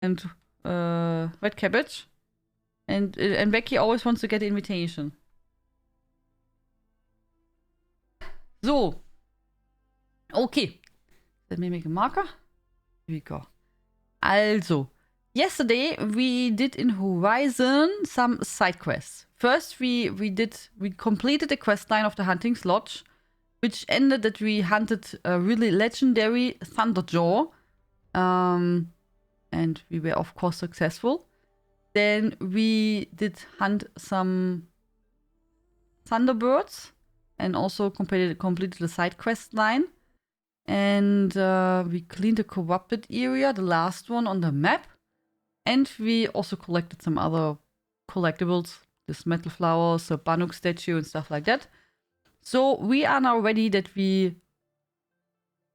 and red cabbage. And Becky always wants to get the invitation. So. Okay. Let me make a marker. Here we go. Also. Yesterday we did in Horizon some side quests. First we completed the quest line of the Hunting Lodge, which ended that we hunted a really legendary Thunderjaw. And we were of course successful. Then we did hunt some Thunderbirds and also completed the side quest line. And we cleaned the corrupted area, the last one on the map. And we also collected some other collectibles, this metal flowers, a Banuk statue and stuff like that. So we are now ready that we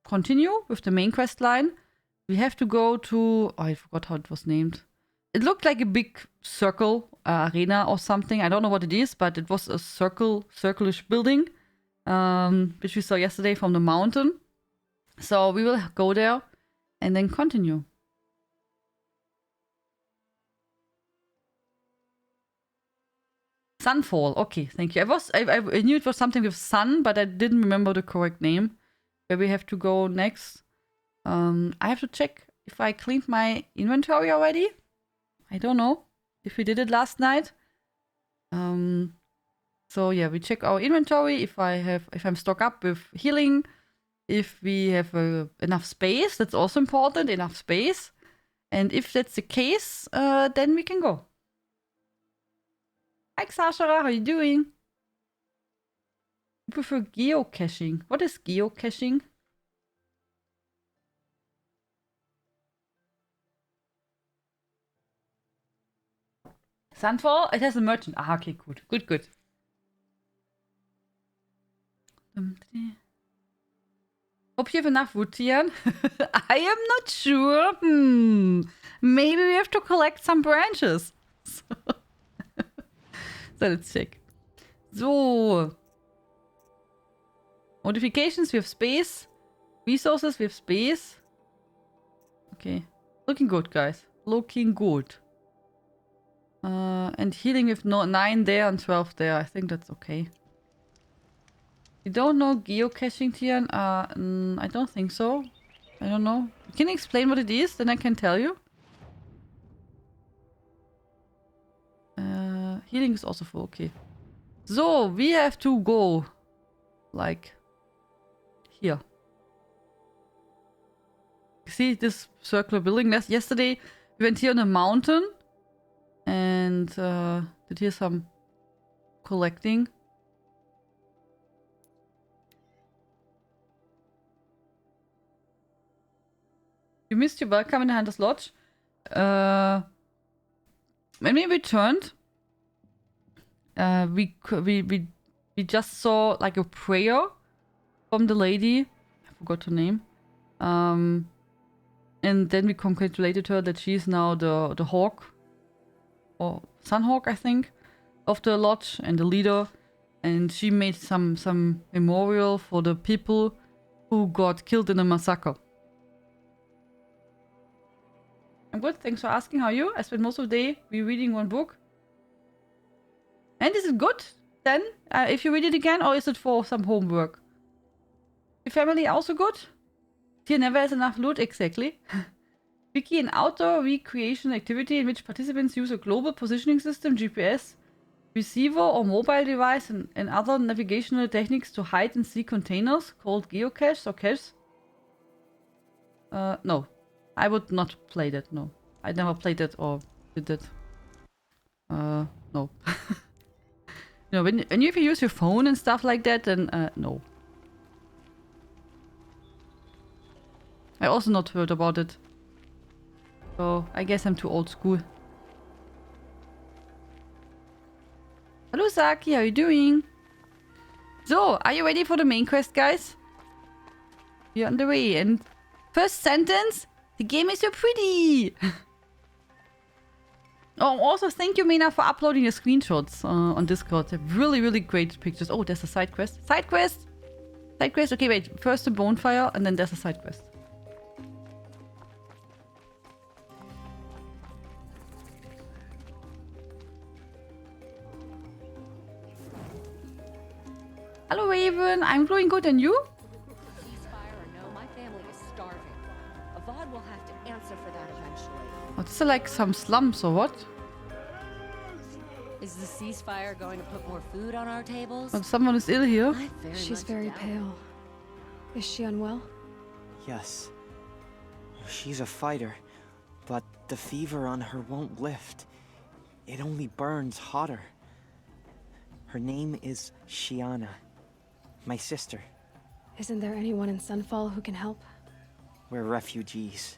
continue with the main quest line. We have to go to... Oh, I forgot how it was named. It looked like a big circle arena or something. I don't know what it is, but it was a circulish building, which we saw yesterday from the mountain. So we will go there and then continue. Sunfall. Okay, thank you. I knew it was something with sun, but I didn't remember the correct name. Where we have to go next. I have to check if I cleaned my inventory already. I don't know if we did it last night. So yeah, we check our inventory if I'm stocked up with healing, if we have enough space. That's also important, enough space. And if that's the case, then we can go. Hi Xashara, how are you doing? I prefer geocaching. What is geocaching? Sunfall? It has a merchant. Ah, okay, good. Good. Hope you have enough wood, Tian. I am not sure. Maybe we have to collect some branches. So let's check. So. Modifications, we have space. Resources, we have space. Okay. Looking good, guys. Looking good. And healing with 9 there and 12 there. I think that's okay. You don't know geocaching, Tian? I don't think so. I don't know. Can you explain what it is? Then I can tell you. Healing is also full. Okay. So, we have to go. Like... here. See this circular building? Yesterday, we went here on a mountain. And did here some collecting. You missed your welcome in the Hunter's Lodge. When we returned, we just saw like a prayer from the lady. I forgot her name. And then we congratulated her that she is now the hawk. Or Sunhawk, I think, of the lodge and the leader. And she made some memorial for the people who got killed in the massacre. I'm good, thanks for asking. How are you? I spent most of the day rereading one book. And is it good then? If you read it again, or is it for some homework? Your family also good? Here never has enough loot, exactly. Wiki, an outdoor recreation activity in which participants use a global positioning system, GPS, receiver or mobile device, and other navigational techniques to hide and see containers called geocaches or caches. No. I would not play that, no. I never played it or did it. No. You know, when you use your phone and stuff like that, then no. I also not heard about it. So, I guess I'm too old school. Hello Saki, how are you doing? So, are you ready for the main quest, guys? You're on the way, and first sentence, the game is so pretty! Oh, also thank you, Mina, for uploading the screenshots on Discord. They're really, really great pictures. Oh, there's a side quest. Side quest! Side quest? Okay, wait. First the bonfire, and then there's a side quest. Hello, Raven. I'm doing good, and you? Ceasefire or no, my family is starving. Avad will have to answer for that eventually. What's like some slums or what? Is the ceasefire going to put more food on our tables? Oh, someone is ill here. She's very pale. Is she unwell? Yes. She's a fighter, but the fever on her won't lift. It only burns hotter. Her name is Shiana, my sister. Isn't there anyone in Sunfall who can help? We're refugees.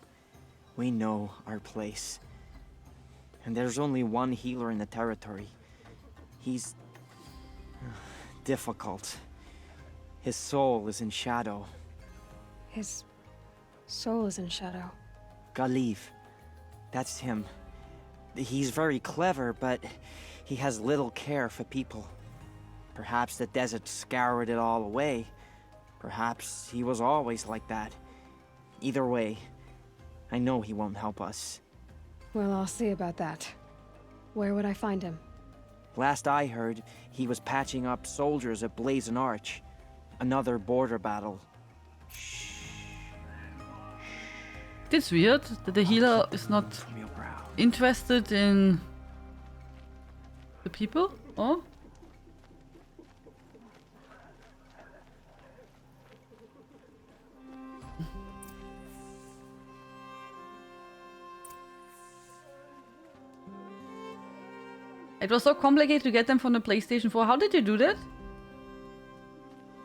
We know our place. And there's only one healer in the territory. He's difficult. His soul is in shadow. His soul is in shadow. Galiv. That's him. He's very clever, but he has little care for people. Perhaps the desert scoured it all away. Perhaps he was always like that. Either way, I know he won't help us. Well, I'll see about that. Where would I find him? Last I heard, he was patching up soldiers at Blazon Arch. Another border battle. It's weird that the healer is not interested in the people. Oh? It was so complicated to get them from the PlayStation 4. How did you do that?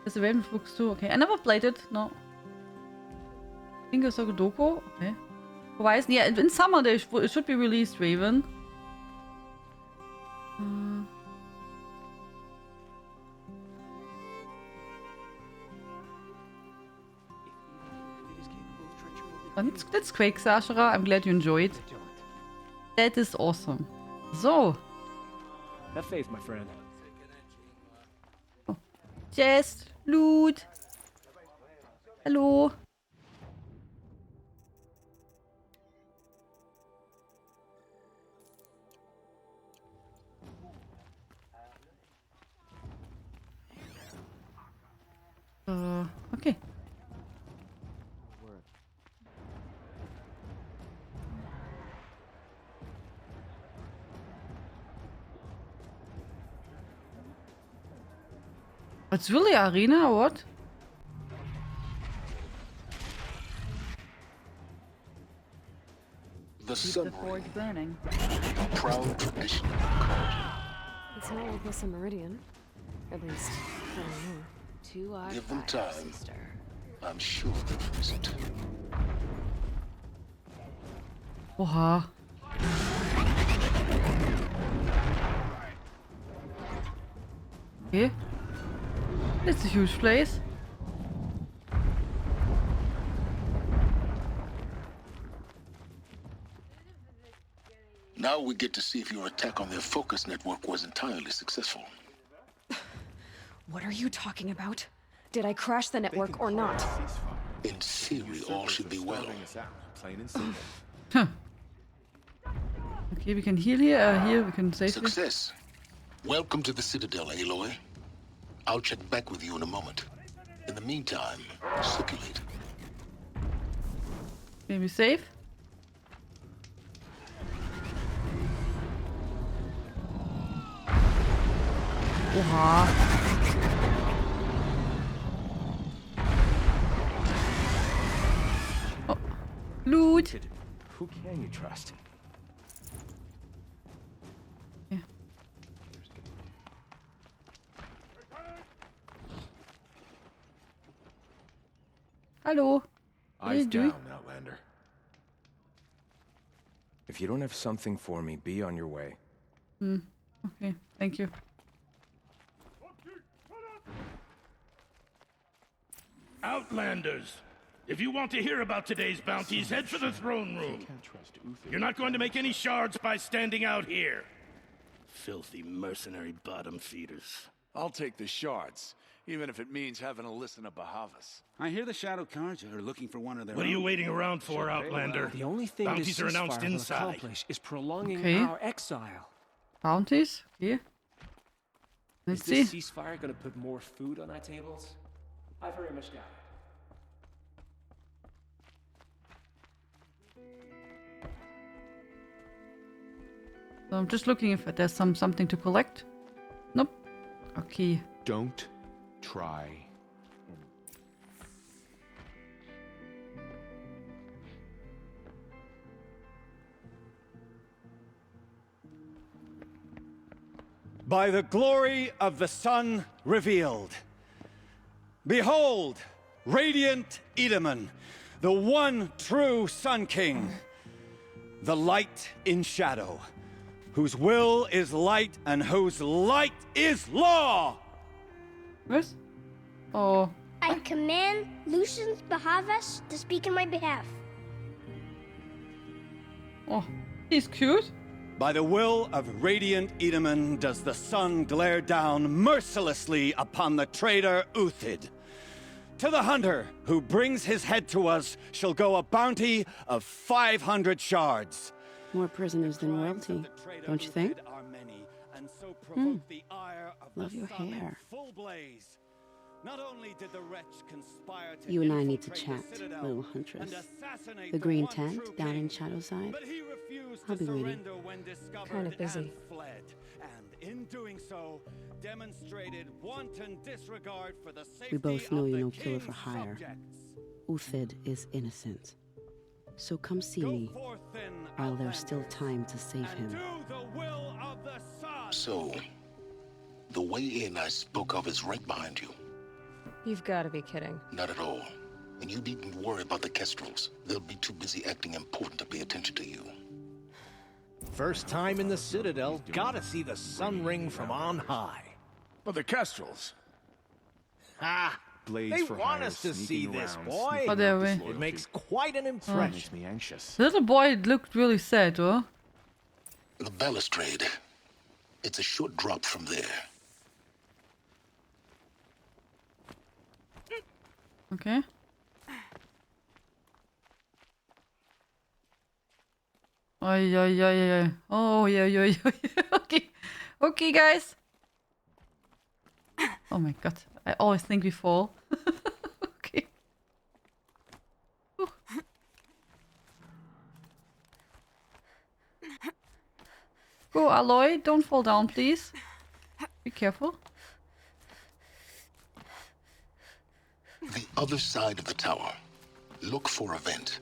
There's a Raven books too. Okay, I never played it. No. Finger Sokodoko. Okay. Horizon. Yeah, in summer it should be released, Raven. That's Quake, Sashara. I'm glad you enjoyed. That is awesome. So. Have faith, my friend. Oh. Chest, loot. Hello. Okay. It's really arena or what? The submarine, burning. proud tradition of the culture. It's not like this in Meridian. At least, I don't know. To our Give them fire, time. sister. I'm sure they'll visit. Oha. Okay. It's a huge place. Now we get to see if your attack on their focus network was entirely successful. What are you talking about? Did I crash the network or not? In theory, all should be well. Huh. Okay, we can heal here. Here we can save. Success. Welcome to the Citadel, Aloy. I'll check back with you in a moment. In the meantime, circulate. Maybe save. Oha. Oh. Loot. Who can you trust? Yeah. Hello. Eyes do down, Outlander. If you don't have something for me, be on your way. Okay, thank you. Outlanders! If you want to hear about today's bounties, head for the throne room. You're not going to make any shards by standing out here. Filthy mercenary bottom feeders. I'll take the shards, even if it means having to listen to Bahavas. I hear the Shadow Carja are looking for one of their What are own. you waiting around for, Outlander? The only thing Bounties this are announced ceasefire will inside. accomplish is prolonging Okay. our exile. Bounties? Here. Let's Is see. this ceasefire gonna put more food on our tables? I very much doubt it. So I'm just looking if there's something to collect. Nope. Okay. Don't try. By the glory of the sun revealed. Behold, radiant Edaman, the one true Sun King, the light in shadow, whose will is light and whose light is law. Was? Oh. I command Lucius Bahavas to speak in my behalf. Oh, he's cute. By the will of radiant Edaman does the sun glare down mercilessly upon the traitor Uthid. To the hunter who brings his head to us shall go a bounty of 500 shards. More prisoners than royalty, don't you think? Love your hair. Not only did the wretch conspire to You and I need to chat, little huntress. The green tent down in Shadowside. I'll be waiting. Kind of busy. And in doing so, demonstrated wanton disregard for the safety We both know of you're the no killer for king's hire. subjects. Uthid is innocent. So come see me, while there's still time to save him. So, the way in I spoke of is right behind you. You've got to be kidding. Not at all. And you needn't worry about the Kestrels. They'll be too busy acting important to pay attention to you. First time in the Citadel, gotta see the sun ring from on high. But the Kestrels. Ha! Blades They for want hire, us to see sneaking this, around, boy. sneaking Oh, there up we- disloyalty. It makes quite an Makes impression. me anxious. The little boy looked really sad, huh? The balustrade. It's a short drop from there. Okay. Ay, ay, ay, ay. Oh, yeah, yeah, yeah. Okay. Okay, guys. Oh my god. I always think we fall. Okay. Whew. Go, Aloy. Don't fall down, please. Be careful. The other side of the tower. Look for a vent.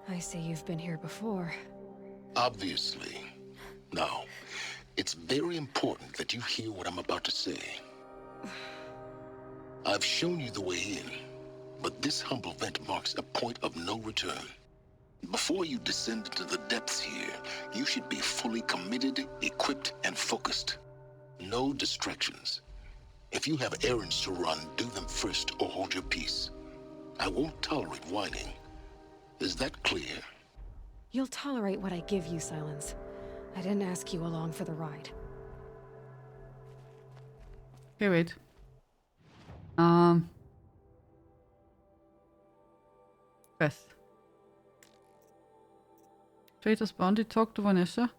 I see you've been here before. Obviously. Now, it's very important that you hear what I'm about to say. I've shown you the way in, but this humble vent marks a point of no return. Before you descend into the depths here, you should be fully committed, equipped, and focused. No distractions. If you have errands to run, do them first or hold your peace. I won't tolerate whining. Is that clear? You'll tolerate what I give you, Silence. I didn't ask you along for the ride. Okay, wait. Quest. Traitor's bounty, talk to Vanessa.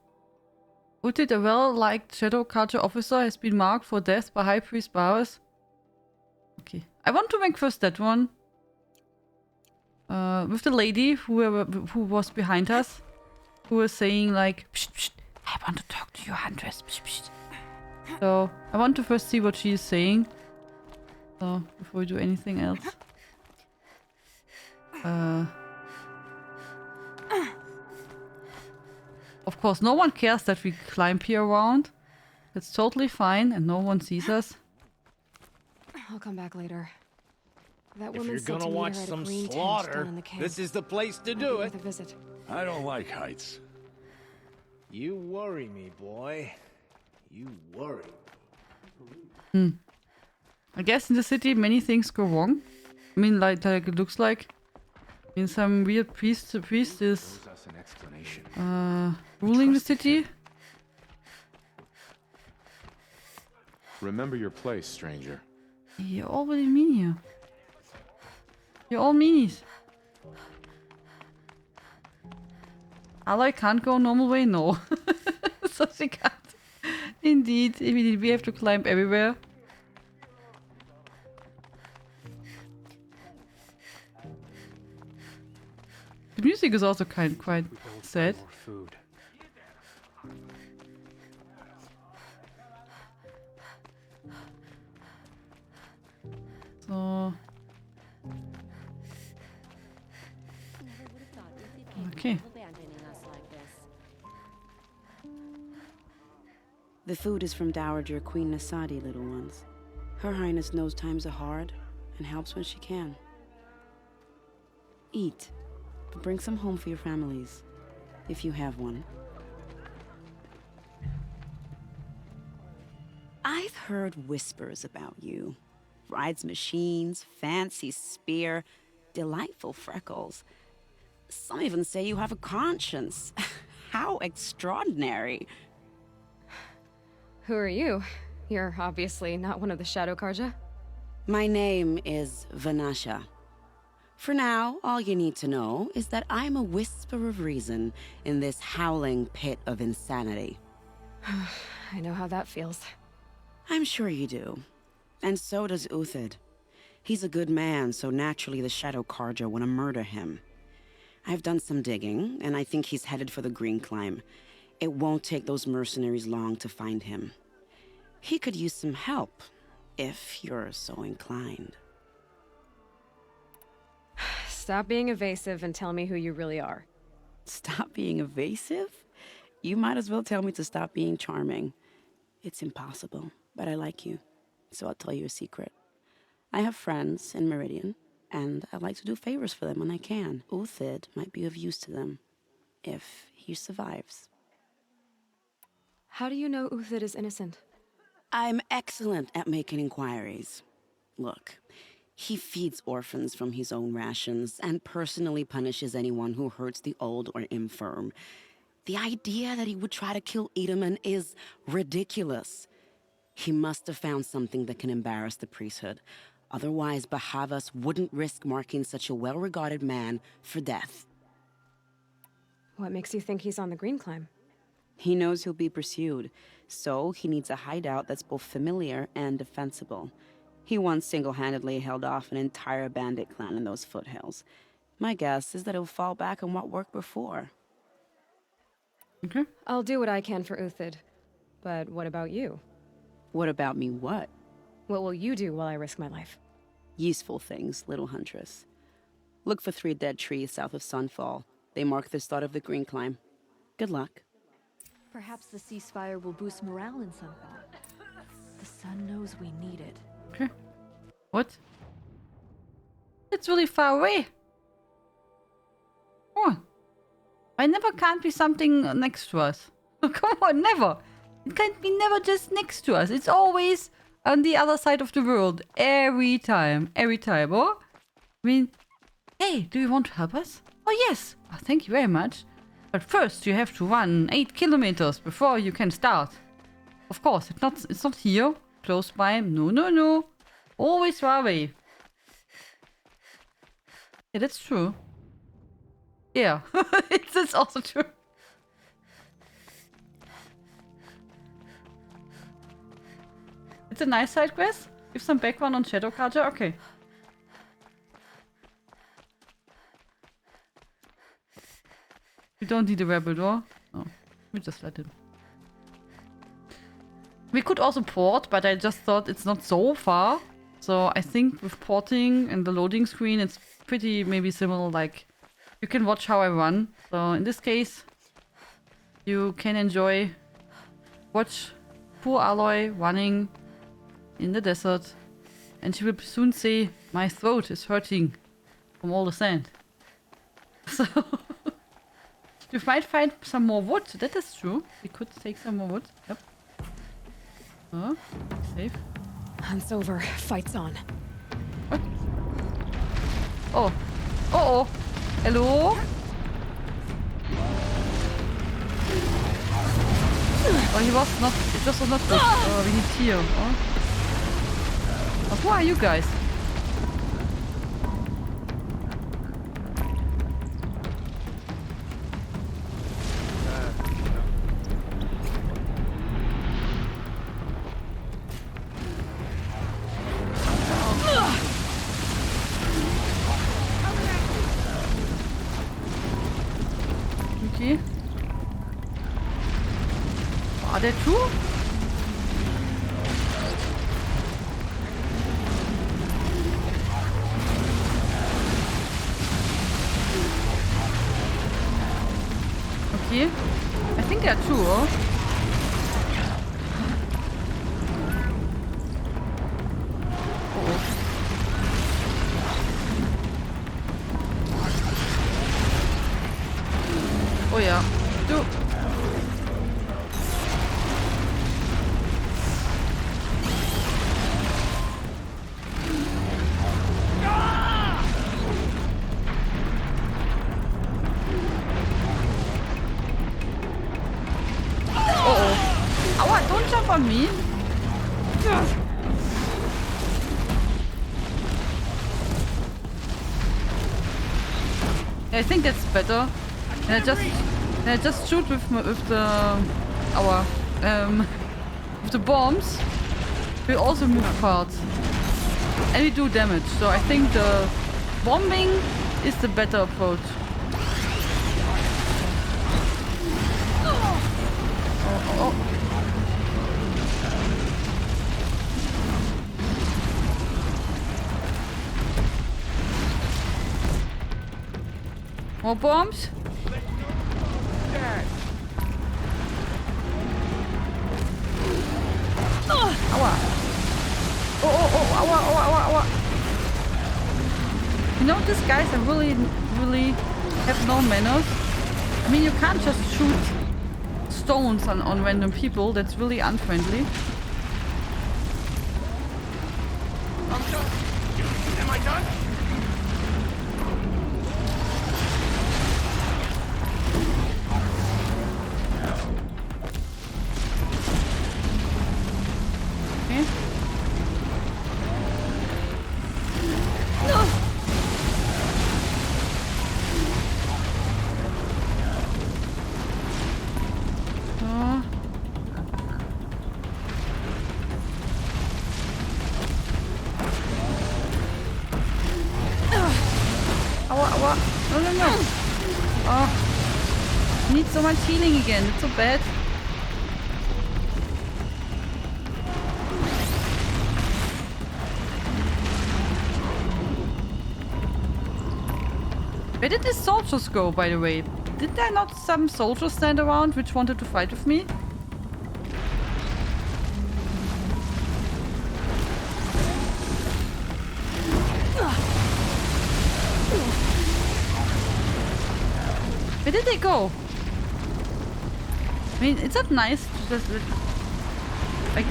Uthid, a well-liked Shadow Carter officer, has been marked for death by High Priest Bowers. Okay. I want to make first that one. With the lady who was behind us. Who was saying like, psh, psh, I want to talk to you, Huntress. Psh, psh. So, I want to first see what she is saying. So, before we do anything else. Of course, no one cares that we climb here around. That's totally fine and no one sees us. I'll come back later. That If woman you're said gonna to meet her watch at a some green tent slaughter, down in the camp. this is the place to Might do be it. worth a visit. I don't like heights. You worry me, boy. You worry. I guess in the city many things go wrong. I mean, like it looks like. I mean, some weird priest is Owes us an explanation. ruling the city. Remember your place, stranger. You're all really mean here. You're all meanies. Aloy can't go normal way, no. So she can't. Indeed, we have to climb everywhere. The music is also quite sad. More food. So. Okay. The food is from Dowager Queen Nasadi, little ones. Her Highness knows times are hard and helps when she can. Eat, but bring some home for your families, if you have one. I've heard whispers about you. Rides machines, fancy spear, delightful freckles. Some even say you have a conscience. How extraordinary. Who are you? You're obviously not one of the Shadow Karja. My name is Vanasha. For now, all you need to know is that I'm a whisper of reason in this howling pit of insanity. I know how that feels. I'm sure you do. And so does Uthid. He's a good man, so naturally the Shadow Karja want to murder him. I've done some digging, and I think he's headed for the Green Climb. It won't take those mercenaries long to find him. He could use some help, if you're so inclined. Stop being evasive and tell me who you really are. Stop being evasive? You might as well tell me to stop being charming. It's impossible, but I like you, so I'll tell you a secret. I have friends in Meridian, and I like to do favors for them when I can. Uthid might be of use to them, if he survives. How do you know Uthid is innocent? I'm excellent at making inquiries. Look, he feeds orphans from his own rations and personally punishes anyone who hurts the old or infirm. The idea that he would try to kill Edelman is ridiculous. He must have found something that can embarrass the priesthood. Otherwise, Bahavas wouldn't risk marking such a well-regarded man for death. What makes you think he's on the Green Climb? He knows he'll be pursued, so he needs a hideout that's both familiar and defensible. He once single-handedly held off an entire bandit clan in those foothills. My guess is that he'll fall back on what worked before. Okay. I'll do what I can for Uthid. But what about you? What about me what? What will you do while I risk my life? Useful things, little huntress. Look for 3 dead trees south of Sunfall. They mark the start of the Green Climb. Good luck. Perhaps the ceasefire will boost morale in Sunfall. The sun knows we need it. Okay. What? It's really far away. Oh. Why never can't be something next to us? Come on, never. It can't be never just next to us. It's always on the other side of the world. Every time. Every time. Oh? I mean, hey, do you want to help us? Oh, yes. Oh, thank you very much. But first, you have to run 8 kilometers before you can start. Of course, it's not here. Close by. No, no, no. Always far away. Yeah, that's true. Yeah, it's also true. It's a nice side quest. Give some background on Shadow Karja. Okay. We don't need a rebel door. Oh, we just let him. We could also port, but I just thought it's not so far. So I think with porting and the loading screen, it's pretty maybe similar. Like, you can watch how I run. So in this case, you can watch poor Aloy running in the desert. And she will soon say, my throat is hurting from all the sand. So, you might find some more wood. That is true. We could take some more wood. Yep. Oh, safe. Hunt's over. Fight's on. What? Oh. Uh-oh. Hello? Oh, he was not... It was not good. Oh, we need here. Oh. Oh, who are you guys? Are there two? Okay. I think there are two, oh. Oh ja. Du. Oh. Aua, don't jump on me. I think that's better. And I just shoot with the bombs. We also move parts. And we do damage. So I think the bombing is the better approach. Oh. More bombs? Aua. Aua. You know, these guys are really have no manners. I mean, you can't just shoot stones on random people. That's really unfriendly. I'm done. Am I done? No. Oh. I need so much healing again. It's so bad. Where did these soldiers go, by the way? Did there not some soldiers stand around which wanted to fight with me? Where did they go? I mean, it's not nice to just like.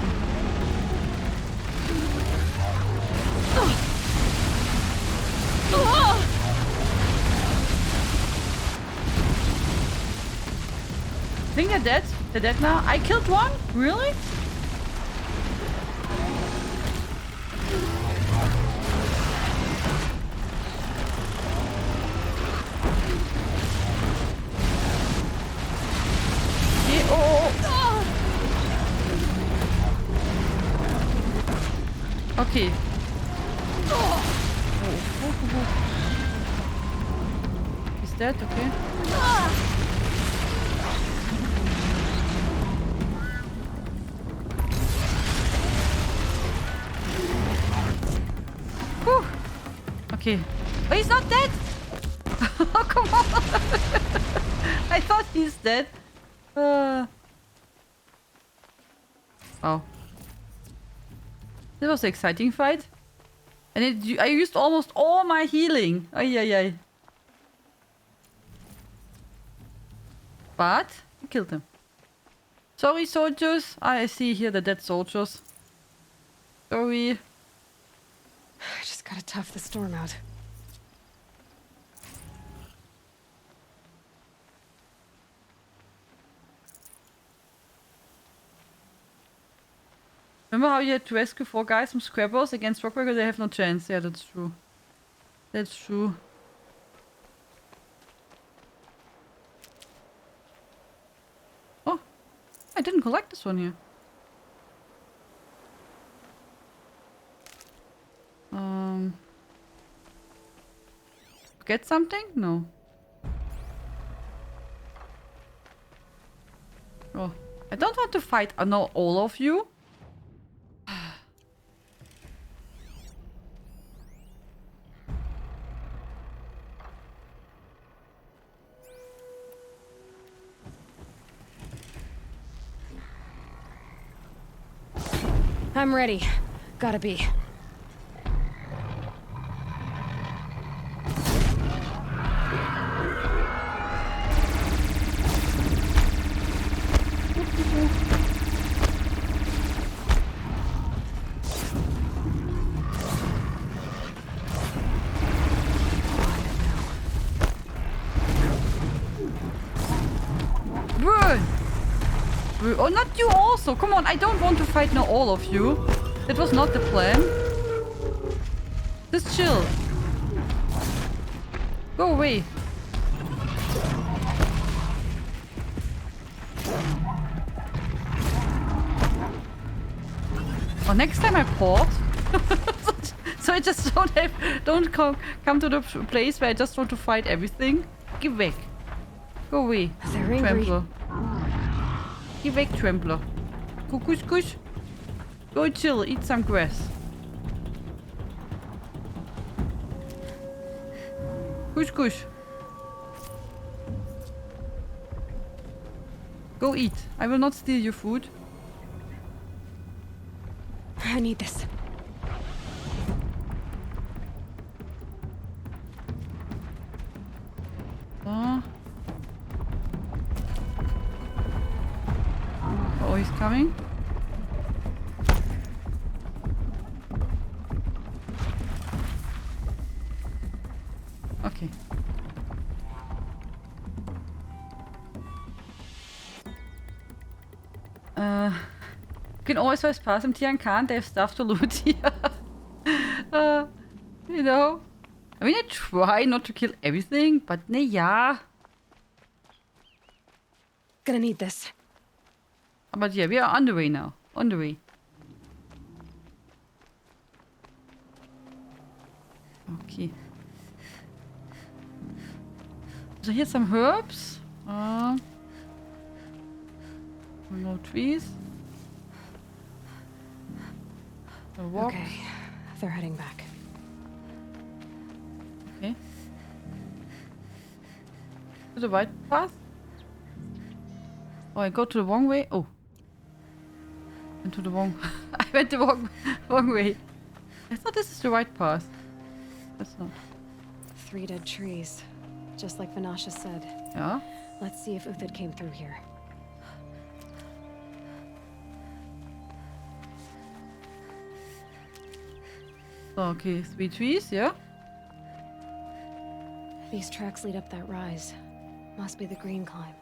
I think they're dead. They're dead now. I killed one? Really? Okay. He's dead, okay. Whew. Okay. Oh, he's not dead! Oh, come on! I thought he's dead. Oh. That was an exciting fight. And I used almost all my healing. Ay. But I killed him. Sorry, soldiers. I see here the dead soldiers. Sorry. I just gotta tough the storm out. Remember how you had to rescue 4 guys from Scrappers against Rockbreaker? They have no chance. Yeah, that's true. That's true. Oh, I didn't collect this one here. Get something? No. Oh, I don't want to fight all of you. I'm ready. Gotta be. Burn! Oh, not you also! Come on, I don't want to fight now all of you. That was not the plan. Just chill. Go away. Oh, next time I port. So I just don't come to the place where I just want to fight everything. Give back. Go away. They're angry. Trampler. Give back, Trampler. Go kush kush. Go chill, eat some grass. Kush kush. Go eat. I will not steal your food. I need this. Oh, he's coming. Okay. You can always pass him Tianlein. They have stuff to loot here. You know. I mean, I try not to kill everything, but yeah. Gonna need this. But yeah, we are on the way now. On the way. Okay. So here's some herbs. No trees. Okay, they're heading back. Okay. To the right path? Oh, I go to the wrong way? Oh. Went to the wrong... I went the wrong way. I thought this is the right path. That's not. 3 dead trees. Just like Vanasha said. Yeah? Let's see if Uthid came through here. Okay, 3 trees, yeah? These tracks lead up that rise. Must be the green climb.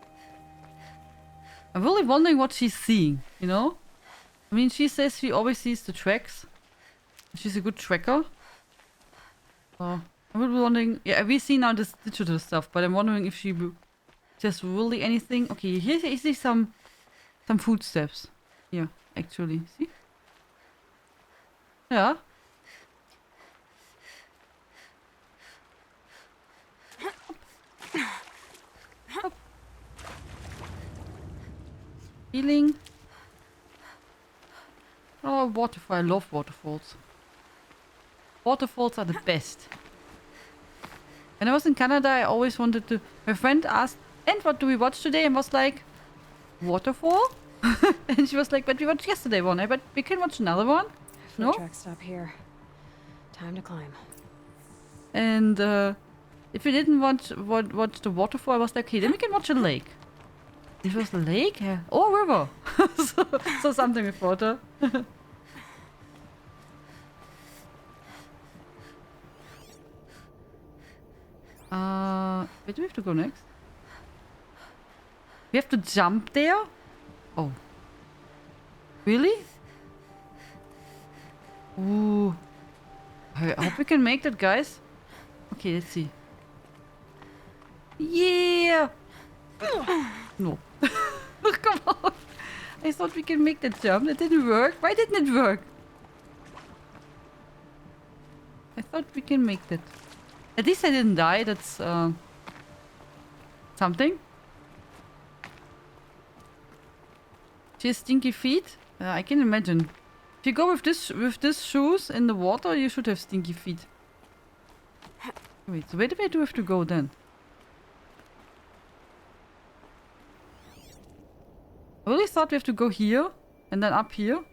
I'm really wondering what she's seeing, you know? I mean, she says she always sees the tracks. She's a good tracker. I'm really wondering... Yeah, we see now this digital stuff, but I'm wondering if she says really anything. Okay, here I see some footsteps. Here, actually. See? Yeah. Healing. Oh, waterfall. I love waterfalls. Waterfalls are the best. When I was in Canada, I always wanted to... My friend asked, and what do we watch today? And was like, waterfall? And she was like, but we watched yesterday one. But we can watch another one. No? Foot track stop here. Time to climb. And if we didn't watch the waterfall, I was like, okay, then we can watch a lake. It was a lake? Oh, river. so something with water. Where do we have to go next? We have to jump there? Oh. Really? Ooh. I hope we can make that, guys. Okay, let's see. Yeah! No. Come on. I thought we can make that jump. That didn't work. Why didn't it work? I thought we can make that. At least I didn't die. That's something. She has stinky feet? I can imagine. If you go with this shoes in the water, you should have stinky feet. Wait, so where do we have to go then? I really thought we have to go here and then up here.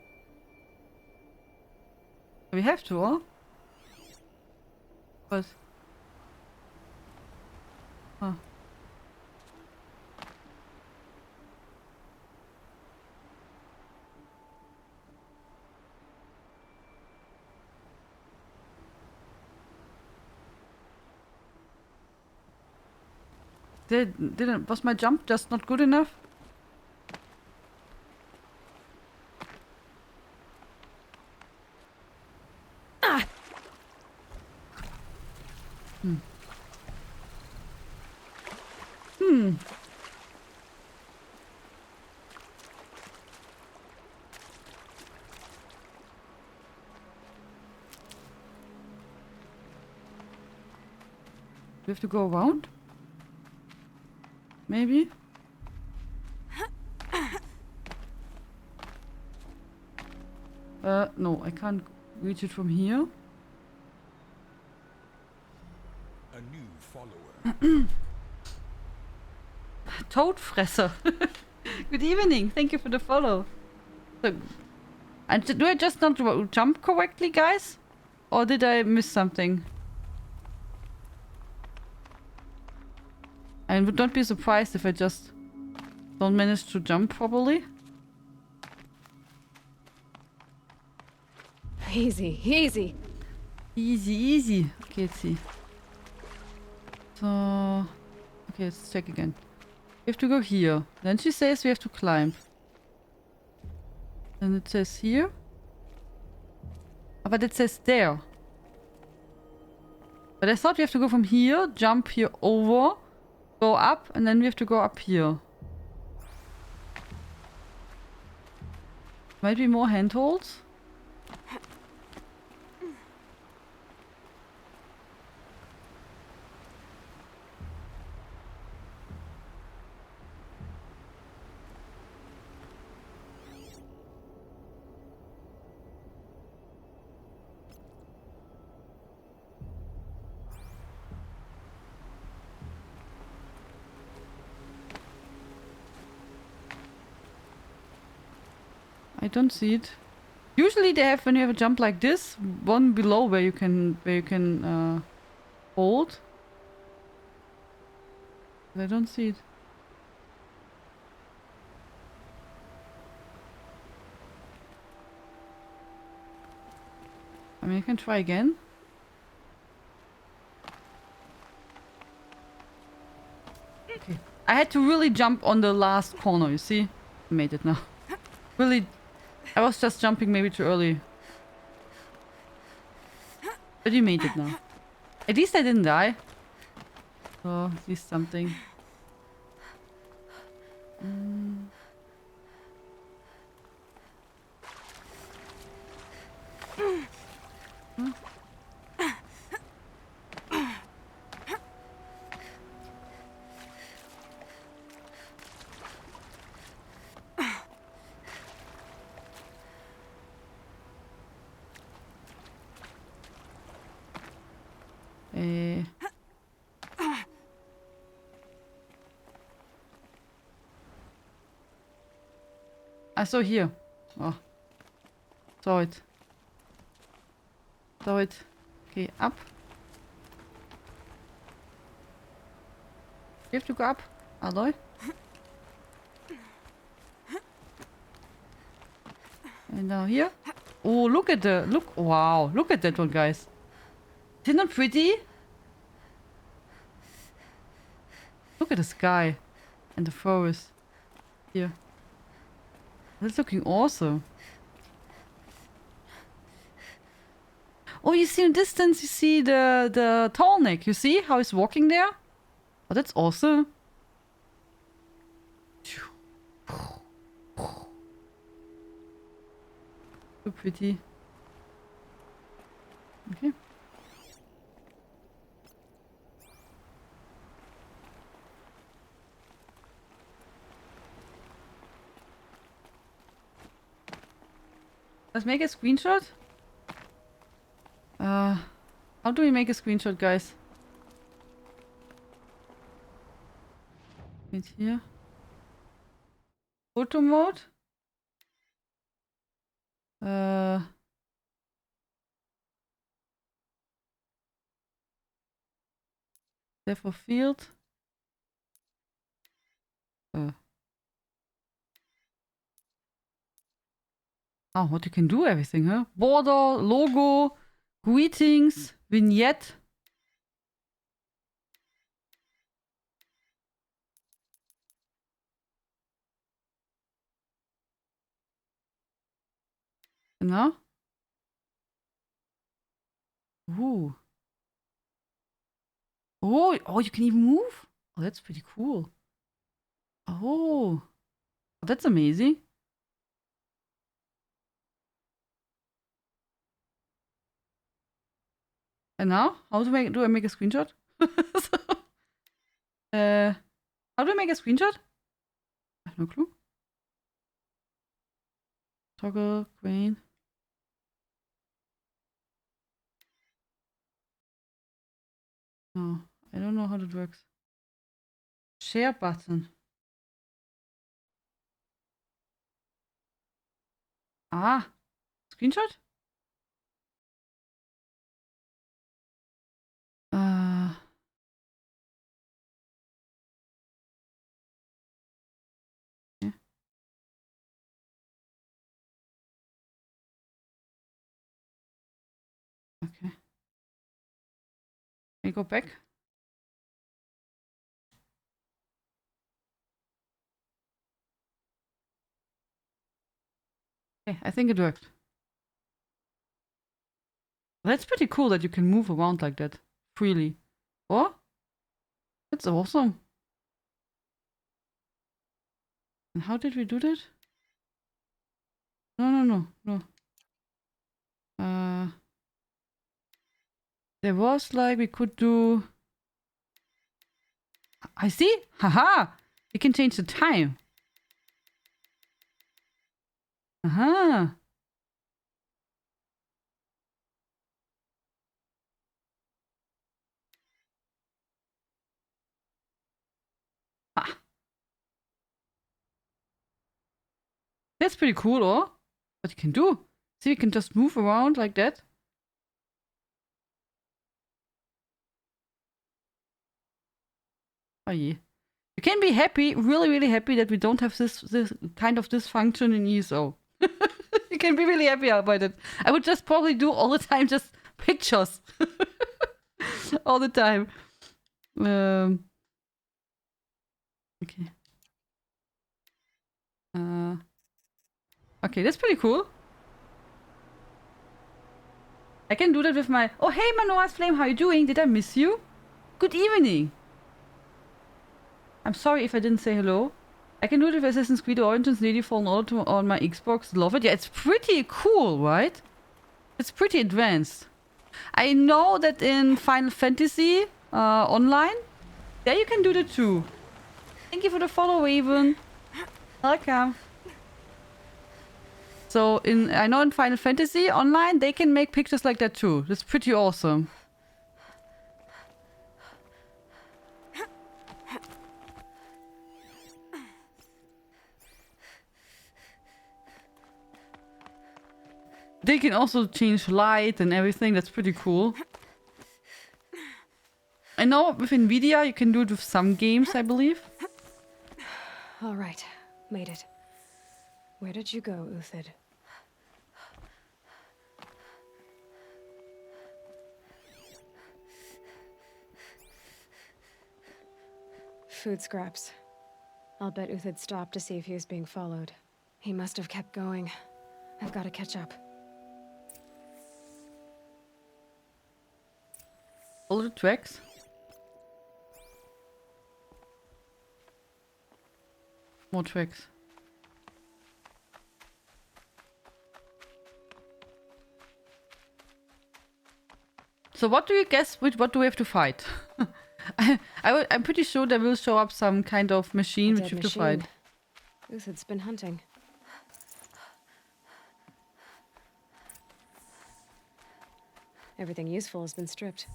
We have to, huh? But... Huh. Was my jump just not good enough? Ah! We have to go around? Maybe? No, I can't reach it from here. A new follower. Toadfresser. Good evening. Thank you for the follow. So, and do I just not jump correctly, guys? Or did I miss something? I would not be surprised if I just don't manage to jump properly. Easy, easy. Easy, easy. Okay, let's see. So... Okay, let's check again. We have to go here. Then she says we have to climb. Then it says here. Oh, but it says there. But I thought we have to go from here, jump here over, go up, and then we have to go up here. Might be more handholds. I don't see it. Usually they have, when you have a jump like this, one below where you can hold. But I don't see it. I mean, I can try again. Okay. I had to really jump on the last corner, you see? I made it now. Really, I was just jumping maybe too early. But you made it now. At least I didn't die. So, at least something. I saw here. Oh. Saw it. Saw it. Okay, up. You have to go up, Aloy. And now here. Oh, look at the... Look. Wow. Look at that one, guys. Isn't that pretty? Look at the sky. And the forest. Here. That's looking awesome. Oh, you see in the distance, you see the tall neck. You see how he's walking there? Oh, that's awesome. So pretty. Okay. Let's make a screenshot. How do we make a screenshot, guys? Wait here. Photo mode. Depth of field. Oh, what you can do everything, huh? Border, logo, greetings, vignette. Genau. Ooh. Oh, you can even move? Oh, that's pretty cool. Oh, that's amazing. And now, how do I make a screenshot? How do I make a screenshot? I have no clue. Toggle, grain. No, I don't know how that works. Share button. Ah, screenshot? Yeah. Okay. Can you go back? Okay, I think it worked. That's pretty cool that you can move around like that freely. Oh, that's awesome. And how did we do that? No. There was like we could do. I see. Haha. We can change the time. Aha. Ah. That's pretty cool, or? What you can do? See, we can just move around like that. Oh yeah. You can be happy, really happy that we don't have this kind of dysfunction in ESO. You can be really happy about it. I would just probably do all the time just pictures. All the time. Okay. Okay, that's pretty cool. I can do that with my... Oh, hey, Manoa's Flame, how are you doing? Did I miss you? Good evening. I'm sorry if I didn't say hello. I can do it with Assassin's Creed Origins Nearly Fallen Order on my Xbox. Love it. Yeah, it's pretty cool, right? It's pretty advanced. I know that in Final Fantasy Online, there you can do that too. Thank you for the follow, Raven. Welcome. So I know in Final Fantasy Online, they can make pictures like that too. That's pretty awesome. They can also change light and everything. That's pretty cool. I know with Nvidia you can do it with some games, I believe. All right, made it. Where did you go, Uthid? Food scraps. I'll bet Uthid stopped to see if he was being followed. He must have kept going. I've got to catch up. All the tracks. More tracks. So what do you guess? What do we have to fight? I'm pretty sure there will show up some kind of machine which you have to fight. Uthid's been hunting. Everything useful has been stripped.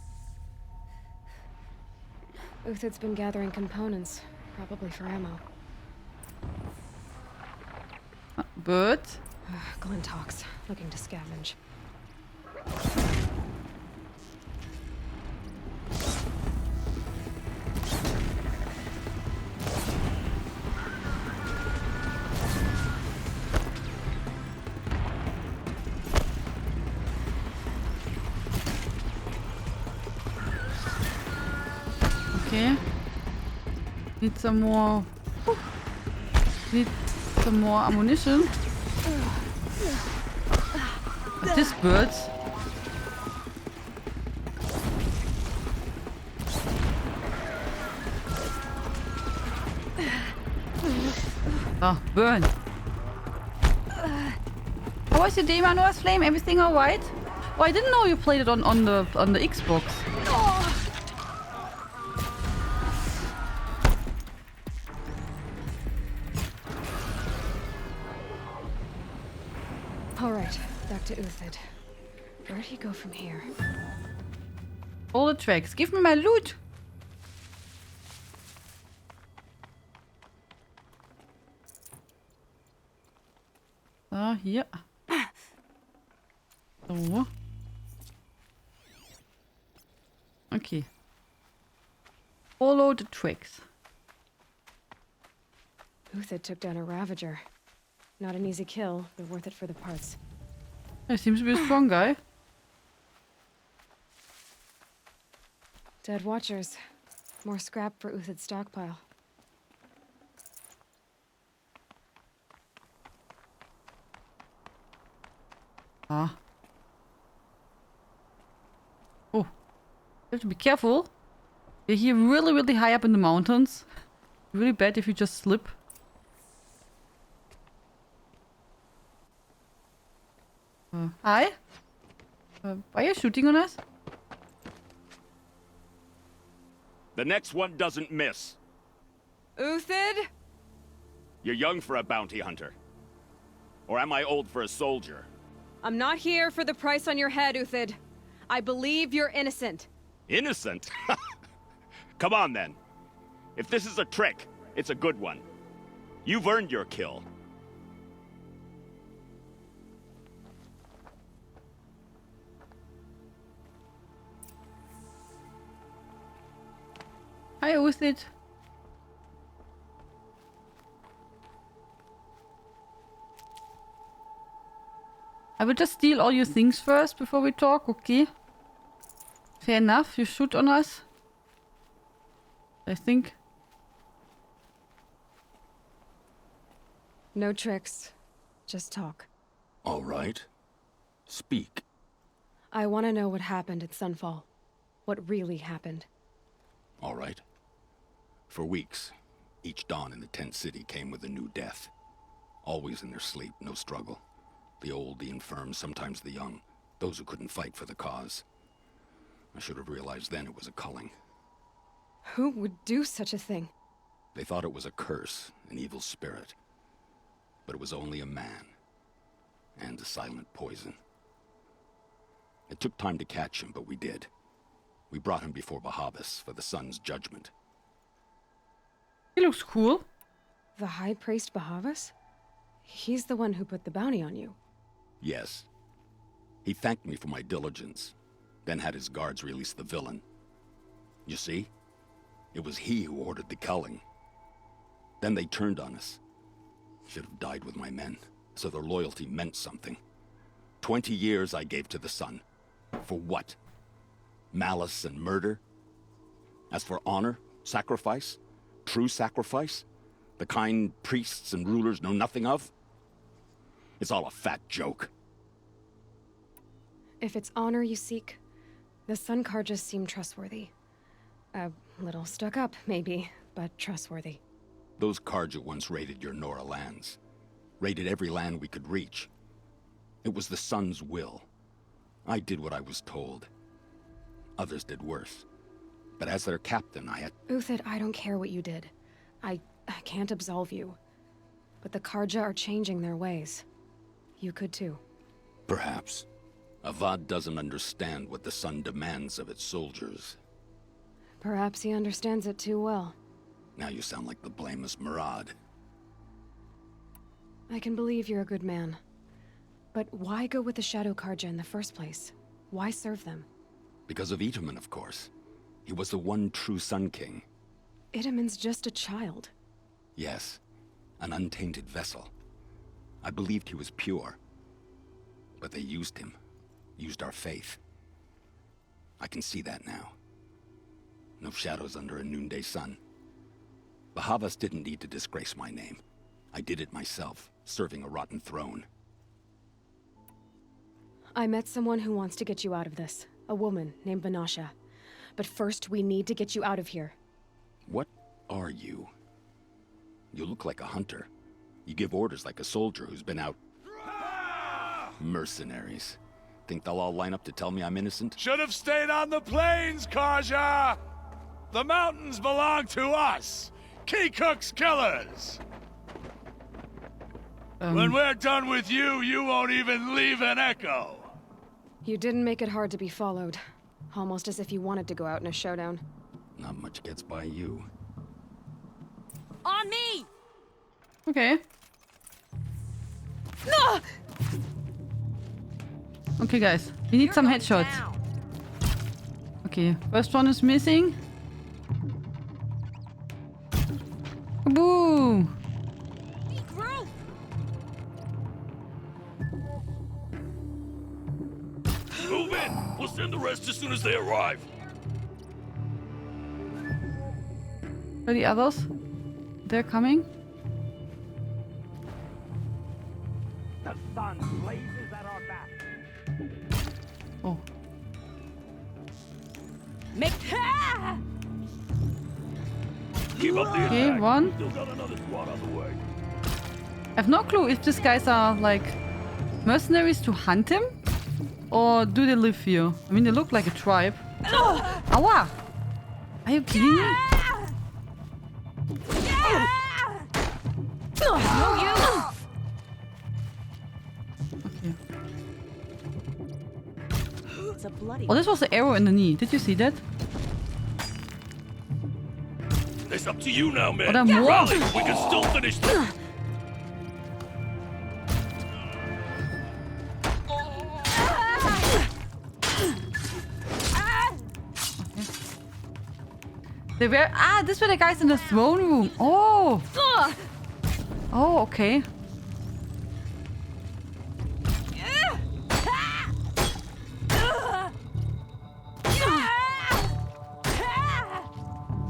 Uthid's been gathering components, probably for ammo. Bird. Glintox, looking to scavenge. Okay. Need some more. Need some more ammunition. But this bird. Oh, burn. How was your day, Manua's Flame? Everything alright? Oh, I didn't know you played it on the Xbox. Alright, back to Uthid. Where'd he go from here? All the tracks. Give me my loot. Hier. So. Okay. Follow the tracks. Uthid took down a Ravager. Not an easy kill, but worth it for the parts. He seems to be a strong guy. Dead Watchers. More scrap for Uthid's stockpile. Ah. Oh. You have to be careful. You're here really, really high up in the mountains. Really bad if you just slip. Hi? Why are you shooting on us? The next one doesn't miss. Uthid? You're young for a bounty hunter. Or am I old for a soldier? I'm not here for the price on your head, Uthid. I believe you're innocent. Innocent? Come on, then. If this is a trick, it's a good one. You've earned your kill. Hi, Uthid. I will just steal all your things first before we talk, okay? Fair enough, you shoot on us. I think. No tricks. Just talk. All right. Speak. I want to know what happened at Sunfall. What really happened. All right. For weeks, each dawn in the tent city came with a new death. Always in their sleep, no struggle. The old, the infirm, sometimes the young. Those who couldn't fight for the cause. I should have realized then it was a culling. Who would do such a thing? They thought it was a curse, an evil spirit. But it was only a man. And a silent poison. It took time to catch him, but we did. We brought him before Bahavas for the sun's judgment. He looks cool. The High Priest Bahavas? He's the one who put the bounty on you. Yes. He thanked me for my diligence, then had his guards release the villain. You see? It was he who ordered the culling. Then they turned on us. Should have died with my men, so their loyalty meant something. 20 years I gave to the sun. For what? Malice and murder? As for honor, sacrifice, true sacrifice, the kind priests and rulers know nothing of? It's all a fat joke. If it's honor you seek, the Sun Karjas seem trustworthy. A little stuck up, maybe, but trustworthy. Those Karja once raided your Nora lands. Raided every land we could reach. It was the Sun's will. I did what I was told. Others did worse. But as their captain, I had... Uthid, I don't care what you did. I can't absolve you. But the Karja are changing their ways. You could too. Perhaps. Avad doesn't understand what the sun demands of its soldiers. Perhaps he understands it too well. Now you sound like the blameless Murad. I can believe you're a good man. But why go with the Shadow Karja in the first place? Why serve them? Because of Itaman, of course. He was the one true Sun King. Itaman's just a child. Yes, an untainted vessel. I believed he was pure. But they used him. Used our faith. I can see that now. No shadows under a noonday sun. Bahavas didn't need to disgrace my name. I did it myself, serving a rotten throne. I met someone who wants to get you out of this. A woman named Vanasha. But first, we need to get you out of here. What are you? You look like a hunter. You give orders like a soldier who's been out... Mercenaries. Think they'll all line up to tell me I'm innocent? Should have stayed on the plains, Karja! The mountains belong to us! Keycook's killers! When we're done with you, you won't even leave an echo! You didn't make it hard to be followed. Almost as if you wanted to go out in a showdown. Not much gets by you. On me! Okay. No! Okay, guys. We need some headshots. Okay, first one is missing. Boo! Move in! We'll send the rest as soon as they arrive. Are the others? They're coming? The sun blazes at our back. Oh. Keep up the Okay, attack. one. Still got another squad on the way. I have no clue if these guys are like mercenaries to hunt him or do they live here? I mean, they look like a tribe. Aua! Are you kidding me? It's a bloody. Oh, this was the arrow in the knee. Did you see that? It's up to you now, man. Oh, there are more. Rally, we can still finish this. They were these were the guys in the throne room. Oh. Oh, okay.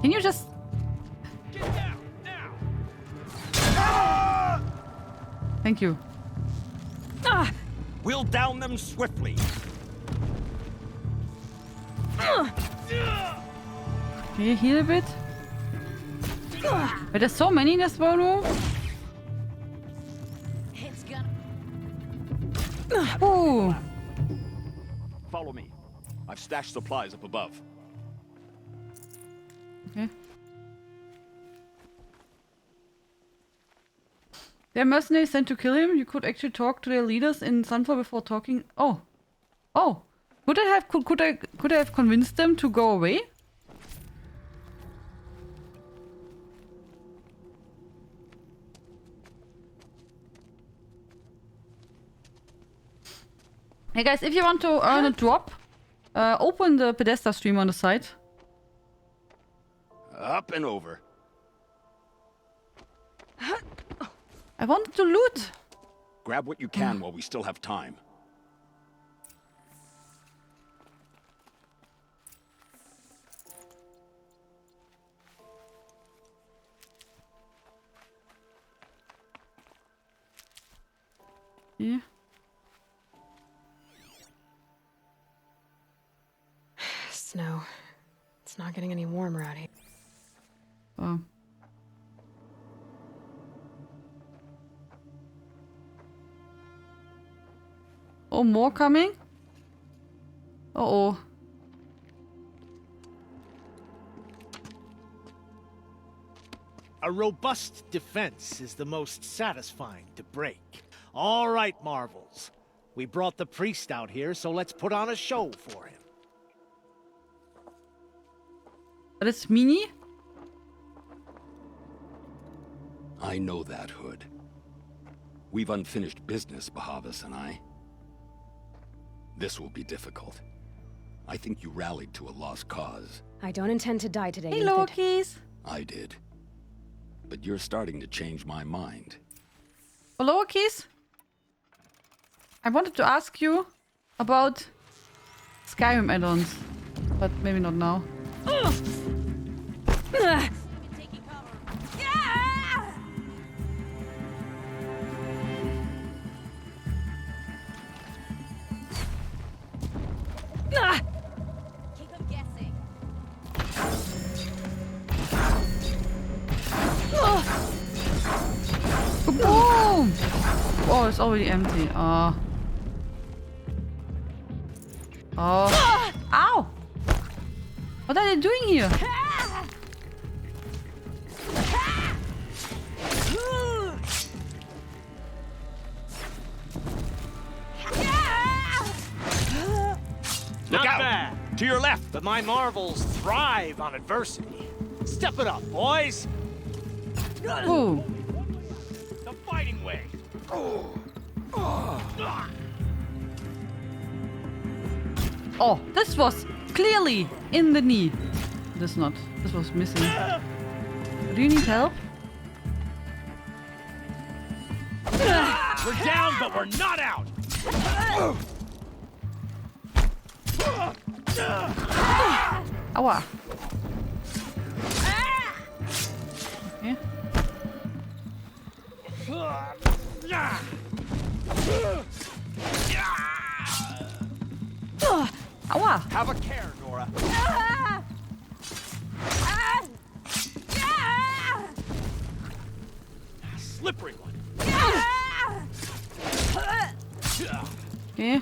Can you just... Thank you. We'll down them swiftly. Okay, heal a bit. But there's so many in this throne room. It's gonna. Ooh. Follow me. I've stashed supplies up above. Okay. They're mercenaries sent to kill him. You could actually talk to their leaders in Sunflower before talking. Oh. Oh. Could I have convinced them to go away? Hey guys, if you want to earn a drop, open the Pedesta stream on the side. Up and over. I wanted to loot. Grab what you can while we still have time. Yeah. Snow. It's not getting any warmer out here. Oh. Oh, more coming? Uh-oh. A robust defense is the most satisfying to break. All right, Marvels. We brought the priest out here, so let's put on a show for him. But it's Mini? I know that, Hood. We've unfinished business, Bahavas and I. This will be difficult. I think you rallied to a lost cause. I don't intend to die today, Hey, Uthid. Lokis. I did. But you're starting to change my mind. Hello, Lokis. I wanted to ask you about Skyrim add-ons, but maybe not now. Keep them guessing. Boom! Oh, it's already empty. Oh. Ow! What are they doing here? Not out! bad. To your left! But my marvels thrive on adversity. Step it up, boys! Ooh. The fighting way! Oh, this was clearly in the knee. This not. This was missing. Do you need help? We're down, but we're not out! Aua. Okay. Aua. Have a care, Nora. Slippery one. Okay.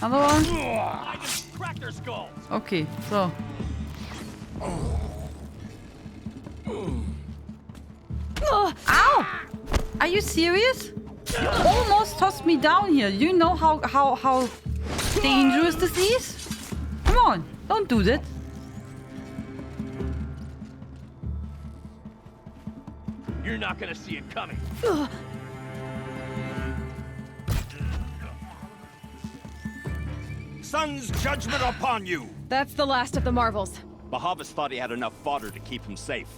Another one. I just cracked their skulls. Okay, so. Ow! Are you serious? You almost tossed me down here. You know how dangerous this is? Come on, don't do that. You're not gonna see it coming. Sun's judgment upon you! That's the last of the marvels. Bahavas thought he had enough fodder to keep him safe.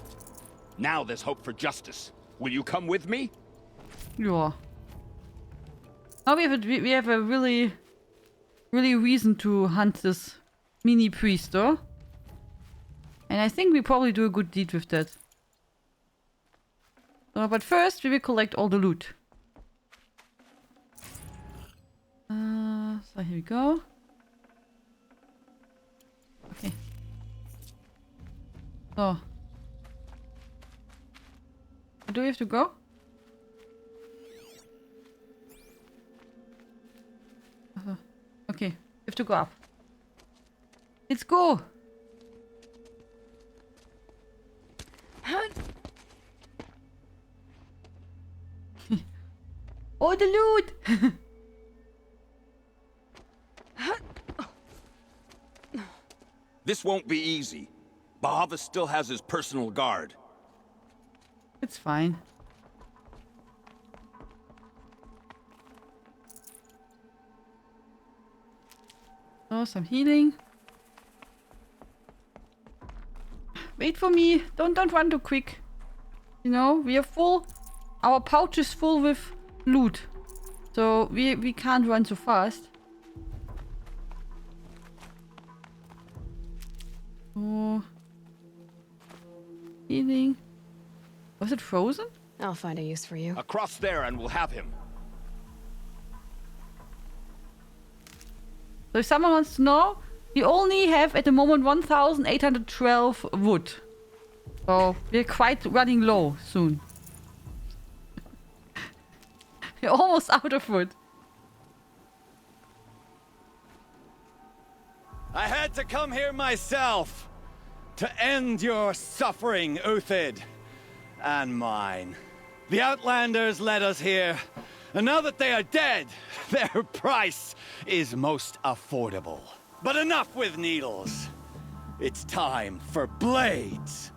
Now there's hope for justice. Will you come with me? Yeah. Now we have a really reason to hunt this mini priest, though. And I think we probably do a good deed with that. But first, we will collect all the loot. So here we go. Okay. So. Do we have to go? Okay, we have to go up. Let's go! Oh, the loot! This won't be easy. Bahavas still has his personal guard. It's fine. Oh, some healing. Wait for me. Don't run too quick. You know, we are full. Our pouch is full with loot. So we can't run so fast. Oh. Healing. Was it frozen? I'll find a use for you. Across there and we'll have him. So if someone wants to know, we only have at the moment 1,812 wood. So we're quite running low soon. We're almost out of wood. I had to come here myself to end your suffering, Uthid, and mine. The Outlanders led us here, And now that they are dead, their price is most affordable. But enough with needles. It's time for blades.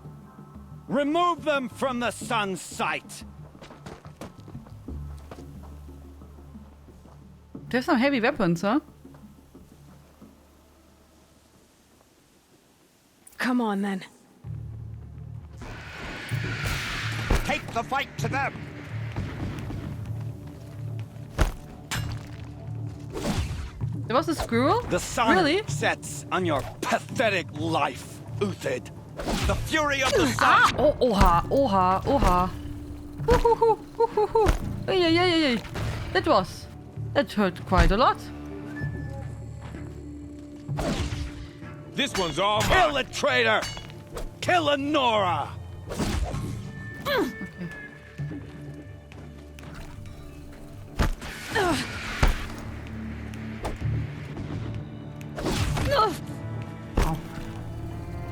Remove them from the sun's sight. There's some heavy weapons, huh? Come on, then. Take the fight to them! There was a squirrel? The sun really? sets on your pathetic life, Uthid. The fury of the sun! Ah! Oh, oha, oha, oha. Hey. That hurt quite a lot. This one's all mine. Kill the traitor! Kill Honora! Okay.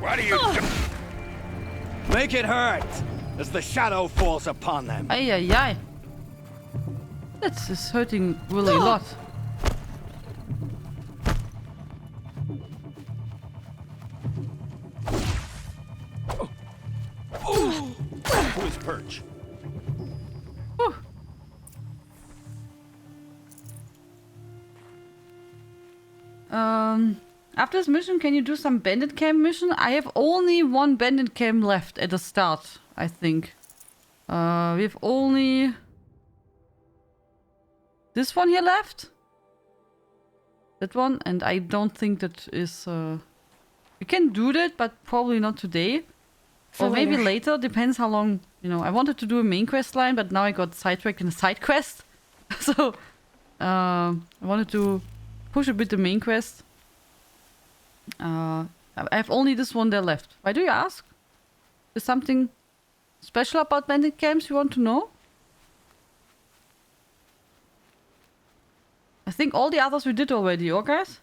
What are you doing? Make it hurt as the shadow falls upon them. Ay. That's just hurting really a lot. Who is Perch? After this mission, can you do some bandit camp mission? I have only one bandit camp left at the start, I think. We have only this one here left. That one, and I don't think that is... we can do that, but probably not today. For or maybe later. later, depends how long, you know. I wanted to do a main quest line, but now I got sidetracked in a side quest. So, I wanted to push a bit the main quest. I have only this one there left. Why do you ask? Is something special about bandit camps you want to know? I think all the others we did already, or guys?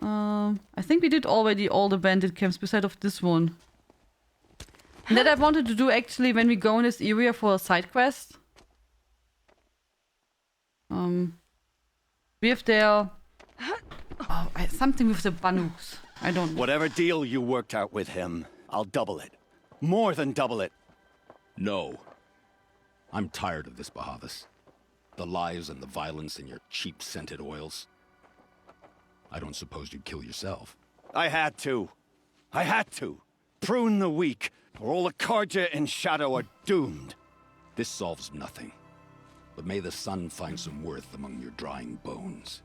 I think we did already all the bandit camps beside of this one. And that I wanted to do actually when we go in this area for a side quest. We have there... Oh, something with the Banuks. I don't know. Whatever deal you worked out with him, I'll double it. More than double it. No. I'm tired of this, Bahavas. The lies and the violence and your cheap-scented oils. I don't suppose you'd kill yourself. I had to. Prune the weak, or all the Karja in Shadow are doomed. This solves nothing. But may the sun find some worth among your drying bones.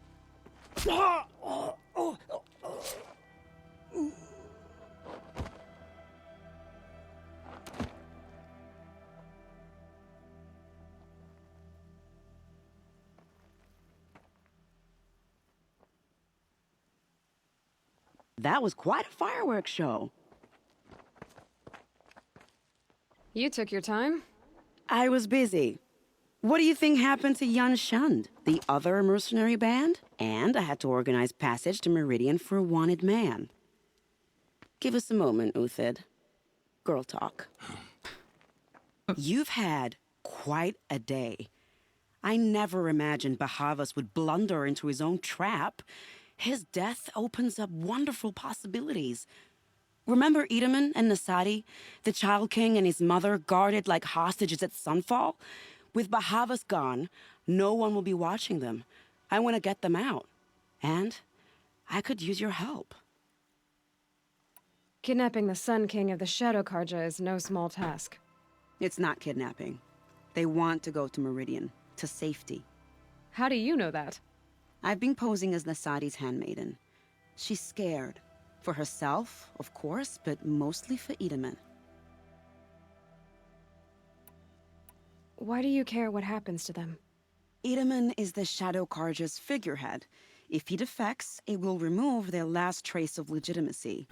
That was quite a fireworks show. You took your time. I was busy. What do you think happened to Yun Shund, the other mercenary band? And I had to organize passage to Meridian for a wanted man. Give us a moment, Uthid. Girl talk. You've had quite a day. I never imagined Bahavas would blunder into his own trap. His death opens up wonderful possibilities. Remember Edaman and Nasadi, the Child King and his mother guarded like hostages at sunfall? With Bahavas gone, no one will be watching them. I want to get them out. And I could use your help. Kidnapping the Sun King of the Shadow Karja is no small task. It's not kidnapping. They want to go to Meridian, to safety. How do you know that? I've been posing as Nasadi's handmaiden. She's scared. For herself, of course, but mostly for Edaman. Why do you care what happens to them? Edaman is the Shadow Karja's figurehead. If he defects, it will remove their last trace of legitimacy.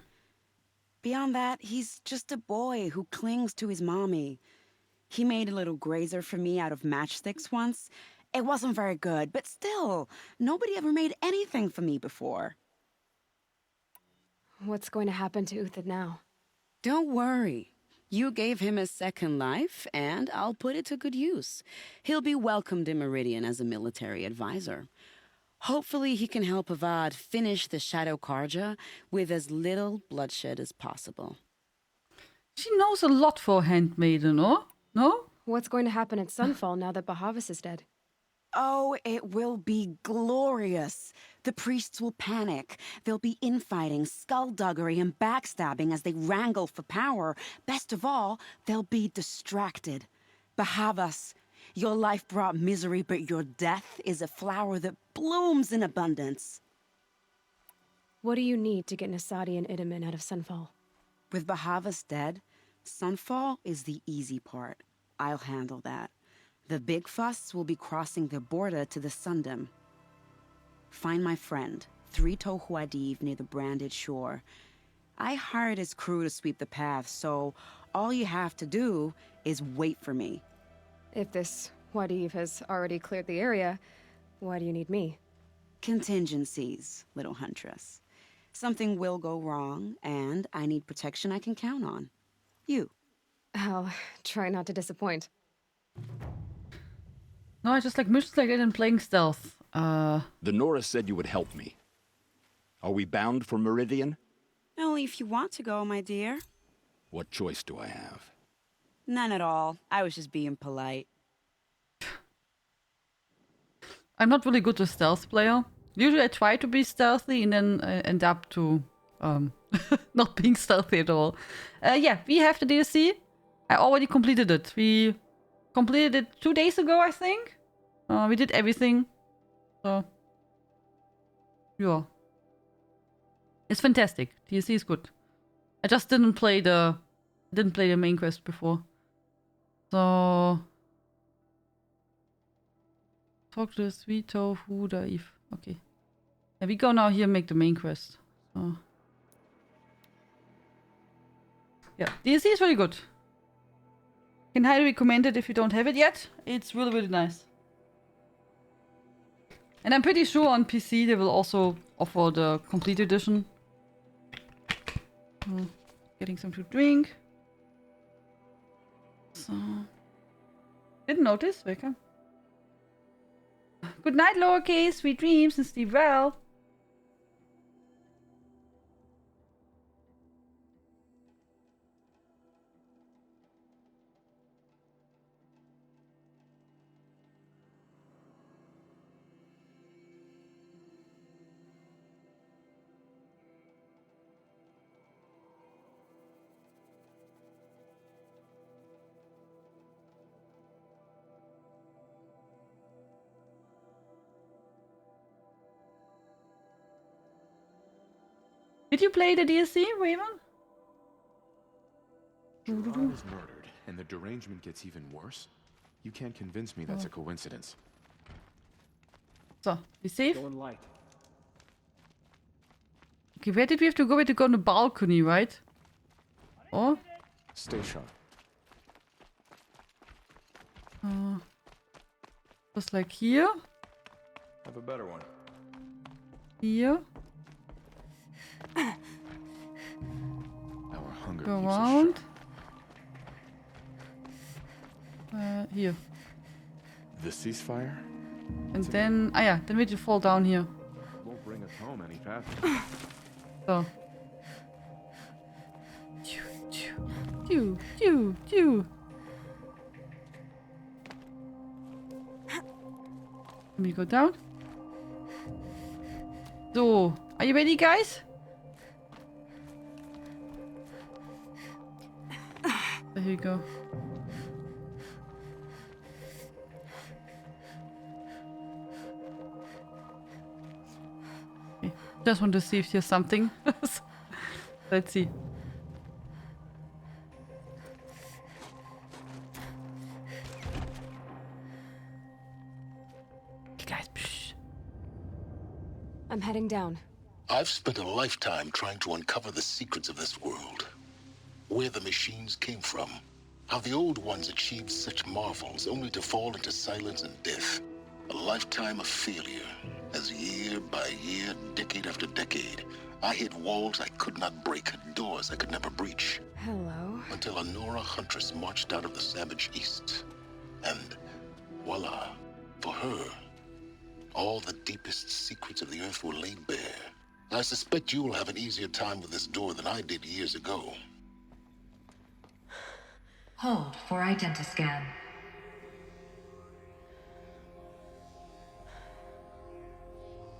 Beyond that, he's just a boy who clings to his mommy. He made a little grazer for me out of matchsticks once. It wasn't very good, but still, nobody ever made anything for me before. What's going to happen to Uthid now? Don't worry. You gave him a second life, and I'll put it to good use. He'll be welcomed in Meridian as a military advisor. Hopefully he can help Avad finish the Shadow Karja with as little bloodshed as possible. She knows a lot for Handmaiden, no? No? What's going to happen at Sunfall now that Bahavas is dead? Oh, it will be glorious. The priests will panic. There'll be infighting, skullduggery, and backstabbing as they wrangle for power. Best of all, they'll be distracted. Bahavas, your life brought misery, but your death is a flower that blooms in abundance. What do you need to get Nasadi and Idaman out of Sunfall? With Bahavas dead, Sunfall is the easy part. I'll handle that. The big fuss will be crossing the border to the Sundom. Find my friend, 3 Tohuadiv near the branded shore. I hired his crew to sweep the path, so all you have to do is wait for me. If this Wadiv has already cleared the area, why do you need me? Contingencies, little huntress. Something will go wrong, and I need protection I can count on. You. I'll try not to disappoint. No, I just like missions like that and playing stealth. The Nora said you would help me. Are we bound for Meridian? Only if you want to go, my dear. What choice do I have? None at all. I was just being polite. I'm not really good with stealth player. Usually I try to be stealthy and then end up to not being stealthy at all. Yeah, we have the DLC. I already completed it. We completed it 2 days ago, I think. We did everything. So, yeah. It's fantastic. DLC is good. I just didn't play the main quest before. So, talk to the sweet tofu Daif. Okay. Yeah, we go now here make the main quest. So, yeah, DLC is really good. Can highly recommend it if you don't have it yet. It's really, really nice. And I'm pretty sure on PC they will also offer the complete edition. Getting something to drink. So, didn't notice. Welcome. Good night, lowercase. Sweet dreams and sleep well. Did you play the DLC, Raven? Gerard is murdered, and the derangement gets even worse. You can't convince me that's a coincidence. So, be safe. Going light. Okay, where did we have to go? We had to go on the balcony, right? Oh? Stay sharp. Just like here. Have a better one. Here. Our hunger Go keeps us around. sharp. Here. The ceasefire? And then, yeah, then we have to fall down here. Won't bring us home any faster. So. Choo, choo, choo. Let me go down. So, are you ready, guys? There you go. Okay. Just want to see if there's something. Let's see. Hey guys, psh. I'm heading down. I've spent a lifetime trying to uncover the secrets of this world. Where the machines came from. How the old ones achieved such marvels only to fall into silence and death. A lifetime of failure, as year by year, decade after decade, I hit walls I could not break, doors I could never breach. Hello. Until a Nora huntress marched out of the savage east. And voila, for her, all the deepest secrets of the earth were laid bare. I suspect you will have an easier time with this door than I did years ago. Hold for identiscan.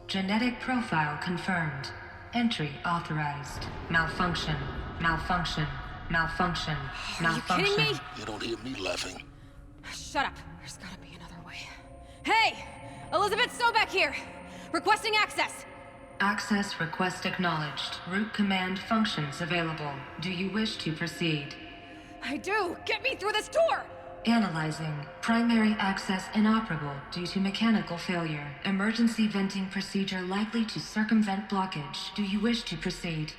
Genetic profile confirmed. Entry authorized. Malfunction. Malfunction. Malfunction. Malfunction. Are you kidding me? You don't hear me laughing. Shut up. There's gotta be another way. Hey! Elizabeth Sobeck here! Requesting access! Access request acknowledged. Root command functions available. Do you wish to proceed? I do! Get me through this door! Analyzing. Primary access inoperable due to mechanical failure. Emergency venting procedure likely to circumvent blockage. Do you wish to proceed?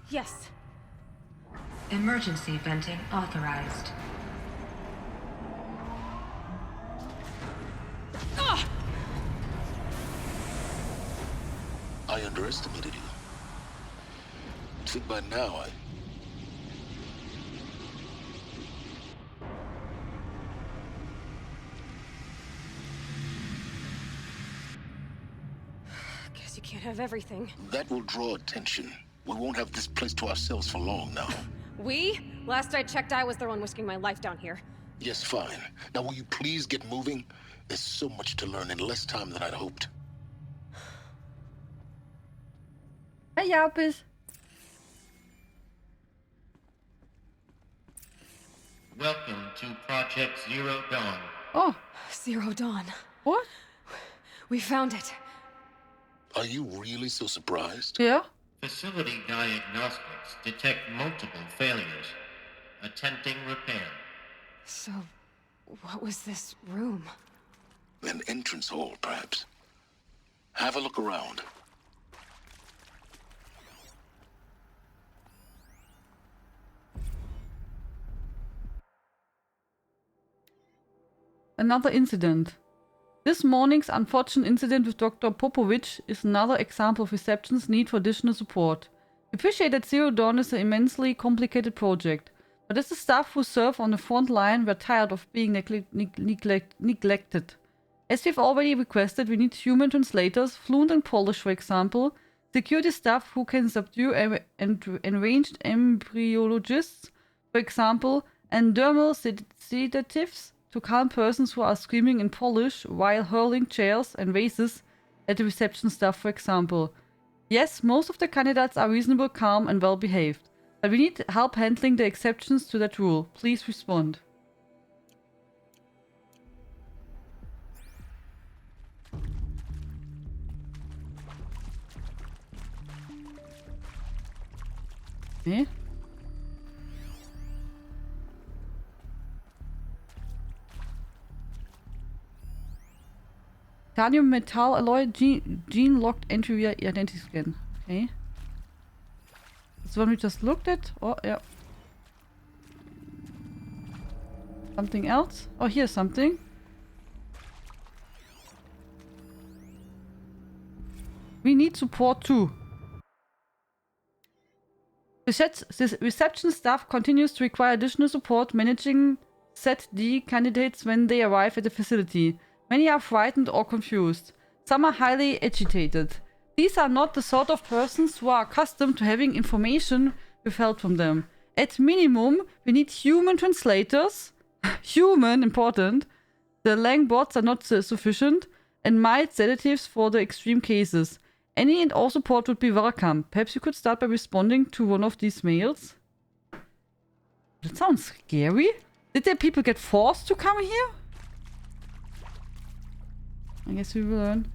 Yes. Emergency venting authorized. Ah! I underestimated you. I think by now Guess you can't have everything. that will draw attention. We won't have this place to ourselves for long now. We? Last I checked, I was the one risking my life down here. Yes, fine. Now will you please get moving? There's so much to learn in less time than I'd hoped. Hey, Jaupis. Welcome to Project Zero Dawn. Oh. Zero Dawn. What? We found it. Are you really so surprised? Yeah. Facility diagnostics detect multiple failures. Attempting repair. So, what was this room? An entrance hall, perhaps. Have a look around. Another incident. This morning's unfortunate incident with Dr. Popovich is another example of reception's need for additional support. We appreciate that Zero Dawn is an immensely complicated project, but as the staff who serve on the front line, we're tired of being neglected. As we've already requested, we need human translators, fluent in Polish for example, security staff who can subdue enraged embryologists, for example, and dermal sedatives to calm persons who are screaming in Polish while hurling chairs and vases at the reception staff, for example. Yes, most of the candidates are reasonable, calm, and well behaved, but we need help handling the exceptions to that rule. Please respond. Okay. Titanium metal alloy gene locked entry via identity scan. Okay. That's the one we just looked at. Oh, yeah. Something else? Oh, here's something. We need support too. Reception staff continues to require additional support managing Set D candidates when they arrive at the facility. Many are frightened or confused. Some are highly agitated. These are not the sort of persons who are accustomed to having information withheld from them. At minimum, we need human translators. Human, important. The Lang bots are not sufficient. And mild sedatives for the extreme cases. Any and all support would be welcome. Perhaps you could start by responding to one of these mails. That sounds scary. Did the people get forced to come here? I guess we will learn.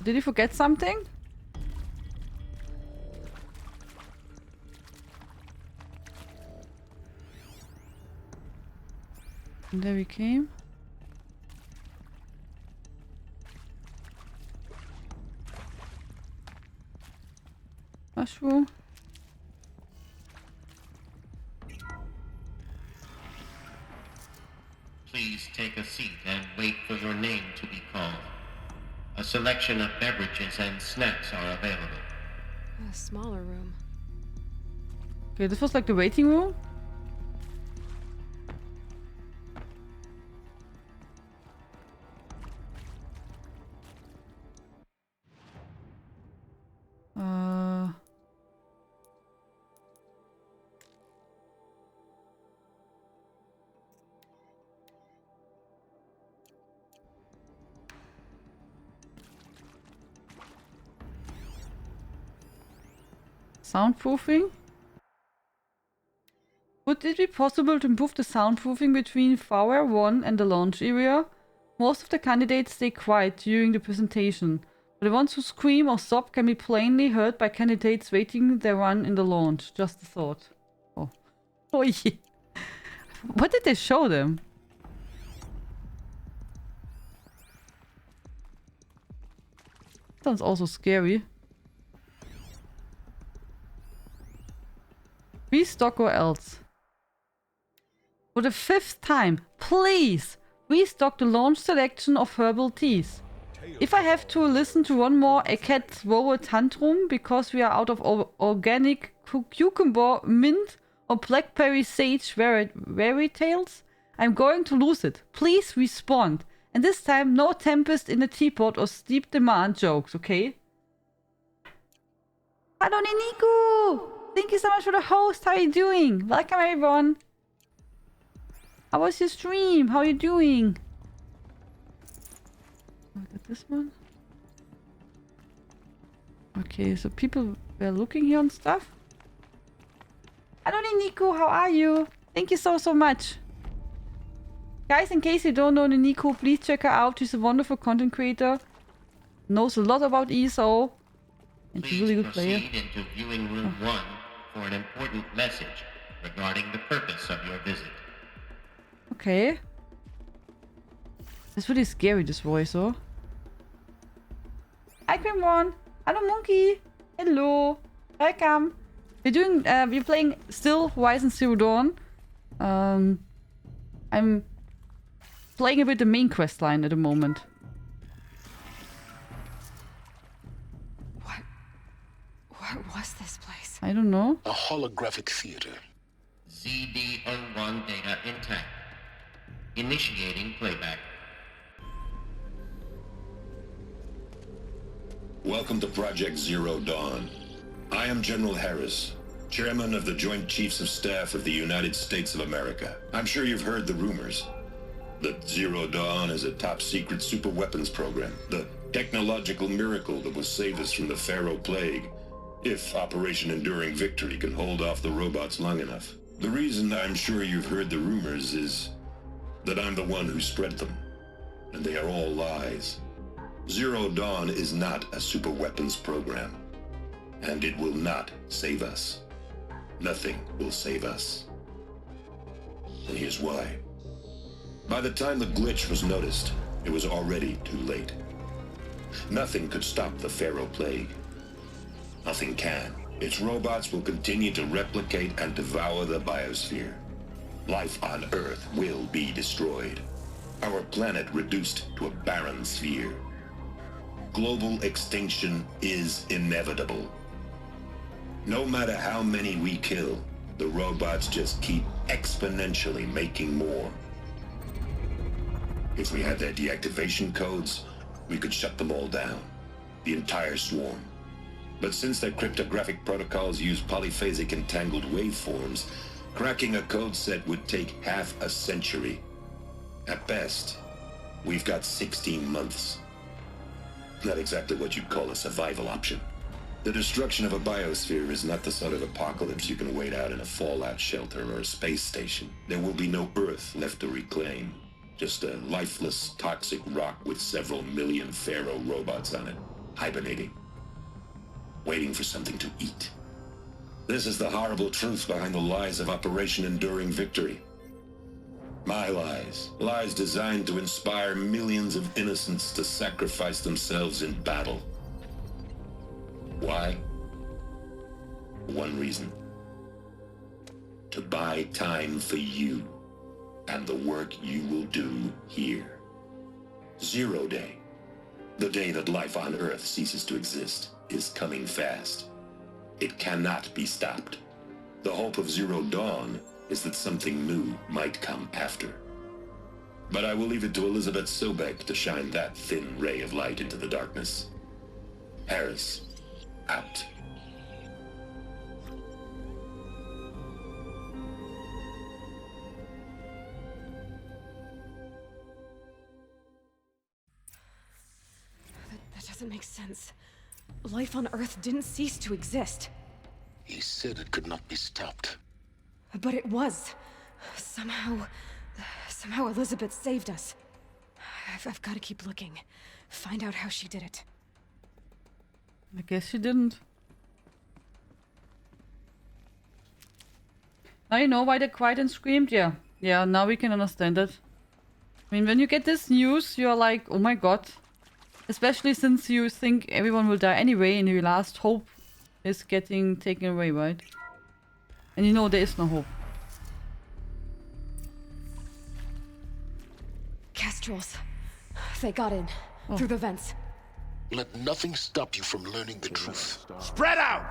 Did he forget something? And there we came. Mushroom. Please take a A selection of beverages and snacks are available. A smaller room. Okay, this was like the waiting room. Soundproofing? Would it be possible to improve the soundproofing between Flower 1 and the launch area? Most of the candidates stay quiet during the presentation, but the ones who scream or sob can be plainly heard by candidates waiting their run in the launch. Just a thought. Oh. Oh yeah. What did they show them? Sounds also scary. Restock or else. For the 5th time, please restock the launch selection of herbal teas. If I have to listen to one more A Cat Throw a Tantrum because we are out of organic cucumber, mint or blackberry sage fairy tales, I'm going to lose it. Please respond. And this time, no tempest in the teapot or steep demand jokes, okay? Hello, Niku! Thank you so much for the host. How are you doing? Welcome, everyone. How was your stream? How are you doing? Look at this one. Okay, so people were looking here on stuff. Hello, Niku. How are you? Thank you so much. Guys, in case you don't know Niku, please check her out. She's a wonderful content creator. Knows a lot about ESO. And she's a really good player. Proceed into viewing room 1 for an important message regarding the purpose of your visit. Okay. It's really scary, this voice, oh. Hi, Grimron. Hello, Monkey. Hello. Welcome. We're playing still Horizon Zero Dawn. I'm playing a bit the main quest line at the moment. What was this place? I don't know. A holographic theater. ZD-01 data intact. Initiating playback. Welcome to Project Zero Dawn. I am General Harris, Chairman of the Joint Chiefs of Staff of the United States of America. I'm sure you've heard the rumors that Zero Dawn is a top-secret superweapons program, the technological miracle that will save us from the Pharaoh Plague, if Operation Enduring Victory can hold off the robots long enough. The reason I'm sure you've heard the rumors is that I'm the one who spread them, and they are all lies. Zero Dawn is not a superweapons program, and it will not save us. Nothing will save us. And here's why. By the time the glitch was noticed, it was already too late. Nothing could stop the Pharaoh Plague. Nothing can. Its robots will continue to replicate and devour the biosphere. Life on Earth will be destroyed. Our planet reduced to a barren sphere. Global extinction is inevitable. No matter how many we kill, the robots just keep exponentially making more. If we had their deactivation codes, we could shut them all down. The entire swarm. But since their cryptographic protocols use polyphasic entangled waveforms, cracking a code set would take half a century. At best, we've got 16 months. Not exactly what you'd call a survival option. The destruction of a biosphere is not the sort of apocalypse you can wait out in a fallout shelter or a space station. There will be no Earth left to reclaim. Just a lifeless, toxic rock with several million Pharaoh robots on it, hibernating. Waiting for something to eat. This is the horrible truth behind the lies of Operation Enduring Victory. My lies. Lies designed to inspire millions of innocents to sacrifice themselves in battle. Why? One reason. To buy time for you and the work you will do here. Zero Day. The day that life on Earth ceases to exist is coming fast. It cannot be stopped. The hope of Zero Dawn is that something new might come after. But I will leave it to Elizabeth Sobek to shine that thin ray of light into the darkness. Harris, out. That doesn't make sense. Life on Earth didn't cease to exist. He said it could not be stopped. But it was. Somehow Elizabeth saved us. I've got to keep looking. Find out how she did it. I guess she didn't. Now you know why they cried and screamed? Yeah. Yeah, now we can understand it. I mean, when you get this news, you're like, oh my god. Especially since you think everyone will die anyway and your last hope is getting taken away, right? And you know there is no hope. Kestrels. They got in. Through the vents. Let nothing stop you from learning the truth. Spread out!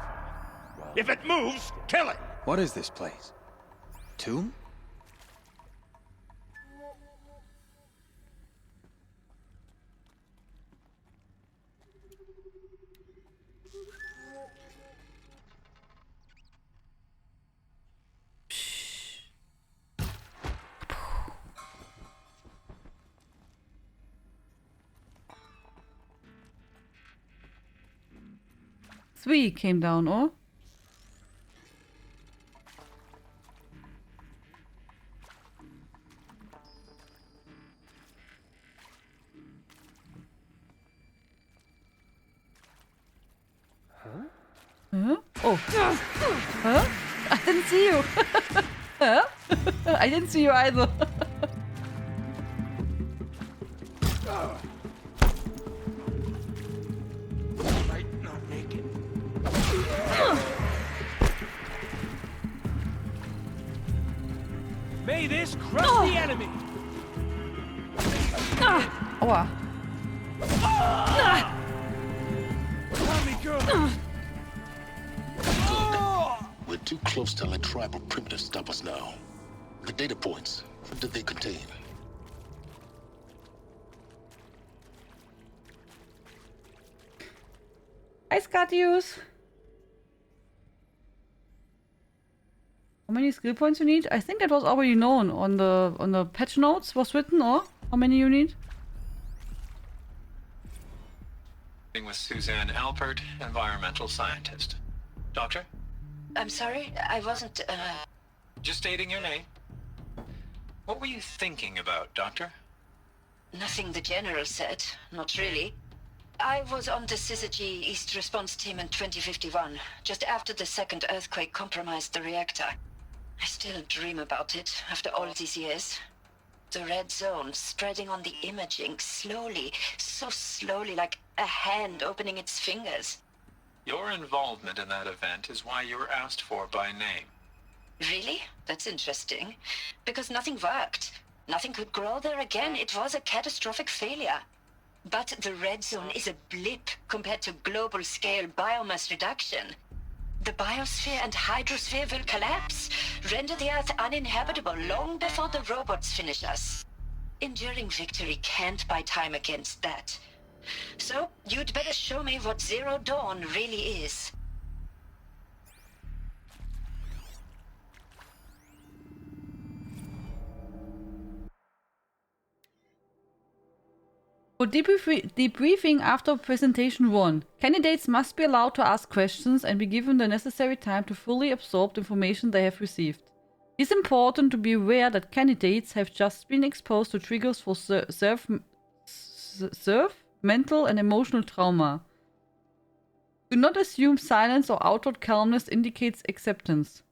If it moves, kill it! What is this place? Tomb? Three came down, oh? Huh? Oh. Huh? I didn't see you. Huh? I didn't see you either. Might not make it. May this crush the enemy! Aua. Tommy girl! We're too close to let tribal primitives stop us now. The data points, what did they contain? Hi, Scatius. How many skill points you need? I think that was already known on the patch notes was written, or how many you need? With Suzanne Alpert, environmental scientist. Doctor? I'm sorry, I wasn't, Just stating your name. What were you thinking about, Doctor? Nothing the General said. Not really. I was on the Syzygy East Response Team in 2051, just after the second earthquake compromised the reactor. I still dream about it, after all these years. The red zone spreading on the imaging, slowly, so slowly, like a hand opening its fingers. Your involvement in that event is why you were asked for by name. Really? That's interesting. Because nothing worked. Nothing could grow there again. It was a catastrophic failure. But the red zone is a blip compared to global-scale biomass reduction. The biosphere and hydrosphere will collapse, render the Earth uninhabitable long before the robots finish us. Enduring victory can't buy time against that. So, you'd better show me what Zero Dawn really is. For debriefing after presentation 1, candidates must be allowed to ask questions and be given the necessary time to fully absorb the information they have received. It is important to be aware that candidates have just been exposed to triggers for mental and emotional trauma. Do not assume silence or outward calmness indicates acceptance.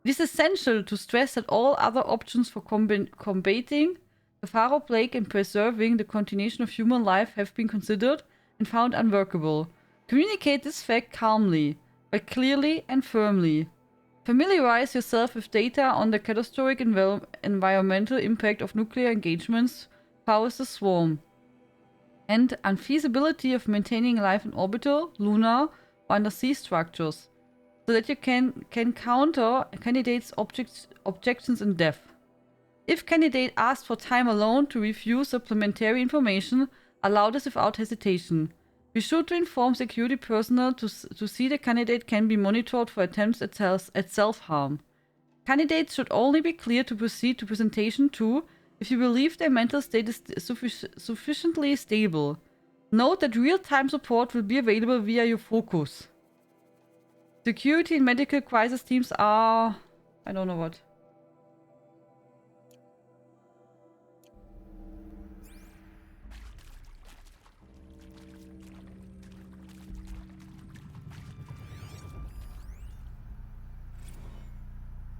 It is essential to stress that all other options for combating the Faro plague and preserving the continuation of human life have been considered and found unworkable. Communicate this fact calmly, but clearly and firmly. Familiarize yourself with data on the catastrophic environmental impact of nuclear engagements powers the swarm. and unfeasibility of maintaining life in orbital, lunar, or undersea structures, so that you can counter candidates' objections in depth. If candidate asks for time alone to review supplementary information, allow this without hesitation. Be sure to inform security personnel to see the candidate can be monitored for attempts at self-harm. Candidates should only be cleared to proceed to presentation 2 if you believe their mental state is sufficiently stable. Note that real-time support will be available via your focus. Security and medical crisis teams are... I don't know what.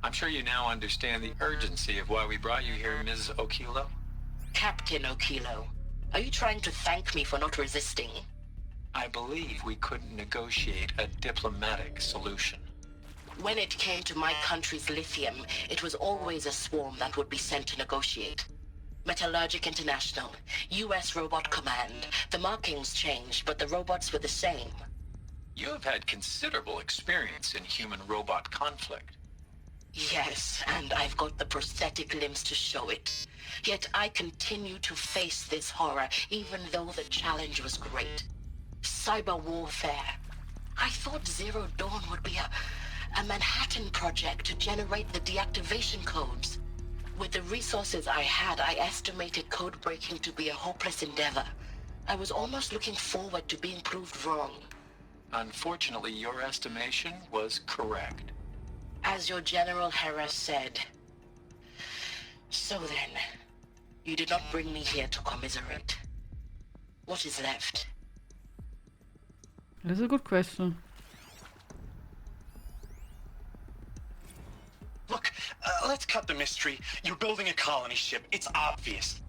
I'm sure you now understand the urgency of why we brought you here, Ms. Okilo. Captain Okilo, are you trying to thank me for not resisting? I believe we couldn't negotiate a diplomatic solution. When it came to my country's lithium, it was always a swarm that would be sent to negotiate. Metallurgic International, US Robot Command. The markings changed, but the robots were the same. You have had considerable experience in human-robot conflict. Yes, and I've got the prosthetic limbs to show it. Yet I continue to face this horror, even though the challenge was great. Cyber warfare. I thought Zero Dawn would be a Manhattan project to generate the deactivation codes. With the resources I had, I estimated code breaking to be a hopeless endeavor. I was almost looking forward to being proved wrong. Unfortunately, your estimation was correct. As your General Hera said. So then, you did not bring me here to commiserate. What is left? That's a good question. Look, let's cut the mystery. You're building a colony ship. It's obvious.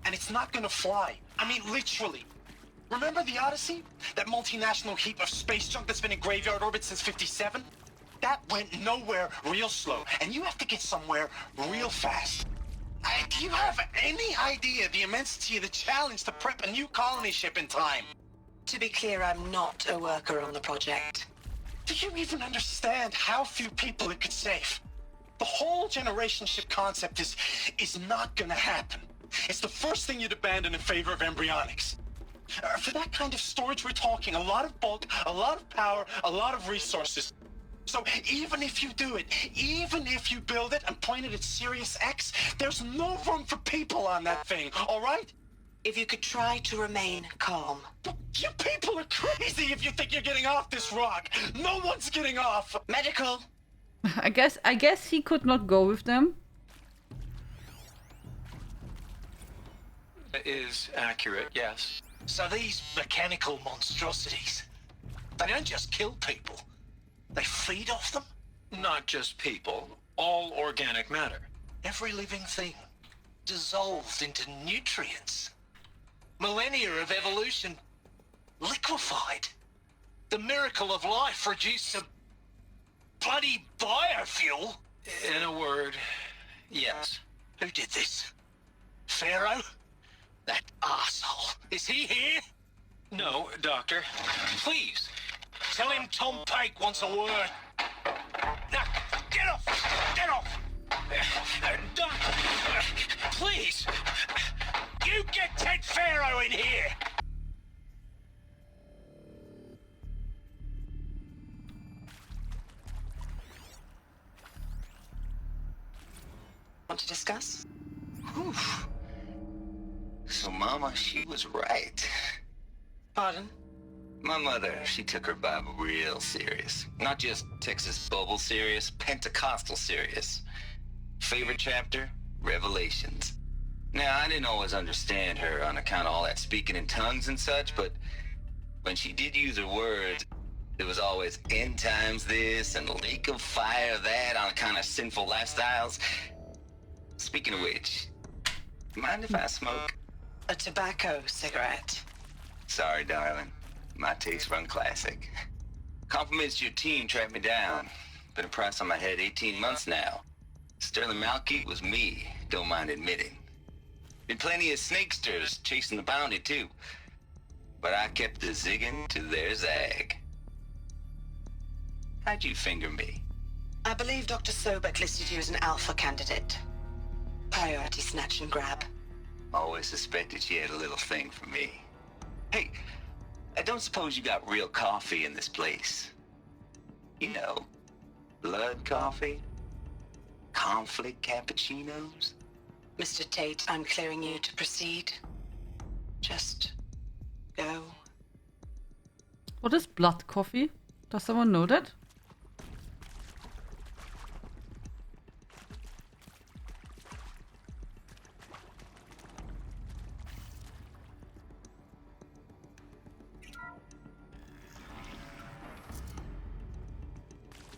And it's not gonna fly. I mean, literally. Remember the Odyssey? That multinational heap of space junk that's been in graveyard orbit since '57? That went nowhere real slow, and you have to get somewhere real fast. Do you have any idea the immensity of the challenge to prep a new colony ship in time? To be clear, I'm not a worker on the project. Do you even understand how few people it could save? The whole generation ship concept is not gonna happen. It's the first thing you'd abandon in favor of embryonics. For that kind of storage, we're talking a lot of bulk, a lot of power, a lot of resources. So even if you do it, even if you build it and point it at Sirius X, there's no room for people on that thing, all right? If you could try to remain calm. You people are crazy if you think you're getting off this rock. No one's getting off. Medical. I guess he could not go with them. That is accurate, yes. So these mechanical monstrosities, they don't just kill people. They feed off them? Not just people, all organic matter. Every living thing dissolved into nutrients. Millennia of evolution liquefied. The miracle of life reduced to bloody biofuel. In a word, yes. Who did this? Pharaoh? That asshole. Is he here? No, Doctor. Please. Tell him Tom Pike wants a word. Now, get off! Get off! Doc, please! You get Ted Pharaoh in here! Want to discuss? Whew. So Mama, she was right. Pardon? My mother, she took her Bible real serious. Not just Texas Bubble serious, Pentecostal serious. Favorite chapter? Revelations. Now, I didn't always understand her on account of all that speaking in tongues and such, but when she did use her words, it was always end times this and lake of fire that on account of sinful lifestyles. Speaking of which, mind if I smoke? A tobacco cigarette. Sorry, darling. My taste run classic. Compliments to your team tracked me down. Been a price on my head 18 months now. Sterling Malkeet was me, don't mind admitting. Been plenty of snakesters chasing the bounty, too. but I kept the zigging to their zag. How'd you finger me? I believe Dr. Sobek listed you as an alpha candidate. Priority snatch and grab. Always suspected she had a little thing for me. Hey, I don't suppose you got real coffee in this place. You know, blood coffee? Conflict cappuccinos? Mr. Tate, I'm clearing you to proceed. Just go. What is blood coffee? Does someone know that?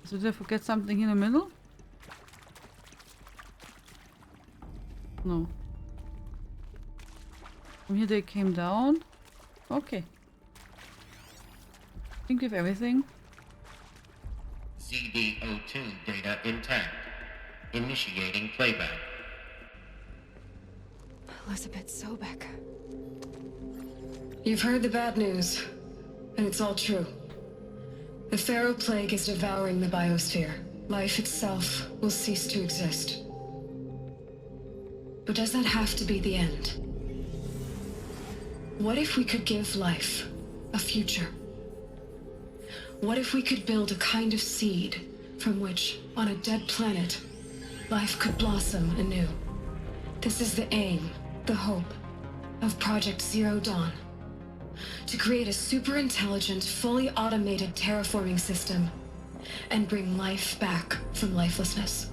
So did I forget something in the middle? No. From here they came down. Okay. I think we have everything. ZB02 data intact. Initiating playback. Elizabeth Sobek. You've heard the bad news, and it's all true. The Pharaoh Plague is devouring the biosphere. Life itself will cease to exist. But does that have to be the end? What if we could give life a future? What if we could build a kind of seed from which, on a dead planet, life could blossom anew? This is the aim, the hope, of Project Zero Dawn. To create a super-intelligent, fully automated terraforming system and bring life back from lifelessness.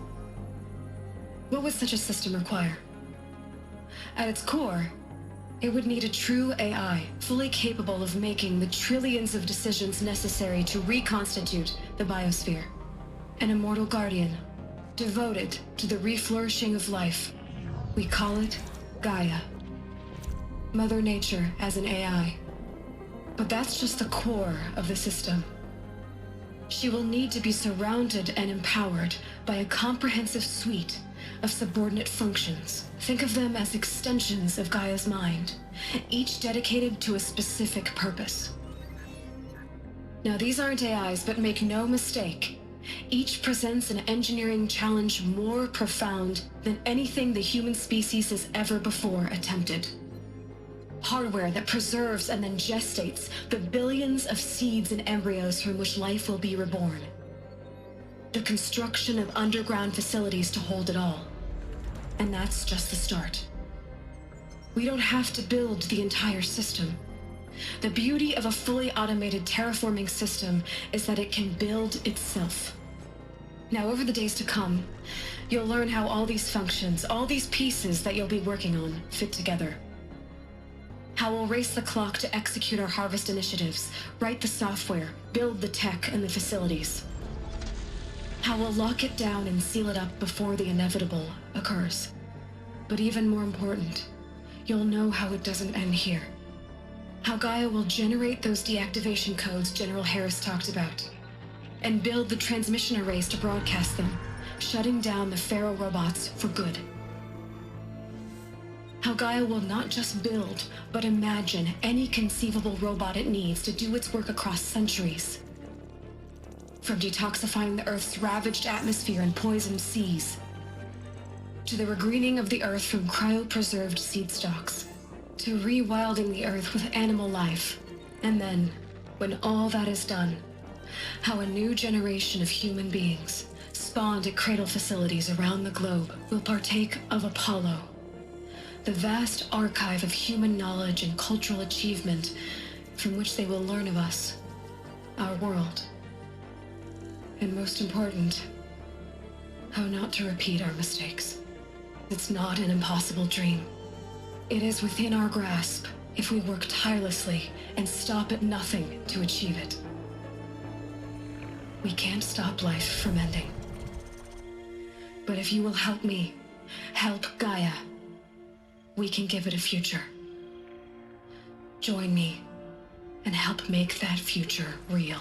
What would such a system require? At its core, it would need a true AI, fully capable of making the trillions of decisions necessary to reconstitute the biosphere. An immortal guardian, devoted to the reflourishing of life. We call it Gaia. Mother Nature as an AI. But that's just the core of the system. She will need to be surrounded and empowered by a comprehensive suite of subordinate functions. Think of them as extensions of Gaia's mind, each dedicated to a specific purpose. Now, these aren't AIs, but make no mistake, each presents an engineering challenge more profound than anything the human species has ever before attempted. Hardware that preserves and then gestates the billions of seeds and embryos from which life will be reborn. The construction of underground facilities to hold it all. And that's just the start. We don't have to build the entire system. The beauty of a fully automated terraforming system is that it can build itself. Now, over the days to come, you'll learn how all these functions, all these pieces that you'll be working on, fit together. How we'll race the clock to execute our harvest initiatives, write the software, build the tech and the facilities. How we'll lock it down and seal it up before the inevitable occurs. But even more important, you'll know how it doesn't end here. How Gaia will generate those deactivation codes General Harris talked about, and build the transmission arrays to broadcast them, shutting down the Pharaoh robots for good. How Gaia will not just build, but imagine any conceivable robot it needs to do its work across centuries. From detoxifying the Earth's ravaged atmosphere and poisoned seas, to the regreening of the Earth from cryopreserved seed stalks, to rewilding the Earth with animal life. And then, when all that is done, how a new generation of human beings, spawned at cradle facilities around the globe, will partake of Apollo, the vast archive of human knowledge and cultural achievement from which they will learn of us, our world. And most important, how not to repeat our mistakes. It's not an impossible dream. It is within our grasp if we work tirelessly and stop at nothing to achieve it. We can't stop life from ending. But if you will help me, help Gaia, we can give it a future. Join me and help make that future real.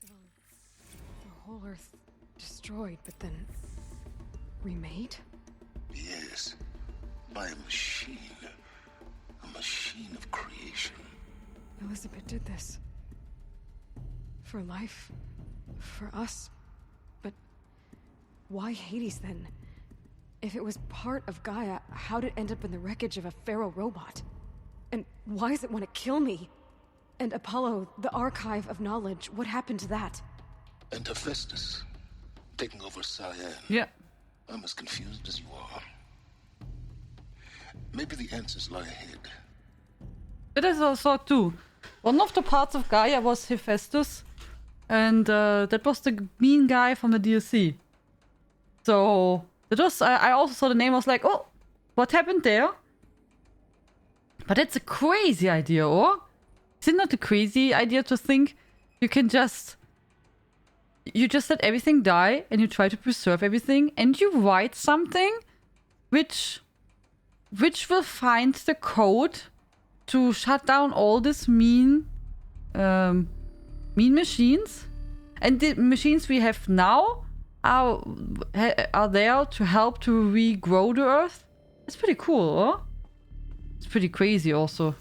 So, the whole Earth destroyed, but then remade? this by a machine of creation. Elizabeth did this. For life. For us. But why Hades then? If it was part of Gaia, how did it end up in the wreckage of a Pharaoh robot? And why does it want to kill me? And Apollo, the archive of knowledge, what happened to that? And Hephaestus, taking over Cyan. Yeah. I'm as confused as you are. Maybe the answers lie ahead. It is also too. One of the parts of Gaia was Hephaestus, and that was the mean guy from the DLC. So that was. I also saw the name. I was like, oh, what happened there? But it's a crazy idea, or? Is it not a crazy idea to think you can just... You just let everything die and you try to preserve everything and you write something which will find the code to shut down all these mean machines? And the machines we have now are there to help to regrow the Earth? It's pretty cool, huh? It's pretty crazy also.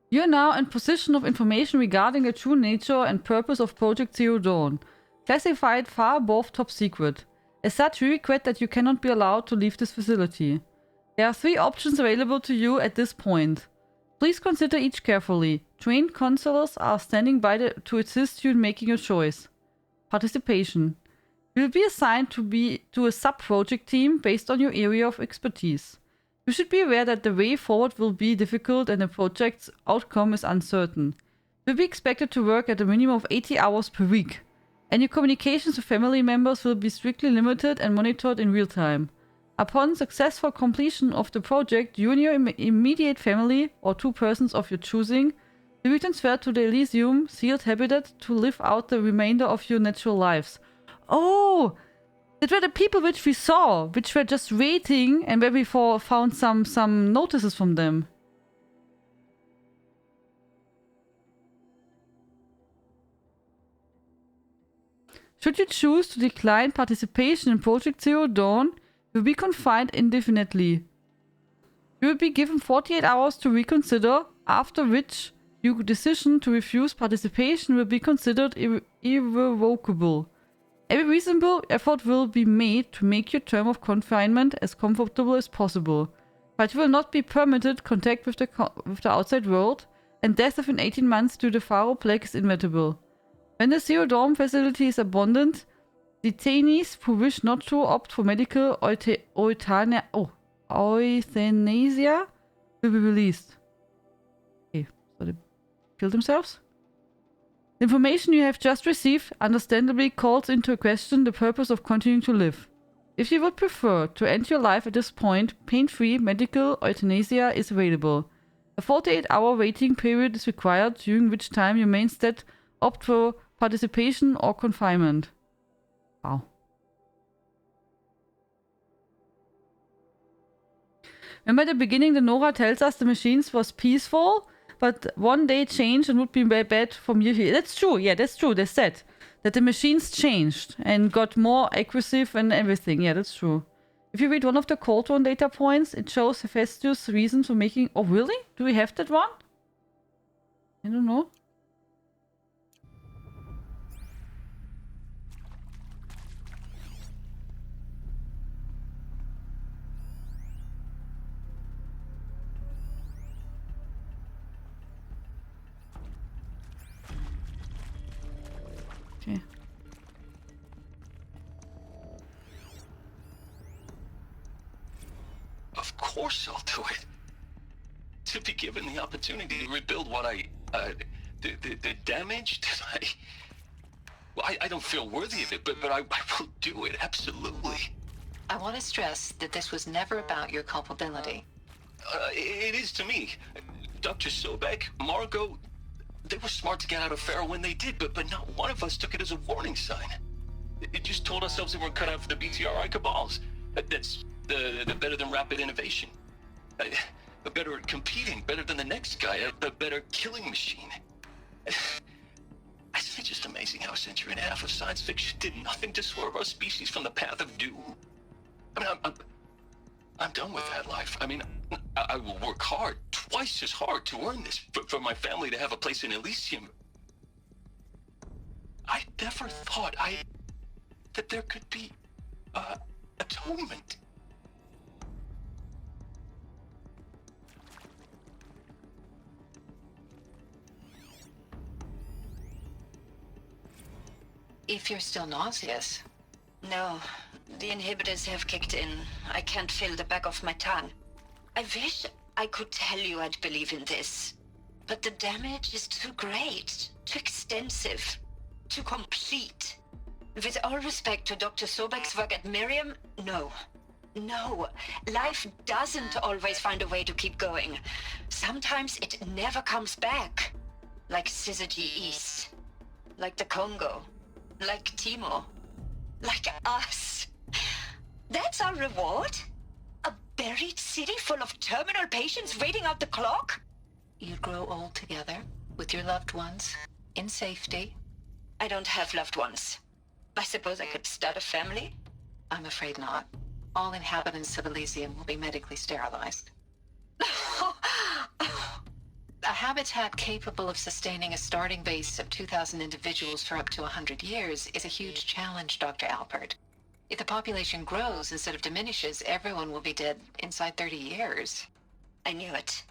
You are now in possession of information regarding the true nature and purpose of Project Zero Dawn, classified far above top secret. As such, we regret that you cannot be allowed to leave this facility. There are 3 options available to you at this point. Please consider each carefully. Trained counselors are standing by to assist you in making your choice. Participation. You will be assigned to a sub-project team based on your area of expertise. You should be aware that the way forward will be difficult and the project's outcome is uncertain. You will be expected to work at a minimum of 80 hours per week. And your communications with family members will be strictly limited and monitored in real time. Upon successful completion of the project, you and your immediate family, or 2 persons of your choosing, will be transferred to the Elysium sealed habitat to live out the remainder of your natural lives. Oh! That were the people which we saw, which were just waiting and where we found some notices from them. Should you choose to decline participation in Project Zero Dawn, you will be confined indefinitely. You will be given 48 hours to reconsider, after which your decision to refuse participation will be considered irrevocable. Every reasonable effort will be made to make your term of confinement as comfortable as possible, but you will not be permitted contact with the outside world, and death within 18 months due to the Pharaoh plague is inevitable. When the Zero Dawn facility is abandoned, detainees who wish not to opt for medical euthanasia will be released. Okay, so they kill themselves? The information you have just received understandably calls into question the purpose of continuing to live. If you would prefer to end your life at this point, pain-free medical euthanasia is available. A 48-hour waiting period is required, during which time you may instead opt for participation or confinement. Wow. Remember at the beginning, the Nora tells us the machines was peaceful, but one day changed and would be bad from year to year. That's true. Yeah, that's true. They said that the machines changed and got more aggressive and everything. Yeah, that's true. If you read one of the Colton data points, it shows Hephaestus' reason for making... Oh, really? Do we have that one? I don't know. Okay. Of course I'll do it. To be given the opportunity to rebuild what the damage that I don't feel worthy of it, but I will do it, absolutely. I want to stress that this was never about your culpability. It is to me. Dr. Sobek, Margot, they were smart to get out of Pharaoh when they did, but not one of us took it as a warning sign. It just told ourselves we weren't cut out for the BTRI cabals. That's better than rapid innovation. Better at competing, better than the next guy, a better killing machine. It's just amazing how a century and a half of science fiction did nothing to swerve our species from the path of doom. I mean, I'm done with that life. I mean, I will work hard, twice as hard to earn this, for my family to have a place in Elysium. I never thought that there could be, atonement. If you're still nauseous. No, the inhibitors have kicked in. I can't feel the back of my tongue. I wish I could tell you I'd believe in this. But the damage is too great, too extensive, too complete. With all respect to Dr. Sobek's work at Miriam, no. No, life doesn't always find a way to keep going. Sometimes it never comes back. Like Syzygy East. Like the Congo. Like Timo. Like us. That's our reward? A buried city full of terminal patients waiting out the clock? You'd grow old together, with your loved ones, in safety. I don't have loved ones. I suppose I could start a family? I'm afraid not. All inhabitants of Elysium will be medically sterilized. A habitat capable of sustaining a starting base of 2,000 individuals for up to 100 years is a huge challenge, Dr. Alpert. If the population grows instead of diminishes, everyone will be dead inside 30 years. I knew it.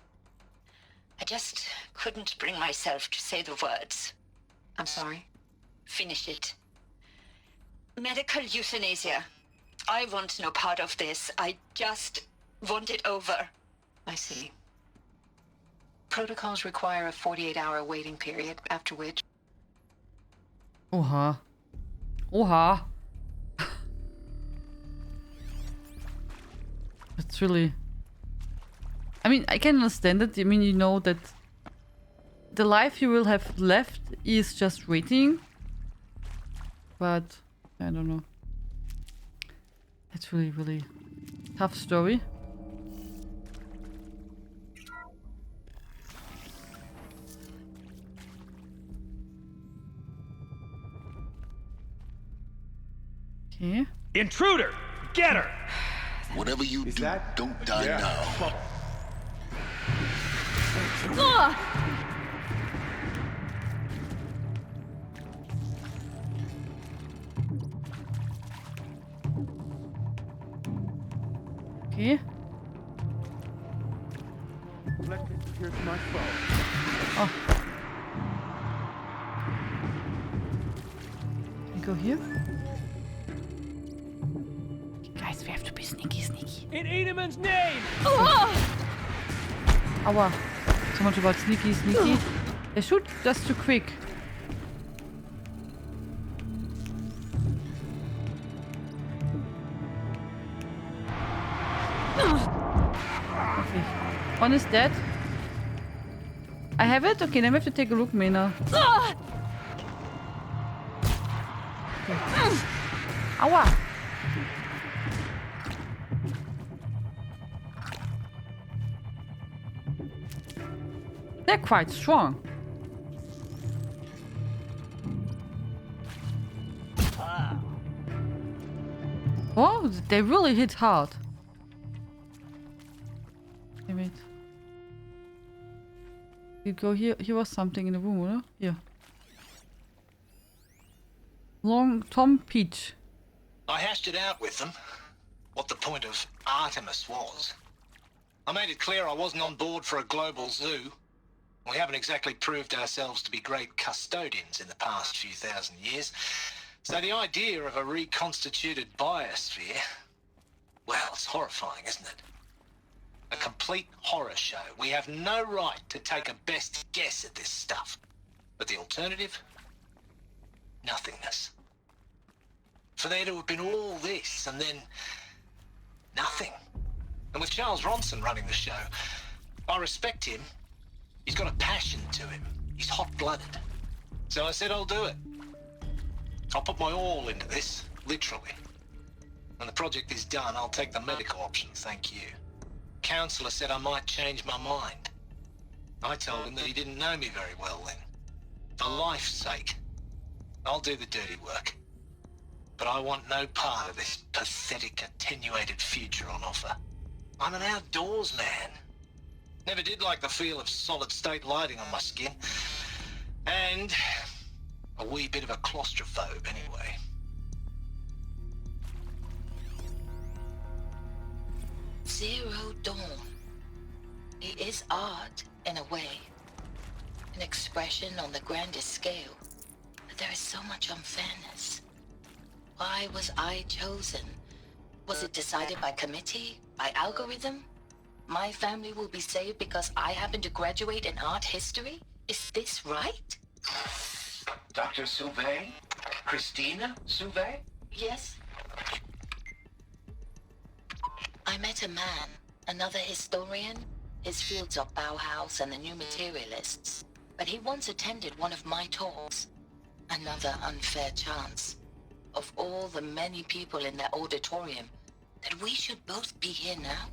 I just couldn't bring myself to say the words. I'm sorry? Finish it. Medical euthanasia. I want no part of this. I just want it over. I see. Protocols require a 48-hour waiting period, after which... Oha. Oha. It's really... I mean, I can understand it. I mean, you know that the life you will have left is just waiting. But, I don't know. It's really, really tough story. Okay. Intruder! Get her! Whatever you do, don't die now. Okay. Here's my phone. Oh. Can we go here? Guys, we have to be sneaky. In Edamon's name! Aua. So much about sneaky. They shoot just too quick. Okay. One is dead. I have it? Okay, then we have to take a look, Mena. Okay. Aua! They're quite strong. Oh, they really hit hard. Damn it. You go here. Here was something in the room, or? Here. Long Tom Peach. I hashed it out with them, what the point of Artemis was. I made it clear I wasn't on board for a global zoo. We haven't exactly proved ourselves to be great custodians in the past few thousand years. So the idea of a reconstituted biosphere, well, it's horrifying, isn't it? A complete horror show. We have no right to take a best guess at this stuff. But the alternative? Nothingness. For there to have been all this and then nothing. And with Charles Ronson running the show, I respect him. He's got a passion to him. He's hot-blooded. So I said I'll do it. I'll put my all into this, literally. When the project is done, I'll take the medical option, thank you. Counselor said I might change my mind. I told him that he didn't know me very well then. For life's sake, I'll do the dirty work. But I want no part of this pathetic, attenuated future on offer. I'm an outdoors man. Never did like the feel of solid-state lighting on my skin. And a wee bit of a claustrophobe, anyway. Zero Dawn. It is art, in a way. An expression on the grandest scale. But there is so much unfairness. Why was I chosen? Was it decided by committee? By algorithm? My family will be saved because I happen to graduate in art history? Is this right? Dr. Sauvé? Christina Sauvé? Yes. I met a man, another historian. His fields are Bauhaus and the New Materialists. But he once attended one of my talks. Another unfair chance. Of all the many people in that auditorium, that we should both be here now.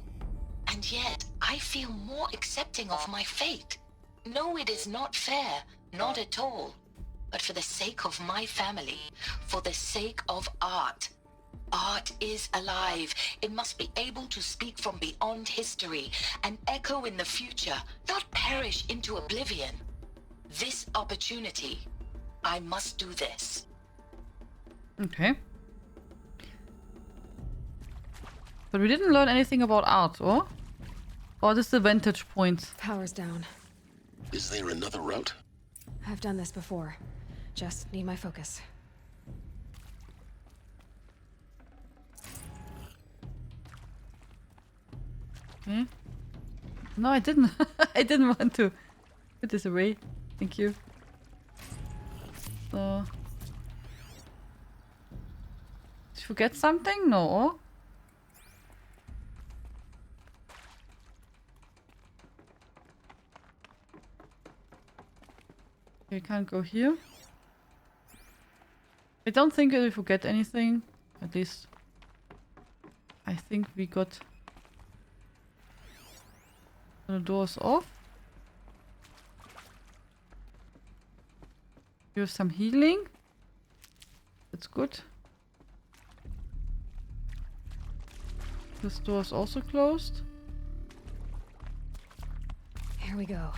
And yet, I feel more accepting of my fate. No, it is not fair, not at all. But for the sake of my family, for the sake of art. Art is alive. It must be able to speak from beyond history and echo in the future, not perish into oblivion. This opportunity, I must do this. Okay. But we didn't learn anything about art, or? Or this is the vantage point? Power's down. Is there another route? I've done this before. Just need my focus. Okay. No, I didn't. I didn't want to put this away. Thank you. So... Did you forget something? No. You can't go here. I don't think we forget anything. At least I think we got the doors off. You have some healing. That's good. This door is also closed. Here we go.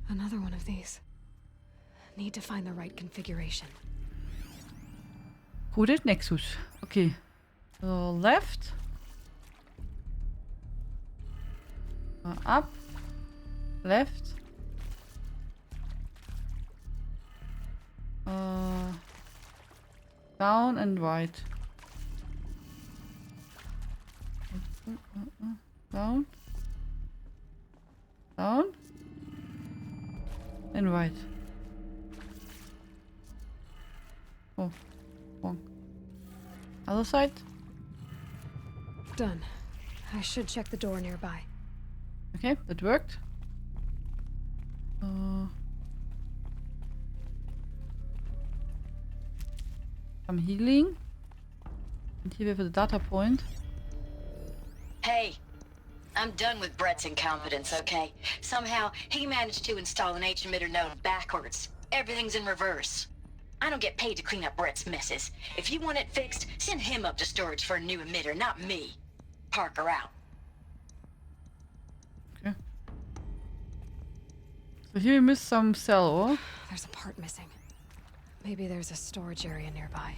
Another one of these. Need to find the right configuration. Coded Nexus. Okay. So left. Up. Left. Down and right. Down. Down. And right. Oh, wrong. Other side? Done. I should check the door nearby. Okay, that worked. Some healing. And here we have a data point. Hey, I'm done with Brett's incompetence, okay? Somehow, he managed to install an H-emitter node backwards. Everything's in reverse. I don't get paid to clean up Brett's messes. If you want it fixed, send him up to storage for a new emitter, not me. Parker out. Okay. So here we missed some cell, or? There's a part missing. Maybe there's a storage area nearby.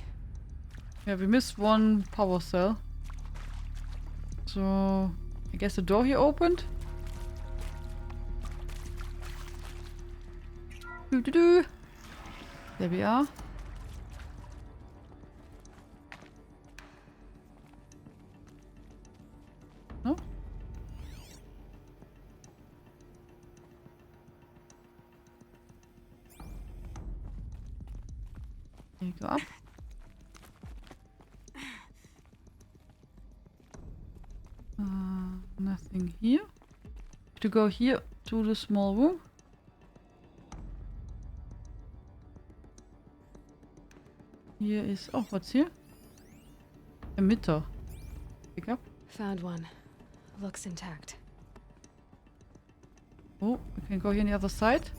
Yeah, we missed one power cell. So I guess the door here opened. Doo-doo-doo. There we are. No? Here you go up. Nothing here. To go here to the small room. Here is... Oh, what's here? Emitter. Pick up. Found one. Looks intact. Oh, we can go here on the other side.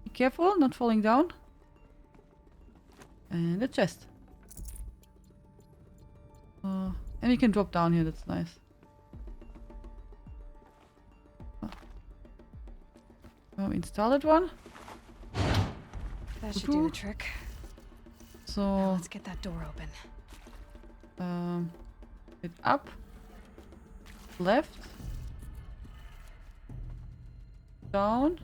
Be careful, not falling down. And a chest. And you can drop down here, that's nice. Oh, install it one. That should do the trick. So now let's get that door open. It up. Left. Down.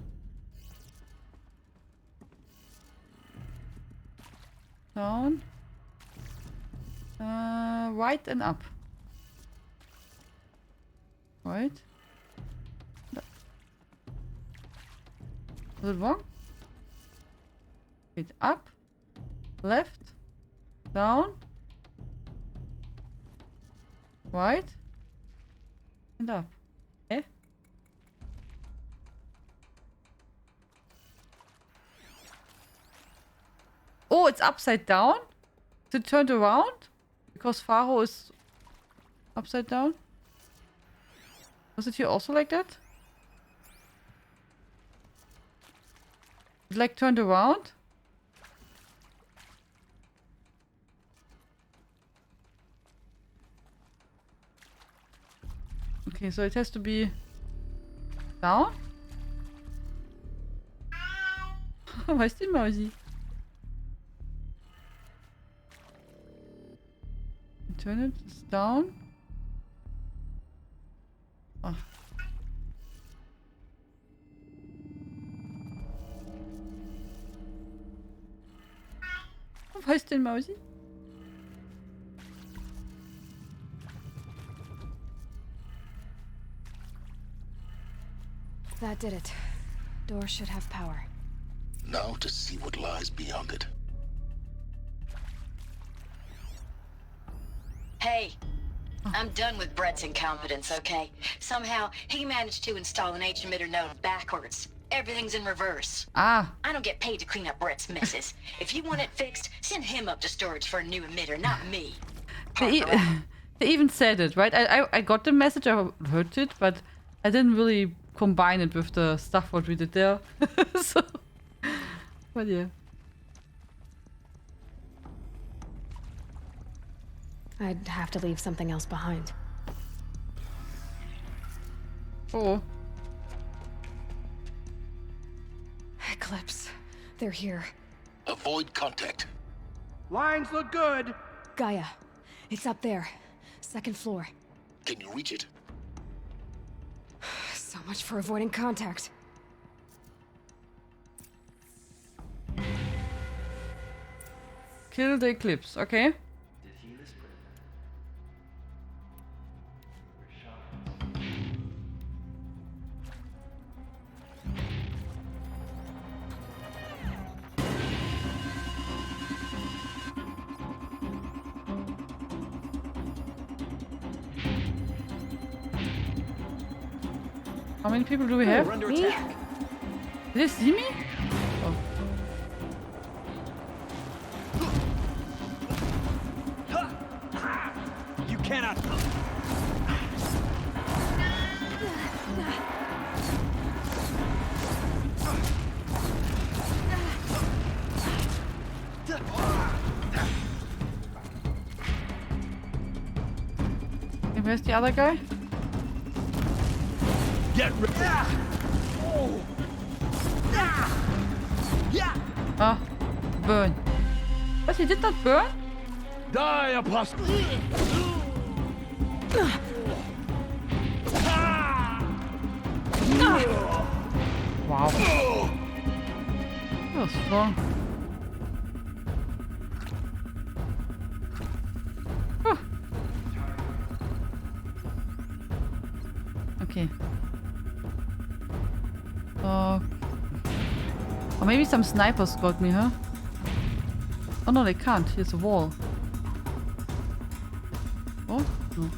Down. Right and up. Right. No. Was it wrong? It up. Left. Down. Right. And up. Okay. Oh, it's upside down? Is it turned around? Because Faro is upside down? Was it here also like that? It like turned around? Okay, so it has to be down? Wo ist die Mausi? Turn it down. Ah. Wo ist denn Mausi? That did it. Door should have power. Now to see what lies beyond it. Hey, I'm done with Brett's incompetence, okay? Somehow, he managed to install an H-emitter node backwards. Everything's in reverse. Ah. I don't get paid to clean up Brett's messes. If you want it fixed, send him up to storage for a new emitter, not me. They even said it, right? I got the message, I heard it, but I didn't really combine it with the stuff what we did there. So, but yeah. I'd have to leave something else behind. Oh. Eclipse. They're here. Avoid contact. Lines look good. Gaia. It's up there. Second floor. Can you reach it? So much for avoiding contact. Kill the Eclipse, okay. How many people do we have? Me? Did they see me? Oh. You cannot. Okay, where's the other guy? Get rid. Ah, burn. But he did not burn? Die, apostle. Wow. That was strong. Okay. Or maybe some snipers got me, huh? Oh no, they can't. Here's a wall. Oh? No.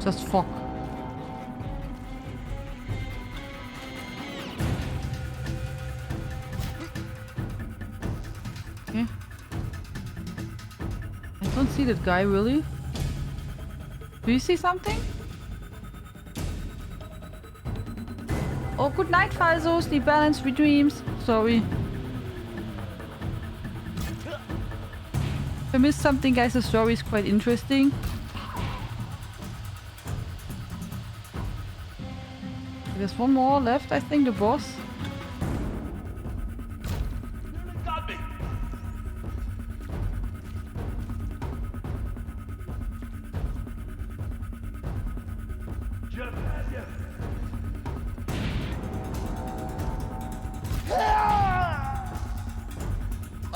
Just fog. Don't see that guy really. Do you see something? Oh, good night, Falso. Sleep well and sweet dreams. Sorry. If I missed something, guys, the story is quite interesting. There's one more left, I think, the boss.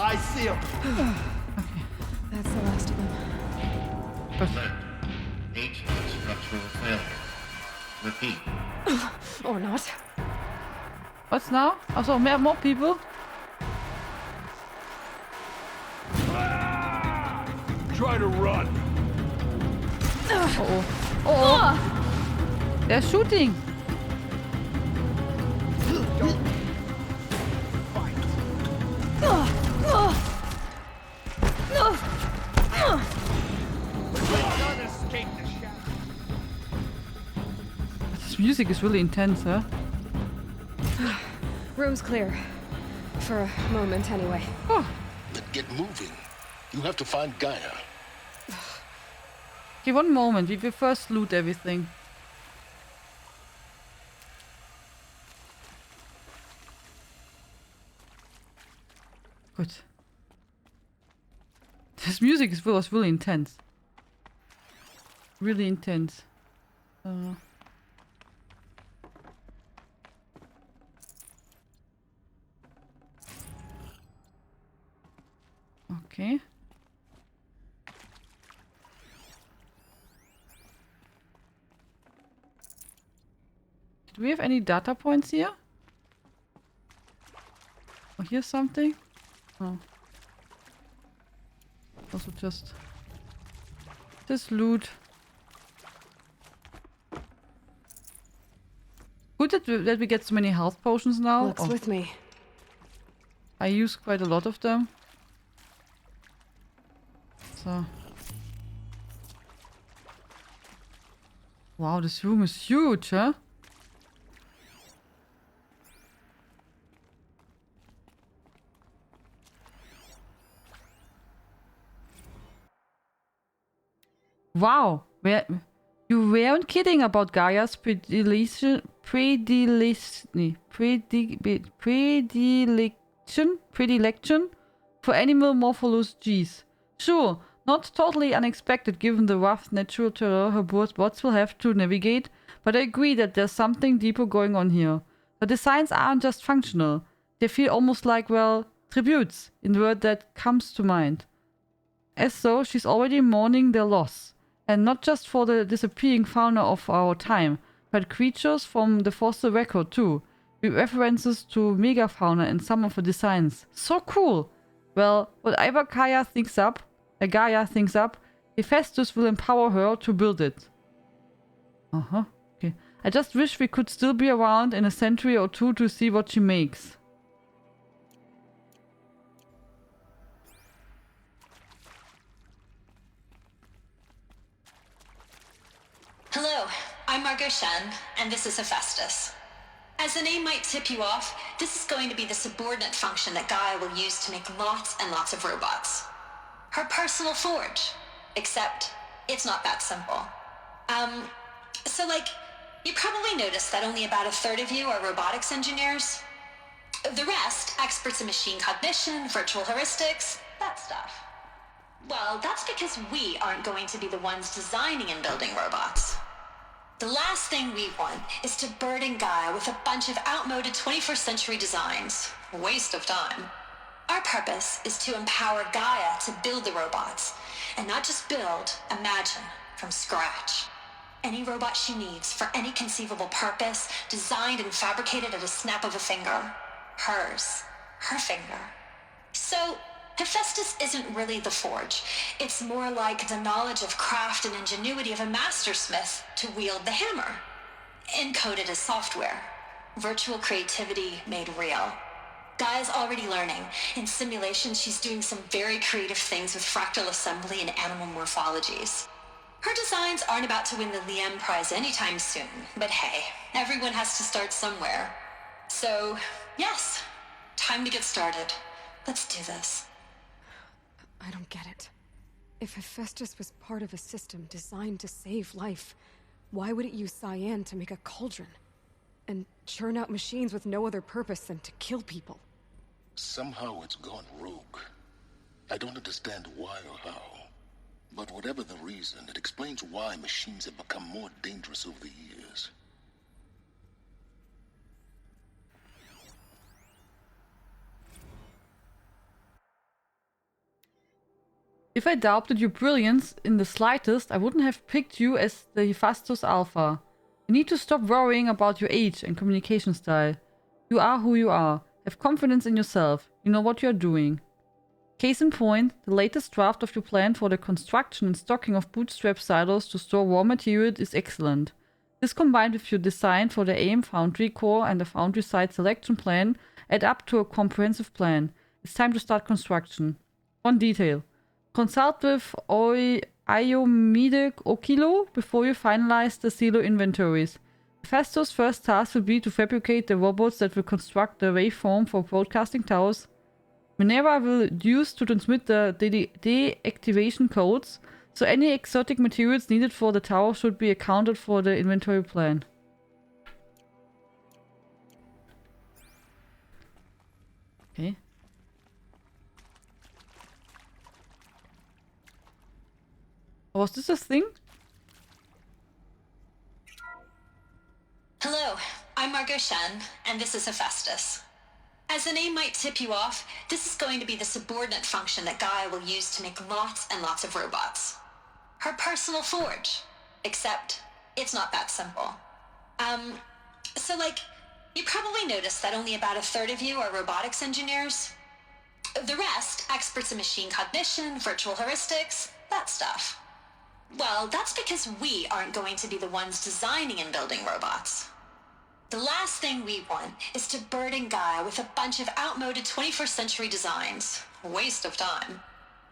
I see him. Okay, that's the last of them. Alert. HVAC structural failure. Repeat. Or not. What's now? Also, more people. Try to run. Uh-oh. Uh-oh. They're shooting. This music is really intense, huh? Room's clear. For a moment, anyway. Oh. Then get moving. You have to find Gaia. Okay, one moment. We will first loot everything. Good. This music was really intense. Really intense. Okay. Do we have any data points here? Oh, here's something. Oh. Also just loot. Good that we get so many health potions now. Looks with me. I use quite a lot of them. So. Wow, this room is huge, huh? Wow, you weren't kidding about Gaia's predilection for animal morphologies. Sure, not totally unexpected given the rough natural terror her bots will have to navigate, but I agree that there's something deeper going on here. The designs aren't just functional. They feel almost like, well, tributes, in the word that comes to mind. As though she's already mourning their loss. And not just for the disappearing fauna of our time, but creatures from the fossil record too, with references to megafauna in some of the designs. So cool! Well, whatever Gaia thinks up, Hephaestus will empower her to build it. Okay. I just wish we could still be around in a century or two to see what she makes. Hello, I'm Margot Shen, and this is Hephaestus. As the name might tip you off, this is going to be the subordinate function that Gaia will use to make lots and lots of robots. Her personal forge. Except, it's not that simple. You probably noticed that only about a third of you are robotics engineers. The rest, experts in machine cognition, virtual heuristics, that stuff. Well, that's because we aren't going to be the ones designing and building robots. The last thing we want is to burden Gaia with a bunch of outmoded 21st century designs. Waste of time. Our purpose is to empower Gaia to build the robots. And not just build, imagine, from scratch. Any robot she needs for any conceivable purpose, designed and fabricated at a snap of a finger. Hers. Her finger. So, Hephaestus isn't really the forge. It's more like the knowledge of craft and ingenuity of a mastersmith to wield the hammer. Encoded as software. Virtual creativity made real. Gaia's already learning. In simulation, she's doing some very creative things with fractal assembly and animal morphologies. Her designs aren't about to win the Liam Prize anytime soon, but hey, everyone has to start somewhere. So, yes, time to get started. Let's do this. I don't get it. If Hephaestus was part of a system designed to save life, why would it use cyan to make a cauldron? And churn out machines with no other purpose than to kill people? Somehow it's gone rogue. I don't understand why or how. But whatever the reason, it explains why machines have become more dangerous over the years. If I doubted your brilliance in the slightest, I wouldn't have picked you as the Hephaestus Alpha. You need to stop worrying about your age and communication style. You are who you are. Have confidence in yourself. You know what you are doing. Case in point, the latest draft of your plan for the construction and stocking of bootstrap silos to store raw material is excellent. This combined with your design for the AIM Foundry core and the Foundry site selection plan add up to a comprehensive plan. It's time to start construction. One detail. Consult with Iomide Okilo before you finalize the silo inventories. Hephaestus' first task will be to fabricate the robots that will construct the waveform for broadcasting towers. Minerva will use to transmit the deactivation codes, so any exotic materials needed for the tower should be accounted for the inventory plan. Okay. Was this a thing? Hello, I'm Margot Shen, and this is Hephaestus. As the name might tip you off, this is going to be the subordinate function that Gaia will use to make lots and lots of robots. Her personal forge. Except, it's not that simple. You probably noticed that only about a third of you are robotics engineers. The rest, experts in machine cognition, virtual heuristics, that stuff. Well, that's because we aren't going to be the ones designing and building robots. The last thing we want is to burden Gaia with a bunch of outmoded 21st century designs. A waste of time.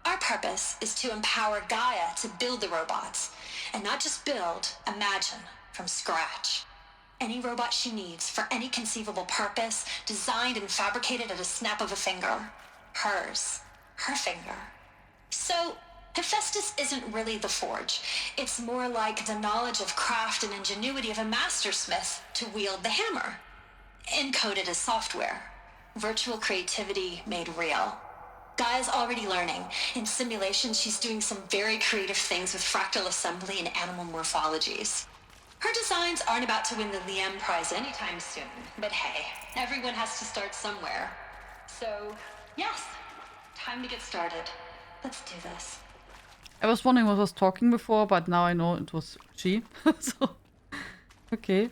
Our purpose is to empower Gaia to build the robots, and not just build, imagine, from scratch. Any robot she needs for any conceivable purpose, designed and fabricated at a snap of a finger. Hers. Her finger. So, Hephaestus isn't really the forge. It's more like the knowledge of craft and ingenuity of a mastersmith to wield the hammer. Encoded as software. Virtual creativity made real. Gaia's already learning. In simulation, she's doing some very creative things with fractal assembly and animal morphologies. Her designs aren't about to win the Liam Prize anytime soon, but hey, everyone has to start somewhere. So, yes, time to get started. Let's do this. I was wondering what was talking before, but now I know it was she. So, okay.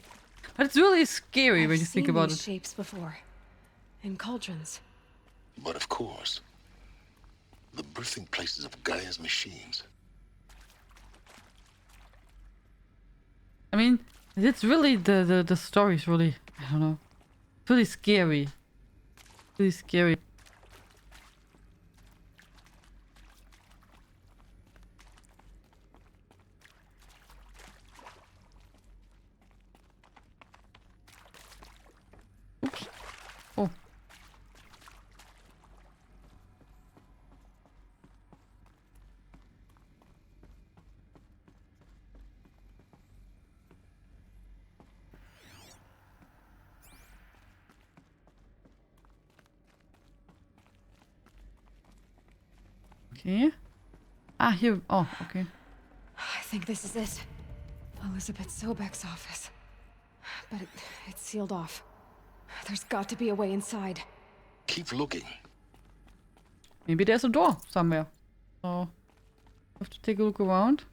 But it's really scary when you think about it. I've seen these shapes before. In cauldrons. But of course, the birthing places of Gaia's machines. I mean, it's really the story's really, I don't know, really scary. Really scary. Oops. Oh. Okay. Ah, here. Oh, okay. I think this is it. Elizabeth Sobek's office. But it's sealed off. There's got to be a way inside. Keep looking. Maybe there's a door somewhere. So, have to take a look around.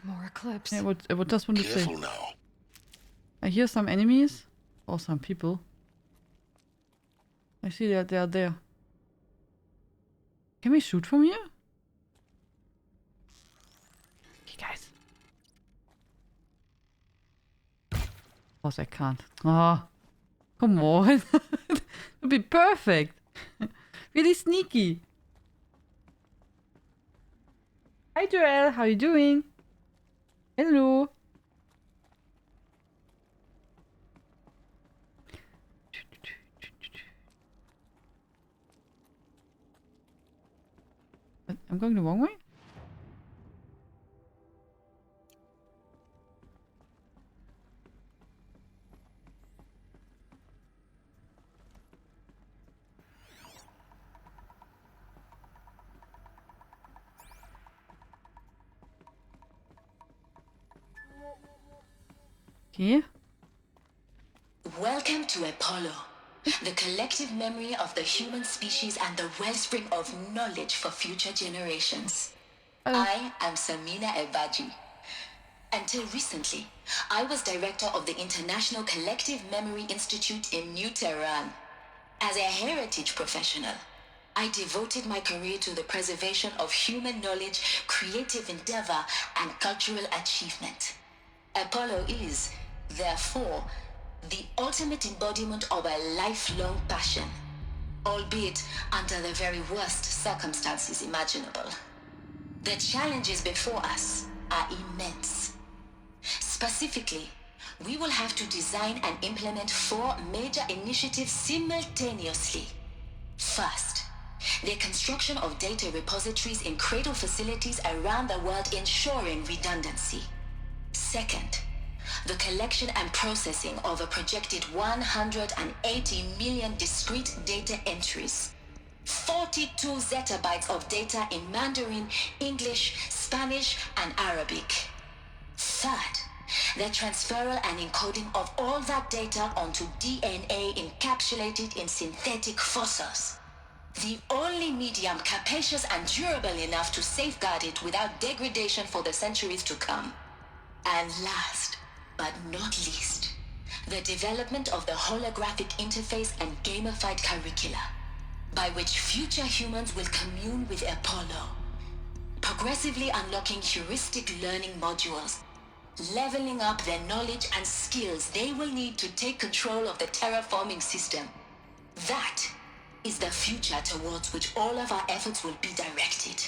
More eclipse. Yeah, what does one to say? Careful now. I hear some enemies. Or some people. I see that they are there. Can we shoot from here? Okay, guys. Of course I can't. Ah. Of Come on. It'll be perfect. Really sneaky. Hi Joel, how you doing? Hello. I'm going the wrong way? Okay. Welcome to Apollo, the collective memory of the human species and the wellspring of knowledge for future generations. I am Samina Ebaji. Until recently, I was director of the International Collective Memory Institute in New Tehran. As a heritage professional, I devoted my career to the preservation of human knowledge, creative endeavor, and cultural achievement. Apollo is, therefore, the ultimate embodiment of a lifelong passion, albeit under the very worst circumstances imaginable. The challenges before us are immense. Specifically, we will have to design and implement 4 major initiatives simultaneously. First, the construction of data repositories in cradle facilities around the world ensuring redundancy. Second, the collection and processing of a projected 180 million discrete data entries. 42 zettabytes of data in Mandarin, English, Spanish, and Arabic. Third, the transferal and encoding of all that data onto DNA encapsulated in synthetic fossils. The only medium capacious and durable enough to safeguard it without degradation for the centuries to come. And last, but not least, the development of the holographic interface and gamified curricula, by which future humans will commune with Apollo, progressively unlocking heuristic learning modules, leveling up their knowledge and skills they will need to take control of the terraforming system. That is the future towards which all of our efforts will be directed.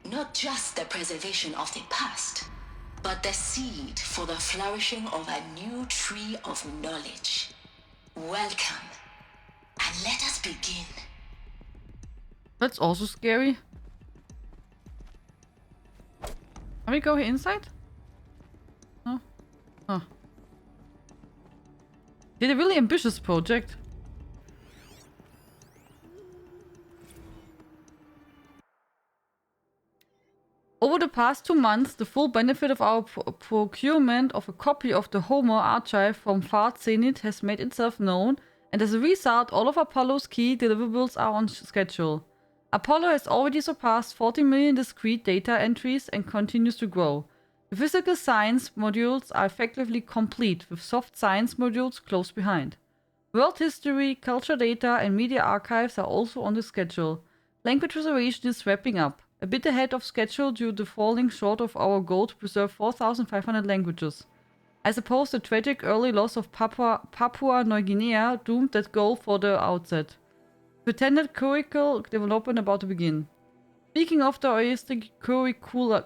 Not just the preservation of the past, but the seed for the flourishing of a new tree of knowledge. Welcome, and let us begin. That's also scary. Can we go here inside? No? Huh. Did a really ambitious project. Over the past 2 months, the full benefit of our procurement of a copy of the Homer archive from Far Zenith has made itself known, and as a result, all of Apollo's key deliverables are on schedule. Apollo has already surpassed 40 million discrete data entries and continues to grow. The physical science modules are effectively complete, with soft science modules close behind. World history, culture data, and media archives are also on the schedule. Language reservation is wrapping up, a bit ahead of schedule due to falling short of our goal to preserve 4,500 languages. I suppose the tragic early loss of Papua New Guinea doomed that goal for the outset. Pretended curricular development about to begin. Speaking of the heuristic curricula,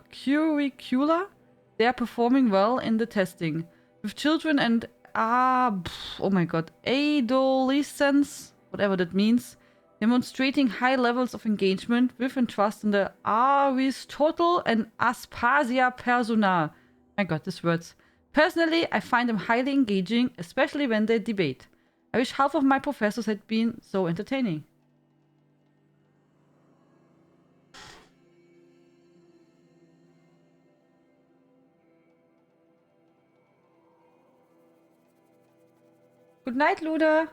they are performing well in the testing, with children and oh my god, adolescents, whatever that means, demonstrating high levels of engagement with and trust in the Aristotle and Aspasia persona. My god, these words. Personally, I find them highly engaging, especially when they debate. I wish half of my professors had been so entertaining. Good night, Luda.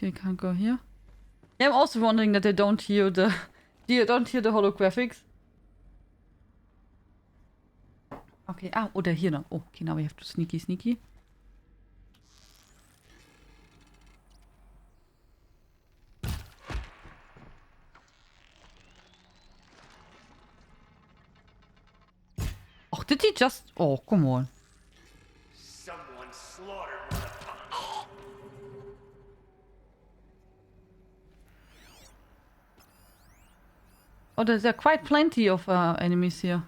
Okay, can't go here. Yeah, I'm also wondering that they don't hear the holographics. Okay, oh, they're here now. Oh, okay, now we have to sneaky. Did he just... Oh, come on. Someone slaughtered one of them. Oh, there are quite plenty of enemies here.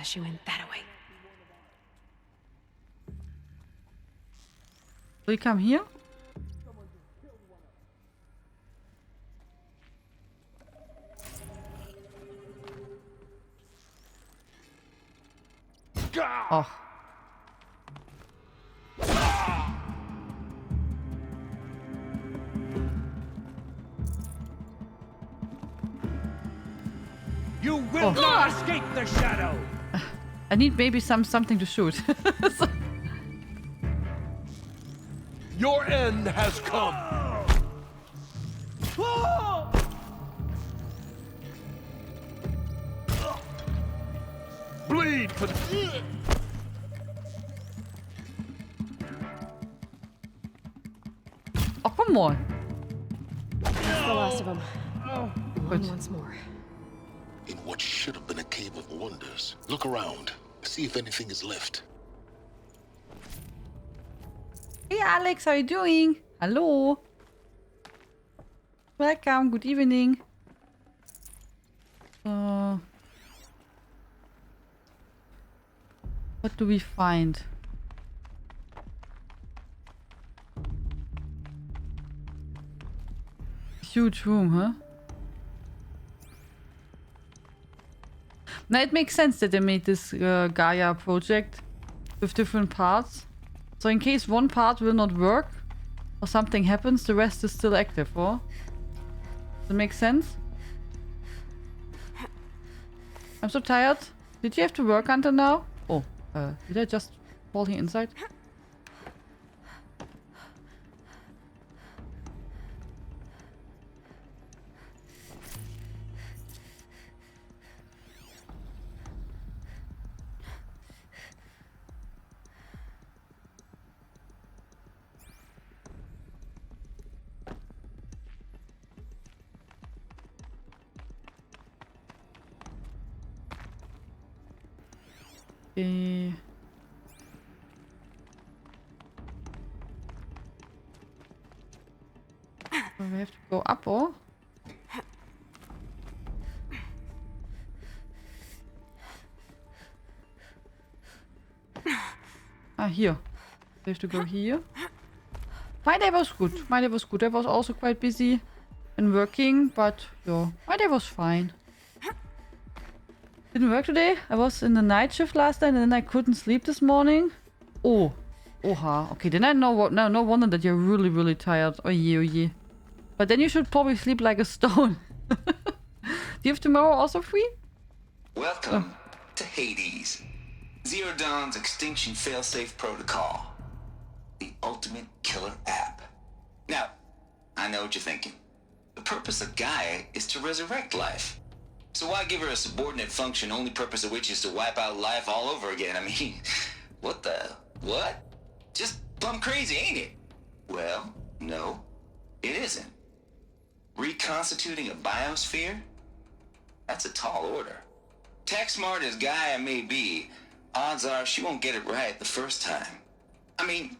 She went that way. Will you come here? Oh. You will not escape the shadow! I need maybe something to shoot. Your end has come! Bleed for the... Oh, come on. That's the last of them. Good. Once more. In what should have been a cave of wonders, look around. See if anything is left. Hey Alex, how are you doing? Hello. Welcome, good evening. What do we find? Huge room, huh? Now it makes sense that they made this Gaia project with different parts. So in case one part will not work or something happens, the rest is still active, or? Does that make sense? I'm so tired. Did you have to work until now? Oh, did I just fall here inside? We have to go up, or? Ah, here. We have to go here. My day was good. My day was good. I was also quite busy and working, but yeah, my day was fine. Didn't work today. I was in the night shift last night and then I couldn't sleep this morning. Oh. Oha. Okay, then I know what. No wonder that you're really, really tired. Oh yeah, oh yeah. But then you should probably sleep like a stone. Do you have tomorrow also free? Welcome to Hades. Zero Dawn's extinction failsafe protocol. The ultimate killer app. Now, I know what you're thinking. The purpose of Gaia is to resurrect life. So why give her a subordinate function, only purpose of which is to wipe out life all over again? I mean, what the... what? Just plumb crazy, ain't it? Well, no, it isn't. Reconstituting a biosphere? That's a tall order. Tech smart as Gaia may be, odds are she won't get it right the first time. I mean,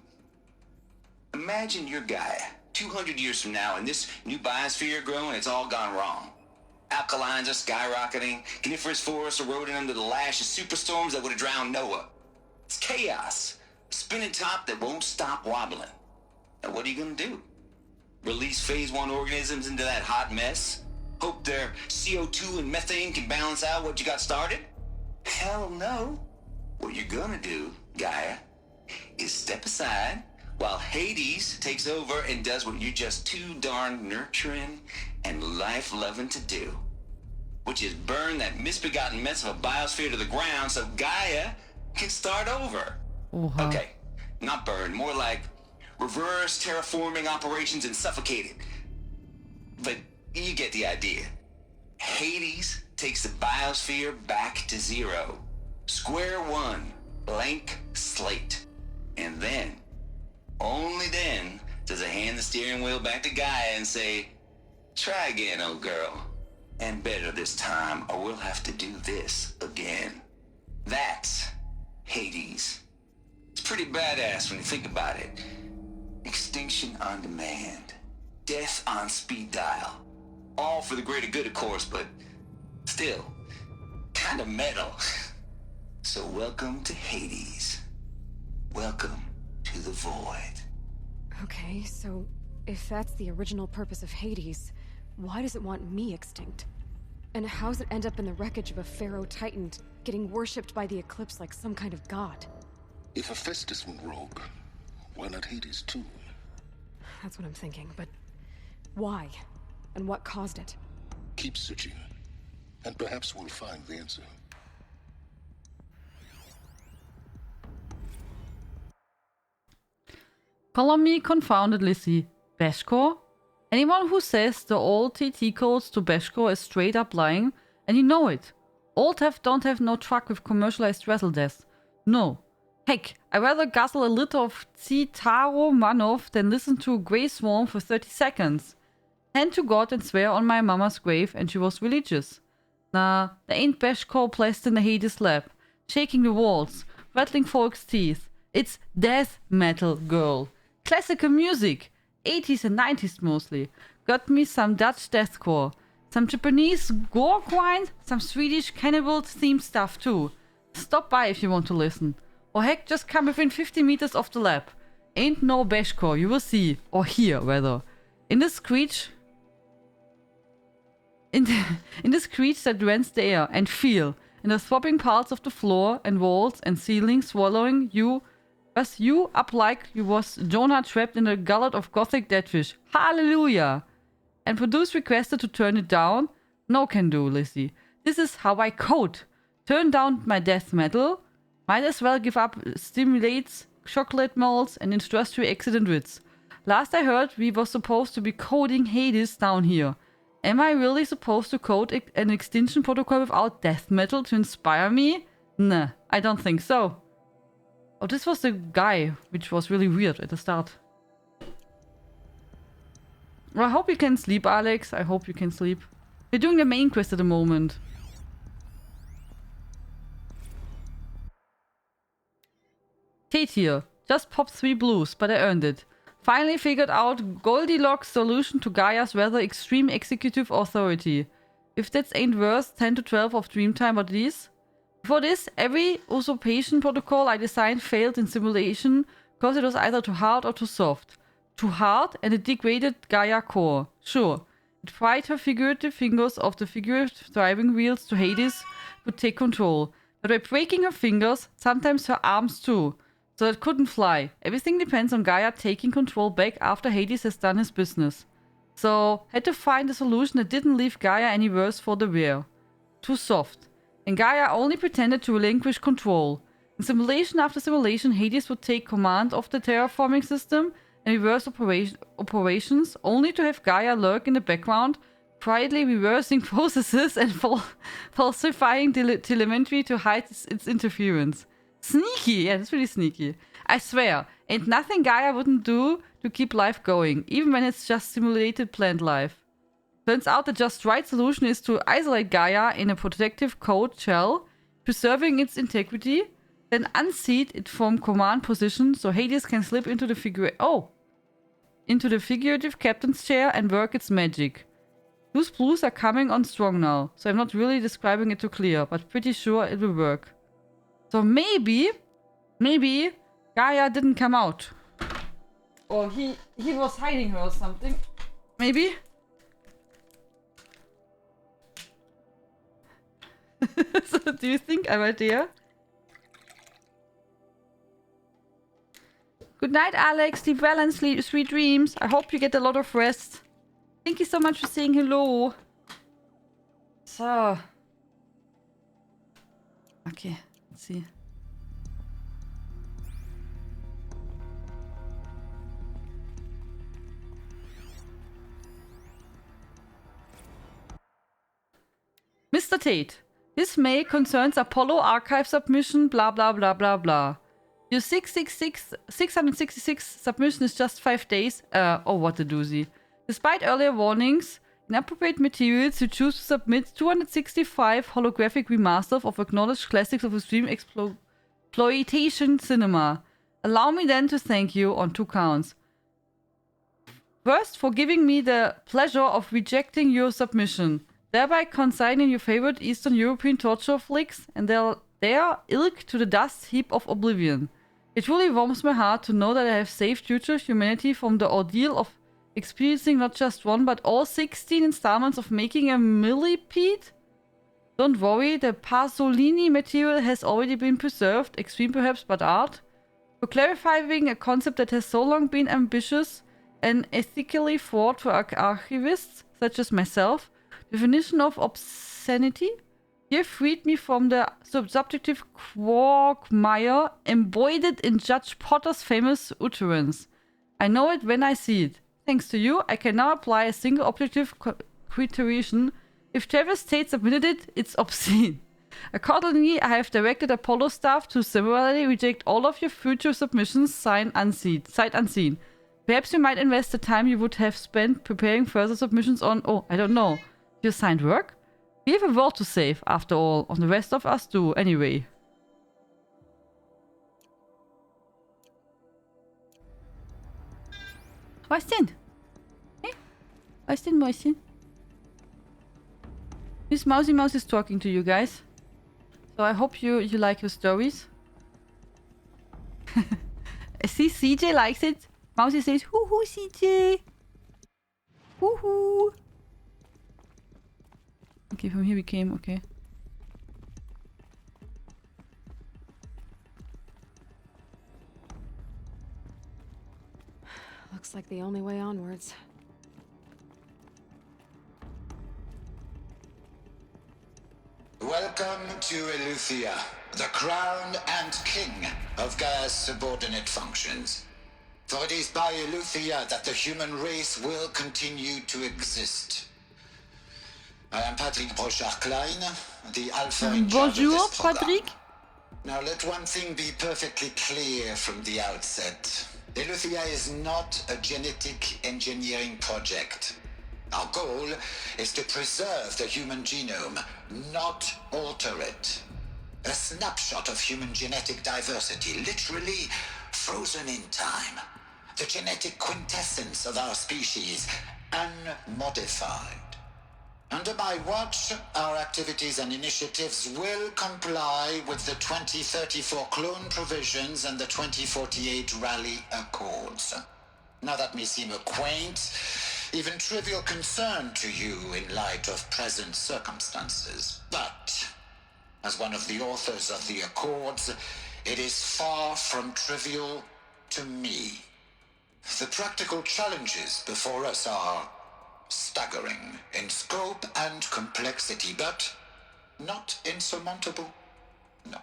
imagine you're Gaia, 200 years from now, and this new biosphere growing, it's all gone wrong. Alkalines are skyrocketing, coniferous forests eroding under the lash of superstorms that would have drowned Noah. It's chaos, a spinning top that won't stop wobbling. Now what are you gonna do? Release phase 1 organisms into that hot mess? Hope their CO2 and methane can balance out what you got started? Hell no. What you're gonna do, Gaia, is step aside while Hades takes over and does what you're just too darn nurturing and life-loving to do, which is burn that misbegotten mess of a biosphere to the ground so Gaia can start over. Okay, not burn, more like reverse terraforming operations and suffocate it. But you get the idea. Hades takes the biosphere back to zero. Square one, blank slate. And then Only then does I hand the steering wheel back to Gaia and say, try again, old girl. And better this time, or we'll have to do this again. That's Hades. It's pretty badass when you think about it. Extinction on demand. Death on speed dial. All for the greater good, of course, but still, kind of metal. So welcome to Hades. Welcome to the void. Okay, so if that's the original purpose of Hades, why does it want me extinct? And how's it end up in the wreckage of a pharaoh titan getting worshipped by the Eclipse like some kind of god? If Hephaestus went rogue, why not Hades too? That's what I'm thinking, but why? And what caused it? Keep searching, and perhaps we'll find the answer. Color me confounded, Lizzie. Beshko? Anyone who says the old TT codes to Beshko is straight up lying, and you know it. Old don't have no truck with commercialized wrestle deaths. No. Heck, I'd rather guzzle a liter of Citaro Manov than listen to Grey Swarm for 30 seconds. Hand to God and swear on my mama's grave, and she was religious. Nah, there ain't Beshko placed in the Hades lab, shaking the walls, rattling folks' teeth. It's death metal, girl. Classical music. 80s and 90s mostly. Got me some Dutch deathcore. Some Japanese gore grind. Some Swedish cannibal themed stuff too. Stop by if you want to listen. Or heck, just come within 50 meters of the lab. Ain't no Beshko, you will see. Or hear, rather. In the screech that rents the air and feel. In the throbbing parts of the floor and walls and ceiling swallowing you. Was you up like you was Jonah trapped in a gullet of gothic deadfish. Hallelujah! And produce requested to turn it down? No can do, Lizzie. This is how I code. Turn down my death metal. Might as well give up stimulates, chocolate molds, and industrial accident wits. Last I heard, we was supposed to be coding Hades down here. Am I really supposed to code an extinction protocol without death metal to inspire me? Nah, I don't think so. Oh, this was the guy, which was really weird at the start. Well, I hope you can sleep, Alex. I hope you can sleep. We're doing the main quest at the moment. Tate here. Just popped 3 blues, but I earned it. Finally figured out Goldilocks solution to Gaia's rather extreme executive authority. If that ain't worth 10 to 12 of Dreamtime, what it is? Before this, every usurpation protocol I designed failed in simulation because it was either too hard or too soft. Too hard and it degraded Gaia core. Sure, it fried her figurative fingers off the figurative driving wheels to Hades would take control. But by breaking her fingers, sometimes her arms too, so it couldn't fly. Everything depends on Gaia taking control back after Hades has done his business. So, had to find a solution that didn't leave Gaia any worse for the wear. Too soft. And Gaia only pretended to relinquish control. In simulation after simulation, Hades would take command of the terraforming system and reverse operations, only to have Gaia lurk in the background, quietly reversing processes and falsifying telemetry to hide its interference. Sneaky! Yeah, that's really sneaky. I swear, ain't nothing Gaia wouldn't do to keep life going, even when it's just simulated plant life. Turns out the just right solution is to isolate Gaia in a protective code shell, preserving its integrity, then unseat it from command position so Hades can slip into the figurative captain's chair and work its magic. Those blues are coming on strong now, so I'm not really describing it too clear, but pretty sure it will work. So maybe Gaia didn't come out. Or he was hiding her or something. Maybe? So do you think I'm right there? Good night, Alex. Sleep well and sweet dreams. I hope you get a lot of rest. Thank you so much for saying hello. So. Okay, let's see. Mr. Tate. This mail concerns Apollo archive submission, blah blah blah blah blah. Your 666 submission is just 5 days. Oh, what a doozy. Despite earlier warnings, inappropriate materials, you choose to submit 265 holographic remasters of acknowledged classics of extreme exploitation cinema. Allow me then to thank you on 2 counts. First, for giving me the pleasure of rejecting your submission, thereby consigning your favorite Eastern European torture flicks and their ilk to the dust heap of oblivion. It truly warms my heart to know that I have saved future humanity from the ordeal of experiencing not just one, but all 16 installments of making a millipede. Don't worry, the Pasolini material has already been preserved, extreme perhaps, but art. For clarifying a concept that has so long been ambitious and ethically fraught for archivists, such as myself, definition of obscenity? You freed me from the subjective quagmire embodied in Judge Potter's famous utterance. I know it when I see it. Thanks to you, I can now apply a single objective criterion. If Travis Tate submitted it, it's obscene. Accordingly, I have directed Apollo staff to summarily reject all of your future submissions sight unseen. Perhaps you might invest the time you would have spent preparing further submissions on, oh, I don't know, your signed work? We have a world to save, after all, and the rest of us do, anyway. Was denn? Hey? Was denn, Mäuschen? Miss Mousy Mouse is talking to you guys. So I hope you like your stories. See, CJ likes it. Mousy says, hoo-hoo, CJ! Hoo-hoo! Okay, from here we came, okay. Looks like the only way onwards. Welcome to Eleuthia, the crown and king of Gaia's subordinate functions. For it is by Eleuthia that the human race will continue to exist. I am Patrick Brochard-Klein, the Alpha in charge of this program. Patrick. Now let one thing be perfectly clear from the outset. Eleuthia is not a genetic engineering project. Our goal is to preserve the human genome, not alter it. A snapshot of human genetic diversity, literally frozen in time. The genetic quintessence of our species, unmodified. Under my watch, our activities and initiatives will comply with the 2034 clone provisions and the 2048 Rally Accords. Now that may seem a quaint, even trivial concern to you in light of present circumstances, but as one of the authors of the Accords, it is far from trivial to me. The practical challenges before us are staggering in scope and complexity, but not insurmountable. No.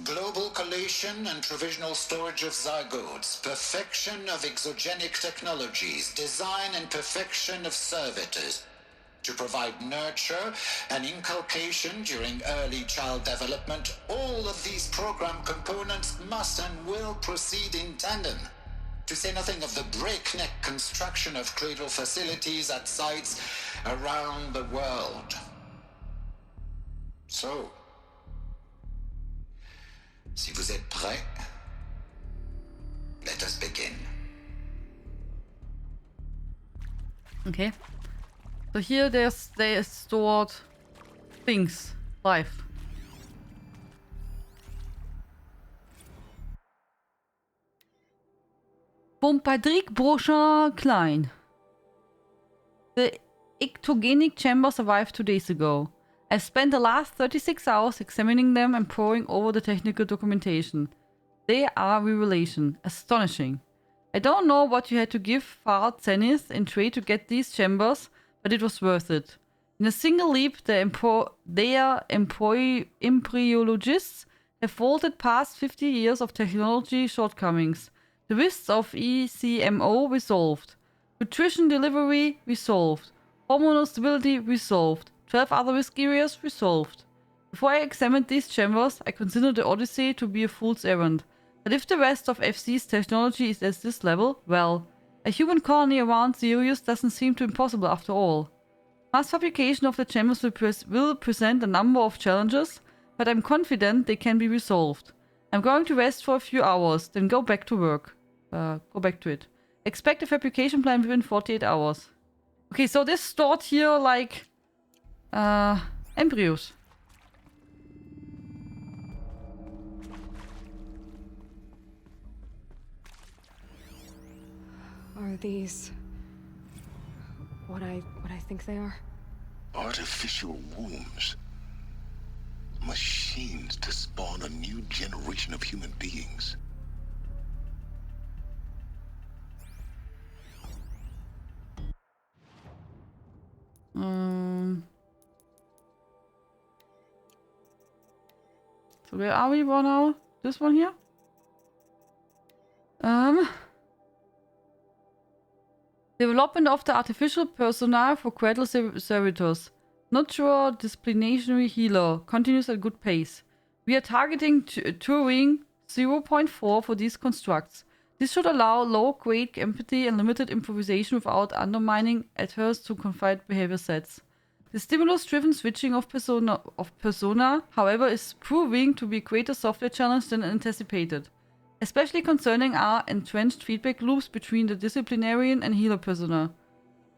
Global collation and provisional storage of zygotes, perfection of exogenic technologies, design and perfection of servitors, to provide nurture and inculcation during early child development. All of these program components must and will proceed in tandem. To say nothing of the breakneck construction of cradle facilities at sites around the world. So, si vous êtes prêts, let us begin. Okay. So here they stored things, life. From Patrick Brochard-Klein. The ectogenic chambers arrived 2 days ago. I spent the last 36 hours examining them and poring over the technical documentation. They are revelation. Astonishing. I don't know what you had to give Fard Zenith in trade to get these chambers, but it was worth it. In a single leap, their embryologists have vaulted past 50 years of technology shortcomings. The risks of ECMO resolved. Nutrition delivery resolved. Hormonal stability resolved. 12 other risk areas resolved. Before I examined these chambers, I considered the Odyssey to be a fool's errand. But if the rest of FC's technology is at this level, well, a human colony around Sirius doesn't seem too impossible after all. Mass fabrication of the chambers will present a number of challenges, but I'm confident they can be resolved. I'm going to rest for a few hours, then go back to work. Go back to it. Expect a fabrication plan within 48 hours. Okay, so this stored here like embryos. Are these what I think they are? Artificial wombs. Machines to spawn a new generation of human beings. So where are we now? This one here? Development of the artificial persona for cradle servitors. Natural disciplinary healer. Continues at good pace. We are targeting Turing 0.4 for these constructs. This should allow low-grade empathy and limited improvisation without undermining adherence to confined behavior sets. The stimulus-driven switching of persona, however, is proving to be a greater software challenge than anticipated. Especially concerning our entrenched feedback loops between the disciplinarian and healer persona.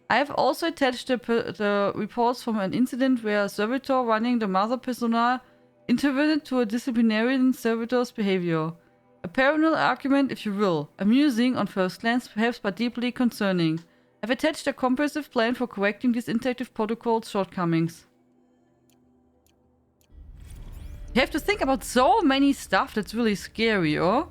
I have also attached the reports from an incident where a servitor running the mother persona intervened to a disciplinarian servitor's behavior. A parallel argument, if you will, amusing on first glance, perhaps, but deeply concerning. I've attached a comprehensive plan for correcting these interactive protocol's shortcomings. You have to think about so many stuff that's really scary, oh?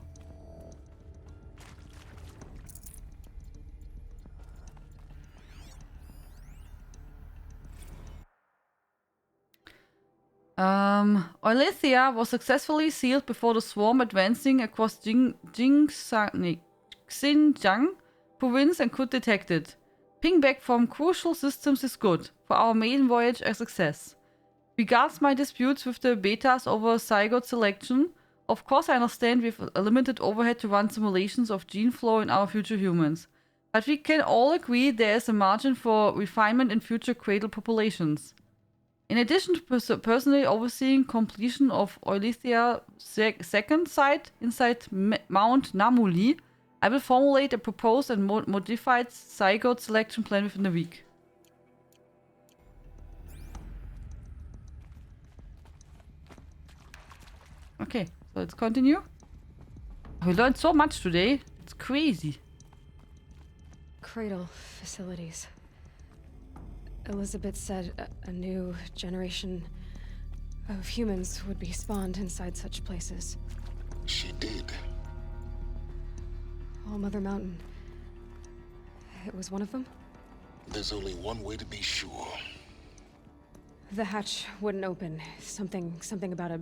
Oilithia was successfully sealed before the swarm advancing across Xinjiang province and could detect it. Pingback from crucial systems is good. For our maiden voyage, a success. Regards my disputes with the betas over zygote selection, of course I understand we've a limited overhead to run simulations of gene flow in our future humans. But we can all agree there is a margin for refinement in future cradle populations. In addition to personally overseeing completion of Oilithia second site inside Mount Namuli, I will formulate a proposed and modified zygote selection plan within a week. Okay, so let's continue. We learned so much today. It's crazy. Cradle facilities. Elizabeth said a new generation of humans would be spawned inside such places. She did. All Mother Mountain. It was one of them? There's only one way to be sure. The hatch wouldn't open. Something about a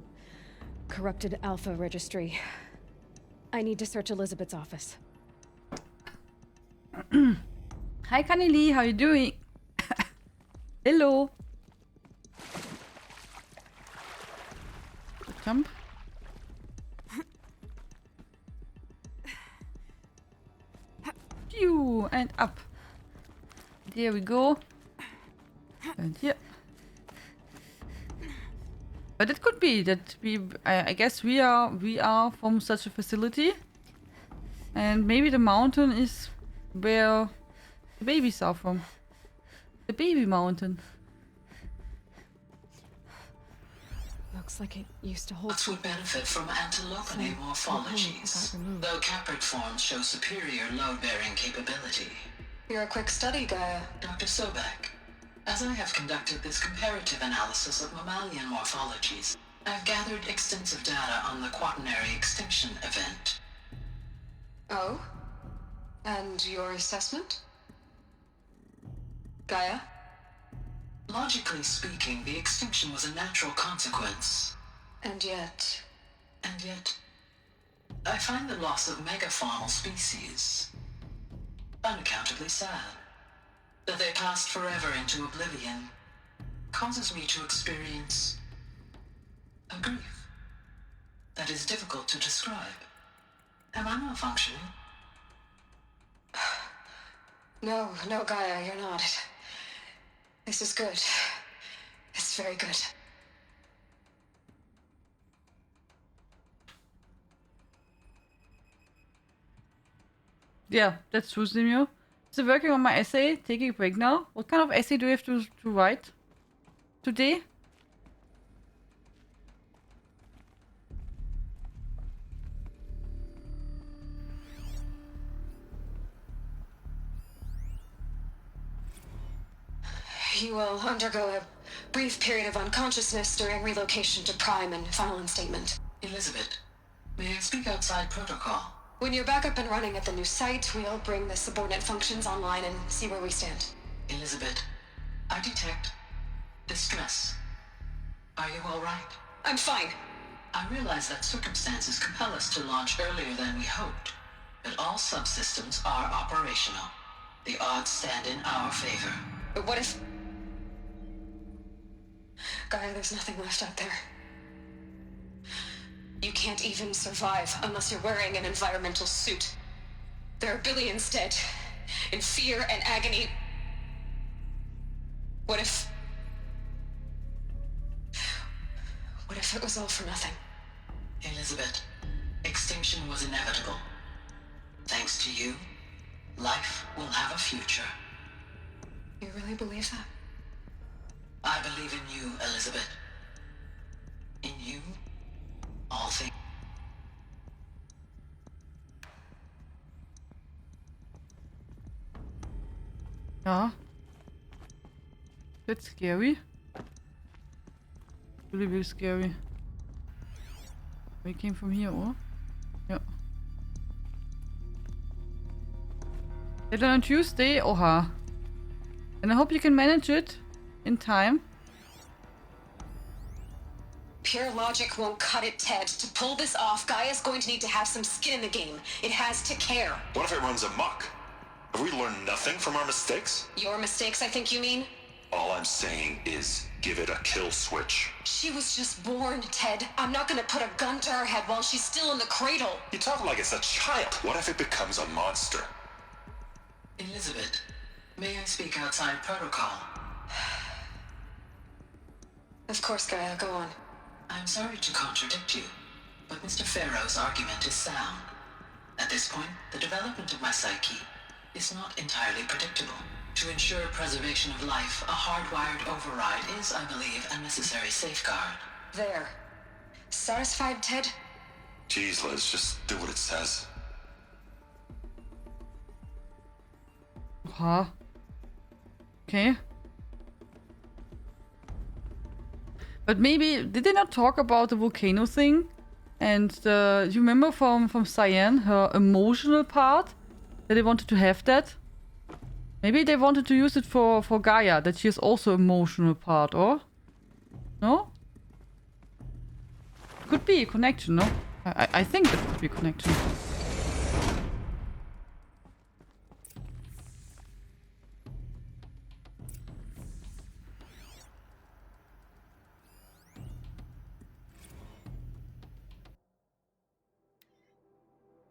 corrupted Alpha registry. I need to search Elizabeth's office. Hi, Kaneli, how you doing? Hello. Jump. Pew, and up. There we go. And here. But it could be that I guess we are from such a facility, and maybe the mountain is where the babies are from. The baby mountain. Looks like it used to hold. Bots would benefit from antilopony morphologies, though caprid forms show superior load-bearing capability. You're a quick study, Gaia. Dr. Sobek, as I have conducted this comparative analysis of mammalian morphologies, I've gathered extensive data on the quaternary extinction event. Oh? And your assessment? Gaia? Logically speaking, the extinction was a natural consequence. And yet, I find the loss of megafaunal species unaccountably sad. That they passed forever into oblivion causes me to experience a grief that is difficult to describe. Am I malfunctioning? No, Gaia, you're not. This is good. It's very good. Yeah, that's true, Simio. So working on my essay, taking a break now. What kind of essay do you have to write today? You will undergo a brief period of unconsciousness during relocation to Prime and final instatement. Elizabeth, may I speak outside protocol? When you're back up and running at the new site, we'll bring the subordinate functions online and see where we stand. Elizabeth, I detect distress. Are you all right? I'm fine. I realize that circumstances compel us to launch earlier than we hoped, but all subsystems are operational. The odds stand in our favor. But what if... Gaia, there's nothing left out there. You can't even survive unless you're wearing an environmental suit. There are billions dead, in fear and agony. What if it was all for nothing? Elizabeth, extinction was inevitable. Thanks to you, life will have a future. You really believe that? I believe in you, Elizabeth. In you, all things. Yeah. That's scary. Really, really scary. We came from here, or? Yeah. Deadline on Tuesday? Oha. And I hope you can manage it in time. Pure logic won't cut it, Ted. To pull this off, Gaia's going to need to have some skin in the game. It has to care. What if it runs amok? Have we learned nothing from our mistakes? Your mistakes, I think you mean? All I'm saying is give it a kill switch. She was just born, Ted. I'm not gonna put a gun to her head while she's still in the cradle. You talk like it's a child. What if it becomes a monster? Elizabeth, may I speak outside protocol? Of course, Gaia, go on. I'm sorry to contradict you, but Mr. Farrow's argument is sound. At this point, the development of my psyche is not entirely predictable. To ensure preservation of life, a hardwired override is, I believe, a necessary safeguard. There. Satisfied, Ted? Jeez, Liz, just do what it says. Huh? Okay. But maybe, did they not talk about the volcano thing? And you remember from Cyan, her emotional part? That they wanted to have that? Maybe they wanted to use it for Gaia, that she has also emotional part, or? No? Could be a connection, no? I think that could be a connection.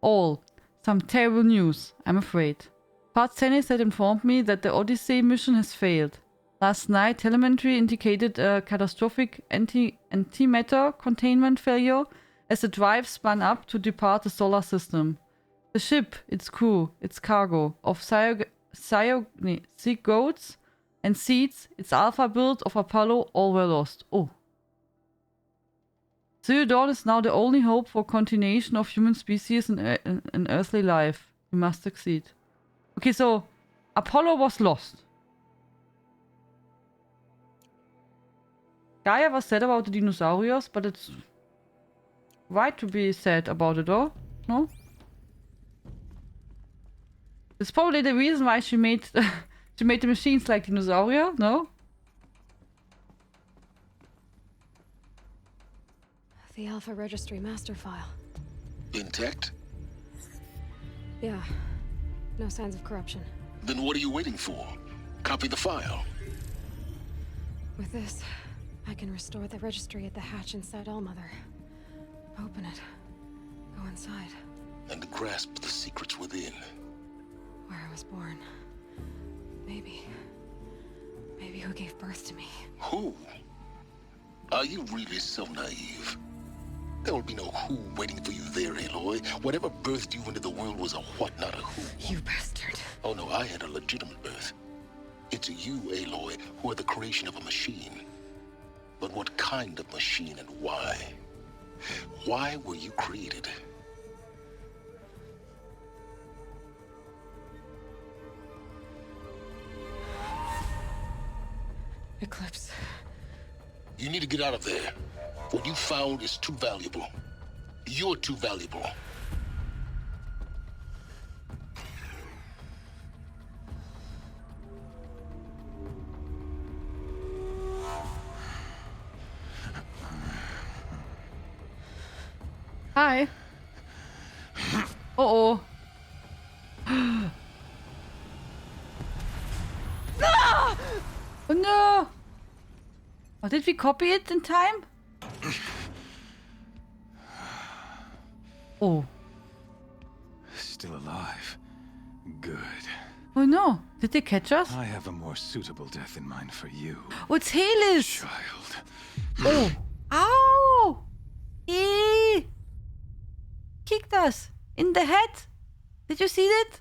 All. Some terrible news, I'm afraid. Part Tennis had informed me that the Odyssey mission has failed. Last night, telemetry indicated a catastrophic antimatter containment failure as the drive spun up to depart the solar system. The ship, its crew, its cargo of zygotes and seeds, its alpha build of Apollo, all were lost. Oh. Zero Dawn is now the only hope for continuation of human species in earthly life. We must succeed. Okay, so Apollo was lost. Gaia was sad about the dinosaurs, but it's right to be sad about it, or? No? It's probably the reason why she made she made the machines like dinosaurs, no? The Alpha Registry master file. Intact? Yeah. No signs of corruption. Then what are you waiting for? Copy the file. With this, I can restore the registry at the hatch inside Allmother. Open it. Go inside. and grasp the secrets within. Where I was born. Maybe who gave birth to me. Who? Are you really so naive? There will be no who waiting for you there, Aloy. Whatever birthed you into the world was a what, not a who. You bastard. Oh no, I had a legitimate birth. It's you, Aloy, who are the creation of a machine. But what kind of machine and why? Why were you created? Eclipse. You need to get out of there. What you found is too valuable. You're too valuable. Hi. Uh-oh. Ah! Oh no! Oh, did we copy it in time? Oh. Still alive. Good. Oh no. Did they catch us? I have a more suitable death in mind for you. Oh, it's Halis! Child. Oh. Ow! He kicked us in the head. Did you see that?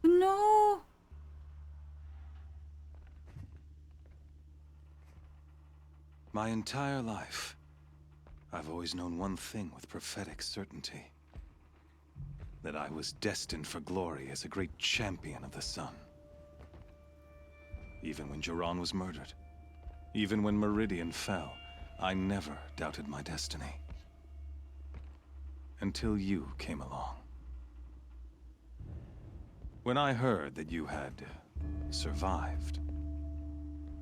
No. My entire life, I've always known one thing with prophetic certainty. That I was destined for glory as a great champion of the sun. Even when Jiran was murdered, even when Meridian fell, I never doubted my destiny. Until you came along. When I heard that you had survived,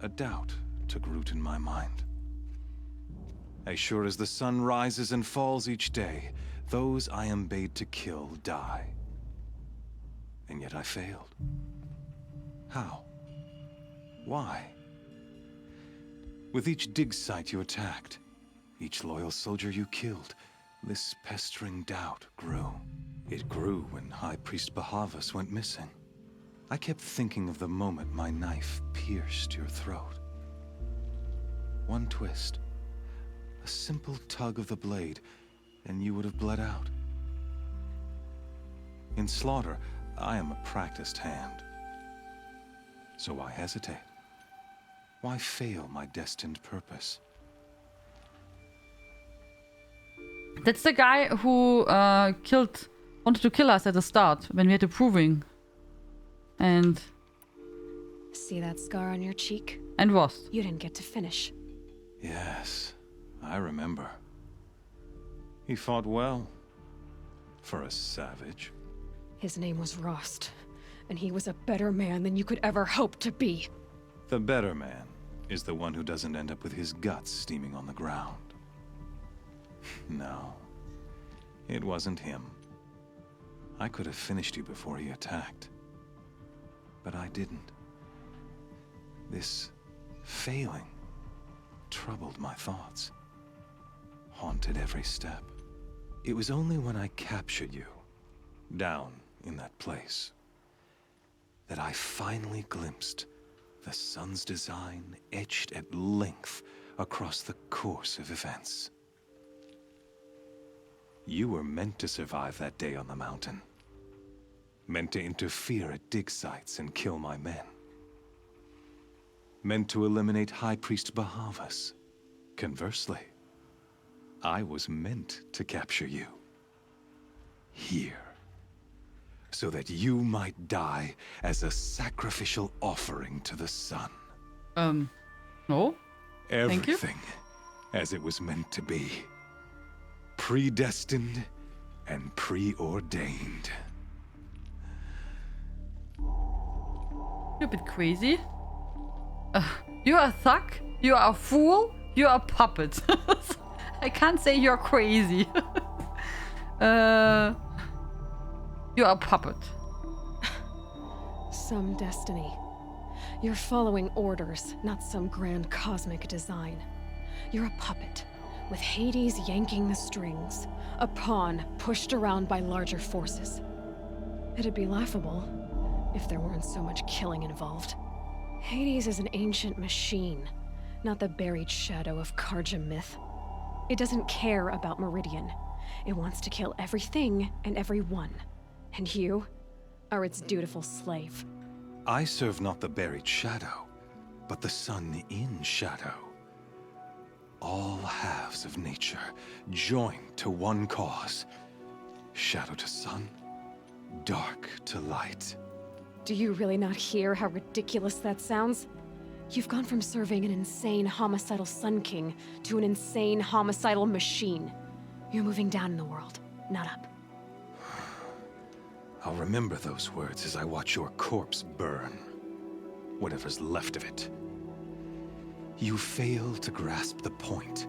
a doubt took root in my mind. As sure as the sun rises and falls each day, those I am bade to kill die. And yet I failed. How? Why? With each dig site you attacked, each loyal soldier you killed, this pestering doubt grew. It grew when High Priest Bahavas went missing. I kept thinking of the moment my knife pierced your throat. One twist, a simple tug of the blade, and you would have bled out. In slaughter, I am a practiced hand. So why hesitate? Why fail my destined purpose? That's the guy who wanted to kill us at the start when we had the proving. And See that scar on your cheek? And was. You didn't get to finish. Yes, I remember. He fought well. For a savage. His name was Rost, and he was a better man than you could ever hope to be. The better man is the one who doesn't end up with his guts steaming on the ground. No, it wasn't him. I could have finished you before he attacked. But I didn't. This failing troubled my thoughts, haunted every step. It was only when I captured you, down in that place, that I finally glimpsed the sun's design etched at length across the course of events. You were meant to survive that day on the mountain. Meant to interfere at dig sites and kill my men. Meant to eliminate High Priest Bahavas. Conversely, I was meant to capture you. Here. So that you might die as a sacrificial offering to the sun. No. Everything as it was meant to be. Predestined and preordained. You're a bit crazy. You are a thug, you are a fool, you are a puppet. I can't say you're crazy. You're a puppet. Some destiny. You're following orders, not some grand cosmic design. You're a puppet, with Hades yanking the strings, a pawn pushed around by larger forces. It'd be laughable if there weren't so much killing involved. Hades is an ancient machine, not the buried shadow of Karja myth. It doesn't care about Meridian. It wants to kill everything and everyone. And you are its dutiful slave. I serve not the buried shadow, but the sun in shadow. All halves of nature joined to one cause. Shadow to sun, dark to light. Do you really not hear how ridiculous that sounds? You've gone from serving an insane homicidal Sun King to an insane homicidal machine. You're moving down in the world, not up. I'll remember those words as I watch your corpse burn. Whatever's left of it. You fail to grasp the point.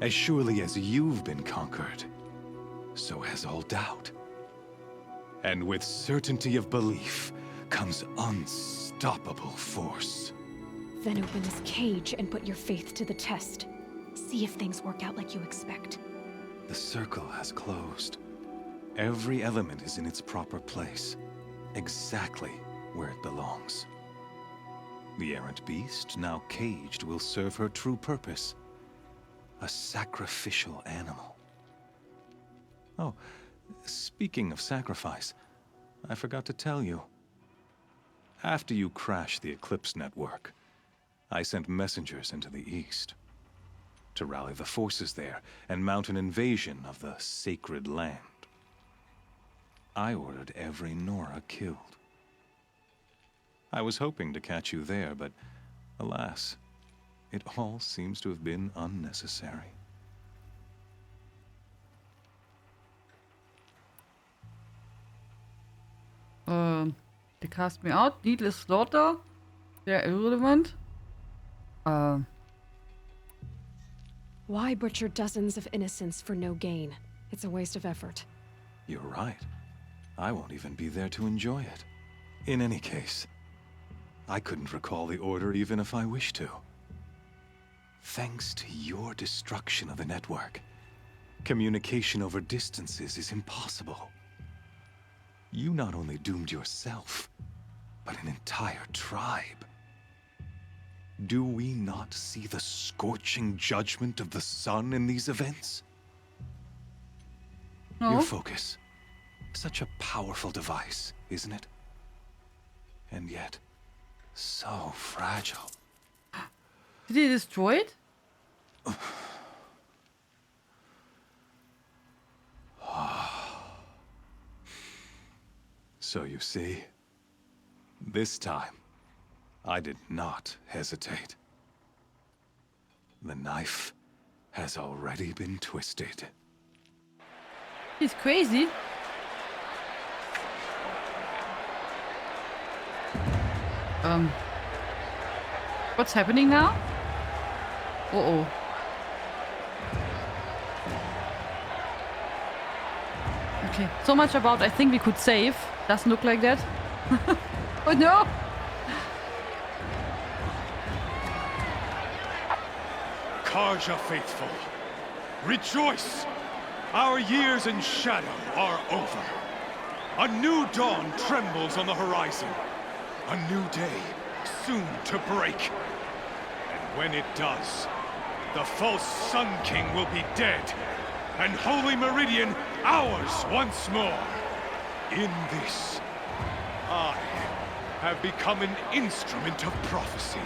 As surely as you've been conquered, so has all doubt. And with certainty of belief comes unstoppable force. Then open this cage and put your faith to the test. See if things work out like you expect. The circle has closed. Every element is in its proper place, exactly where it belongs. The errant beast, now caged, will serve her true purpose. A sacrificial animal. Oh, speaking of sacrifice, I forgot to tell you. After you crashed the Eclipse network, I sent messengers into the east to rally the forces there and mount an invasion of the sacred land. I ordered every Nora killed. I was hoping to catch you there, but alas, it all seems to have been unnecessary. They cast me out. Needless slaughter. They're irrelevant. Why butcher dozens of innocents for no gain? It's a waste of effort. You're right. I won't even be there to enjoy it. In any case, I couldn't recall the order even if I wished to. Thanks to your destruction of the network, communication over distances is impossible. You not only doomed yourself, but an entire tribe. Do we not see the scorching judgment of the sun in these events? No. Your focus. Such a powerful device, isn't it? And yet, so fragile. Did he destroy it? So you see, this time, I did not hesitate. The knife has already been twisted. He's crazy. What's happening now? Uh-oh. Okay, so much about I think we could save. Doesn't look like that. Oh no! Karja faithful, rejoice! Our years in shadow are over. A new dawn trembles on the horizon. A new day soon to break. And when it does, the false Sun King will be dead, and Holy Meridian ours once more. In this, I have become an instrument of prophecy.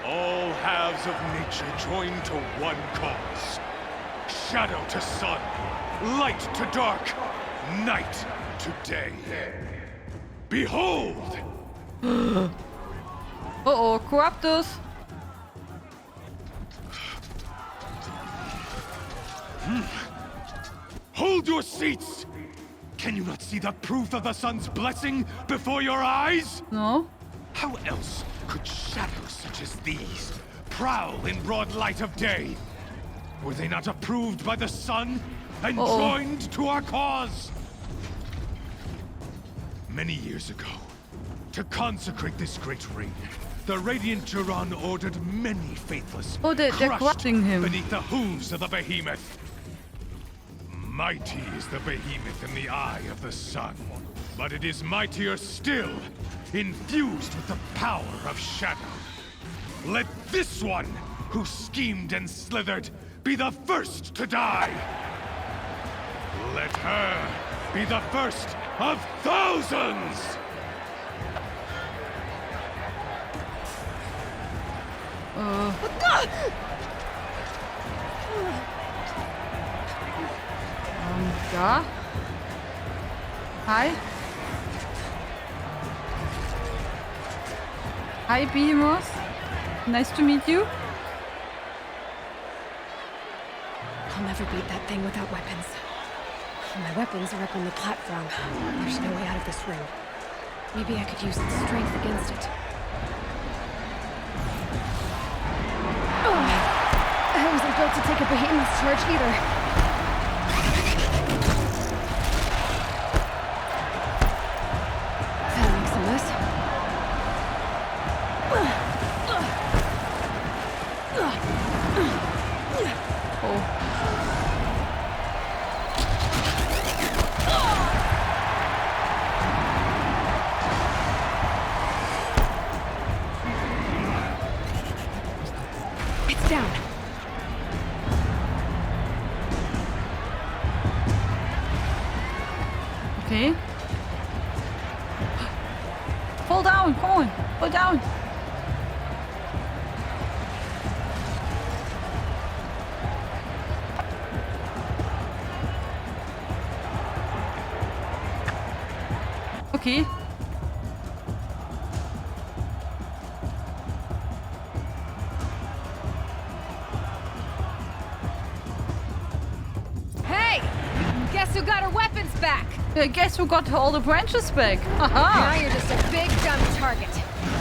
All halves of nature join to one cause. Shadow to sun, light to dark, night to day. Behold! Uh-oh, Corruptus! Hold your seats! Can you not see the proof of the sun's blessing before your eyes? No. How else could shadows such as these prowl in broad light of day? Were they not approved by the sun and joined to our cause? Many years ago, to consecrate this great ring, the Radiant Turan ordered many faithless, they're crushed corrupting him beneath the hooves of the behemoth. Mighty is the behemoth in the eye of the sun, but it is mightier still, infused with the power of shadow. Let this one, who schemed and slithered, be the first to die. Let her be the first of thousands! Ja. Hi. Hi, Behemoth. Nice to meet you. I'll never beat that thing without weapons. My weapons are up on the platform. There's no way out of this room. Maybe I could use its strength against it. I wasn't built to take a behemoth's charge either. That makes a mess. It's down. Okay. Fall down, come on, fall down. Okay. Hey! Guess who got her weapons back? Yeah, guess who got all the branches back? Haha! Now you're just a big dumb target.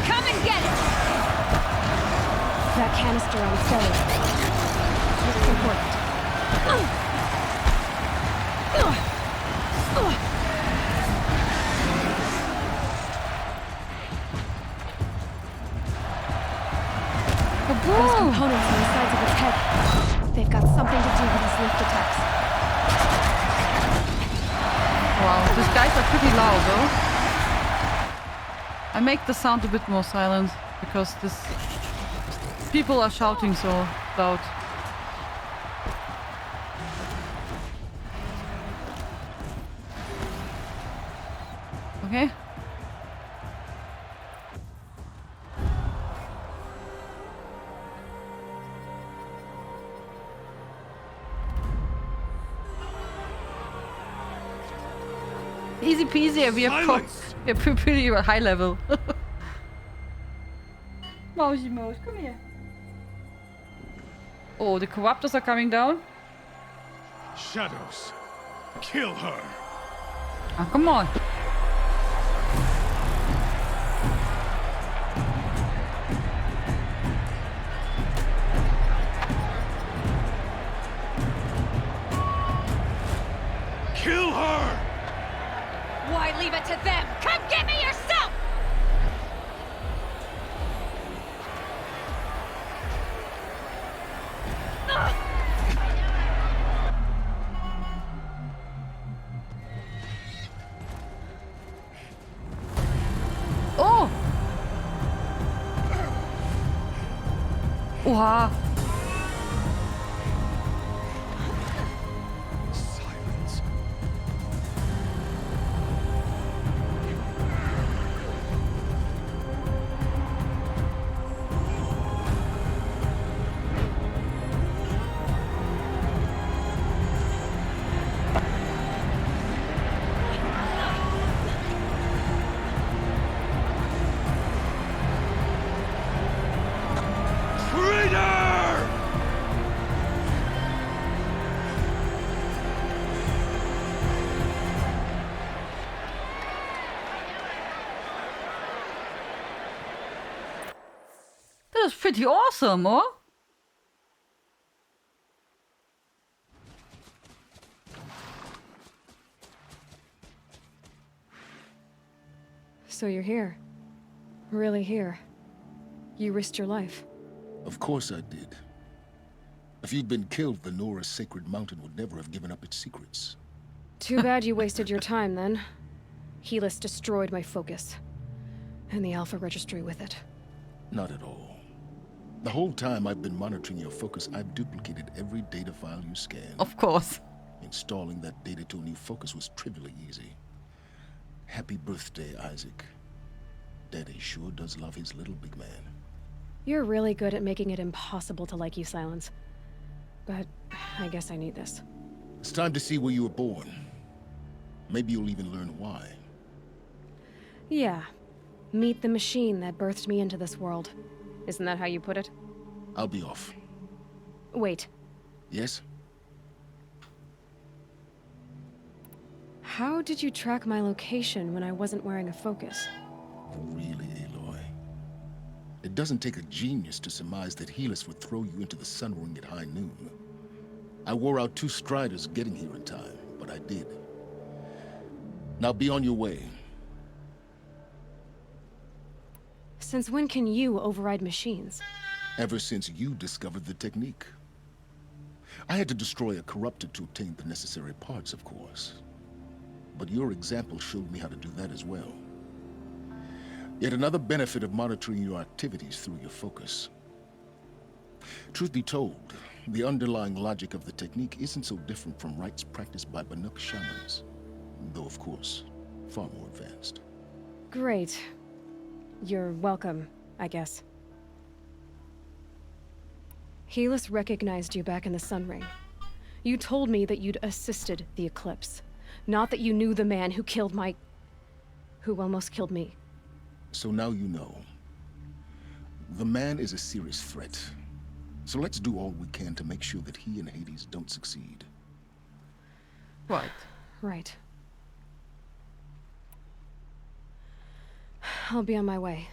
Come and get it! That canister on cellar. It's important. Those components on the sides of its head. They've got something to do with his lift attacks. Wow, these guys are pretty loud though. I make the sound a bit more silent because this people are shouting so loud. Okay. Easy peasy, we're pretty high level. Mousy mouse, come here. Oh, the corruptors are coming down. Shadows, kill her. Ah, come on. Kill her! Why leave it to them? Come get me yourself! Oh! Wow. That is pretty awesome, huh? So you're here. Really here. You risked your life. Of course I did. If you'd been killed, the Nora's sacred mountain would never have given up its secrets. Too bad you wasted your time, then. Helis destroyed my focus. And the Alpha Registry with it. Not at all. The whole time I've been monitoring your focus, I've duplicated every data file you scanned. Of course. Installing that data to a new focus was trivially easy. Happy birthday, Isaac. Daddy sure does love his little big man. You're really good at making it impossible to like you, Silence. But I guess I need this. It's time to see where you were born. Maybe you'll even learn why. Yeah. Meet the machine that birthed me into this world. Isn't that how you put it? I'll be off. Wait. Yes? How did you track my location when I wasn't wearing a focus? Really, Aloy? It doesn't take a genius to surmise that Helis would throw you into the sun ring at high noon. I wore out 2 striders getting here in time, but I did. Now be on your way. Since when can you override machines? Ever since you discovered the technique. I had to destroy a corruptor to obtain the necessary parts, of course. But your example showed me how to do that as well. Yet another benefit of monitoring your activities through your focus. Truth be told, the underlying logic of the technique isn't so different from rites practiced by Banuk shamans. Though, of course, far more advanced. Great. You're welcome, I guess. Helis recognized you back in the Sun Ring. You told me that you'd assisted the Eclipse. Not that you knew the man who killed who almost killed me. So now you know. The man is a serious threat. So let's do all we can to make sure that he and Hades don't succeed. Right. Right. I'll be on my way.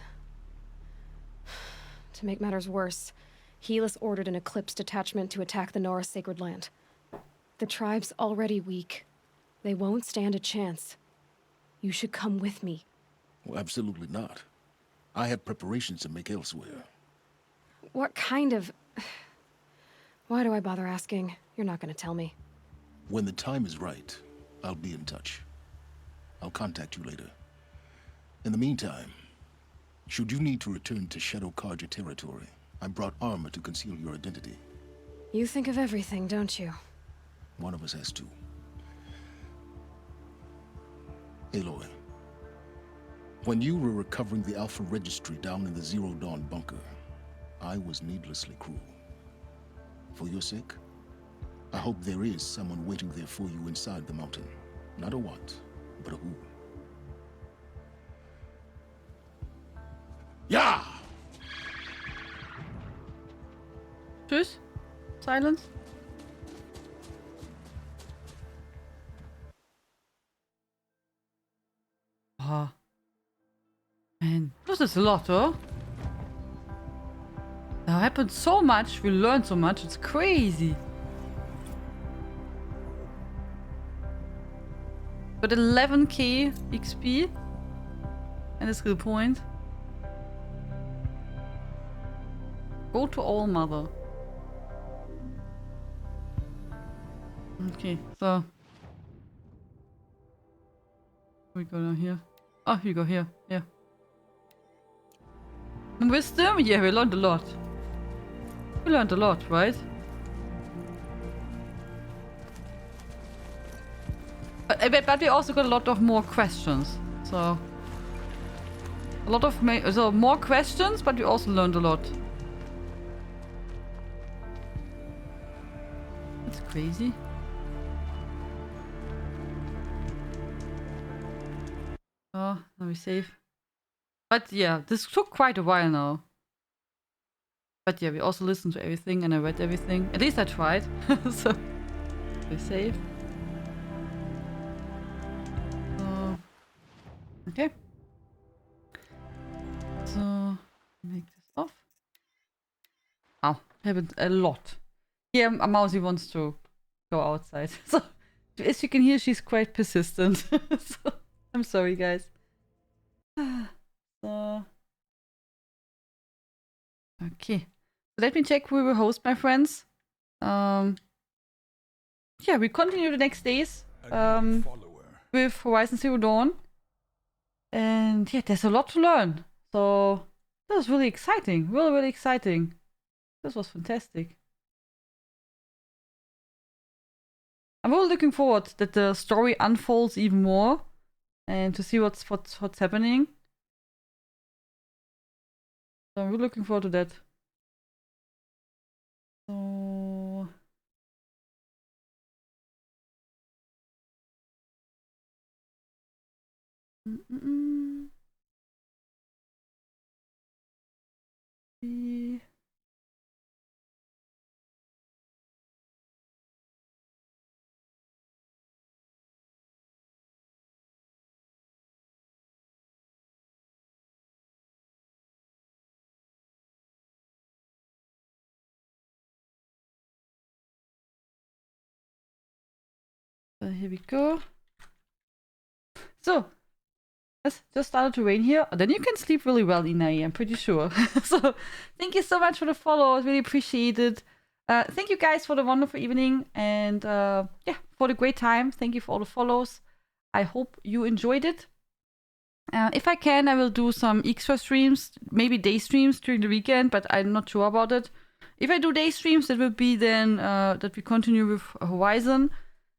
To make matters worse, Helis ordered an Eclipse detachment to attack the Nora Sacred Land. The tribe's already weak. They won't stand a chance. You should come with me. Well, absolutely not. I have preparations to make elsewhere. What kind of... Why do I bother asking? You're not gonna tell me. When the time is right, I'll be in touch. I'll contact you later. In the meantime, should you need to return to Shadow Karja territory, I brought armor to conceal your identity. You think of everything, don't you? One of us has to. Aloy, when you were recovering the Alpha Registry down in the Zero Dawn bunker, I was needlessly cruel. For your sake, I hope there is someone waiting there for you inside the mountain. Not a what, but a who. Yeah! Tschüss. Silence. Oh. Man, this is a lot, huh? There happened so much, we learned so much, it's crazy. Got 11k XP and a skill point. Go to All Mother. Okay, so we go down here. Oh, you go here. Yeah. Wisdom? Yeah, we learned a lot. We learned a lot, right? But we also got a lot of more questions. So a lot of more questions, but we also learned a lot. That's crazy. Oh, now we save. But yeah, this took quite a while now. But yeah, we also listened to everything and I read everything. At least I tried. So we save. Okay. So make this off. Oh, happened a lot. Here, Mousy wants to go outside. So as you can hear, she's quite persistent. So I'm sorry, guys. So Okay. Let me check who will host, my friends. Yeah, we continue the next days with Horizon Zero Dawn. And yeah, there's a lot to learn. So that was really exciting. Really, really exciting. This was fantastic. I'm really looking forward that the story unfolds even more and to see what's happening. So I'm really looking forward to that. So here we go. So, it's just started to rain here. Then you can sleep really well, Inai, I'm pretty sure. So, thank you so much for the follow. I really appreciate it. Thank you guys for the wonderful evening and yeah, for the great time. Thank you for all the follows. I hope you enjoyed it. If I can, I will do some extra streams, maybe day streams during the weekend, but I'm not sure about it. If I do day streams, that will be then that we continue with Horizon.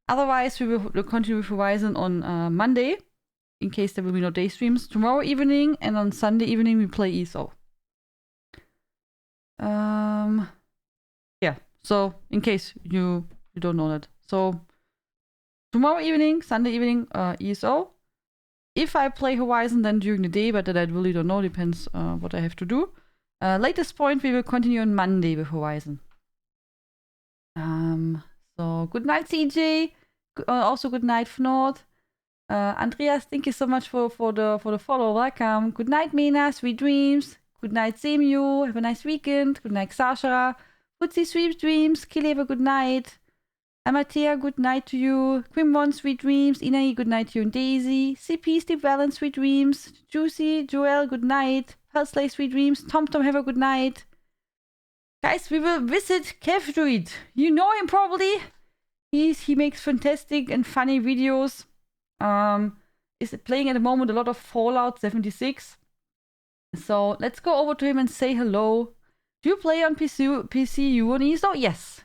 Otherwise, we will continue with Horizon on Monday, in case there will be no day streams. Tomorrow evening and on Sunday evening, we play ESO. Yeah, so in case you don't know that. So tomorrow evening, Sunday evening, ESO. If I play Horizon, then during the day, but that I really don't know, depends what I have to do. Latest point, we will continue on Monday with Horizon. So good night, CJ. Also good night, Fnord. Andreas, thank you so much for the follow. Welcome. Good night, Mena. Sweet dreams. Good night, Semu. Have a nice weekend. Good night, Sasha. Footsie, sweet dreams. Kili, have a good night. Amatea, good night to you. Quimwon, sweet dreams. Inai, good night to you and Daisy. CP, sleep well and sweet dreams. Juicy, Joel, good night. Hellslay, sweet dreams. TomTom, have a good night. Guys, we will visit Kev Druid. You know him probably. He makes fantastic and funny videos. Is playing at the moment a lot of Fallout 76. So let's go over to him and say hello. Do you play on PCU on ESO? Yes,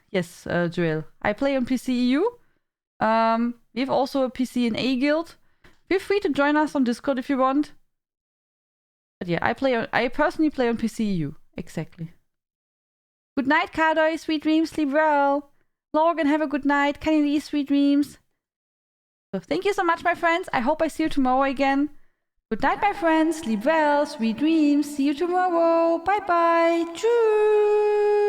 Joel. I play on PCEU. We have also a PCNA guild. Feel free to join us on Discord if you want. But yeah, I personally play on PCEU. Exactly. Good night, Kadoy. Sweet dreams. Sleep well. Logan, have a good night. Kennedy, sweet dreams. So thank you so much, my friends. I hope I see you tomorrow again. Good night, my friends. Sleep well. Sweet dreams. See you tomorrow. Bye-bye. Tschüss.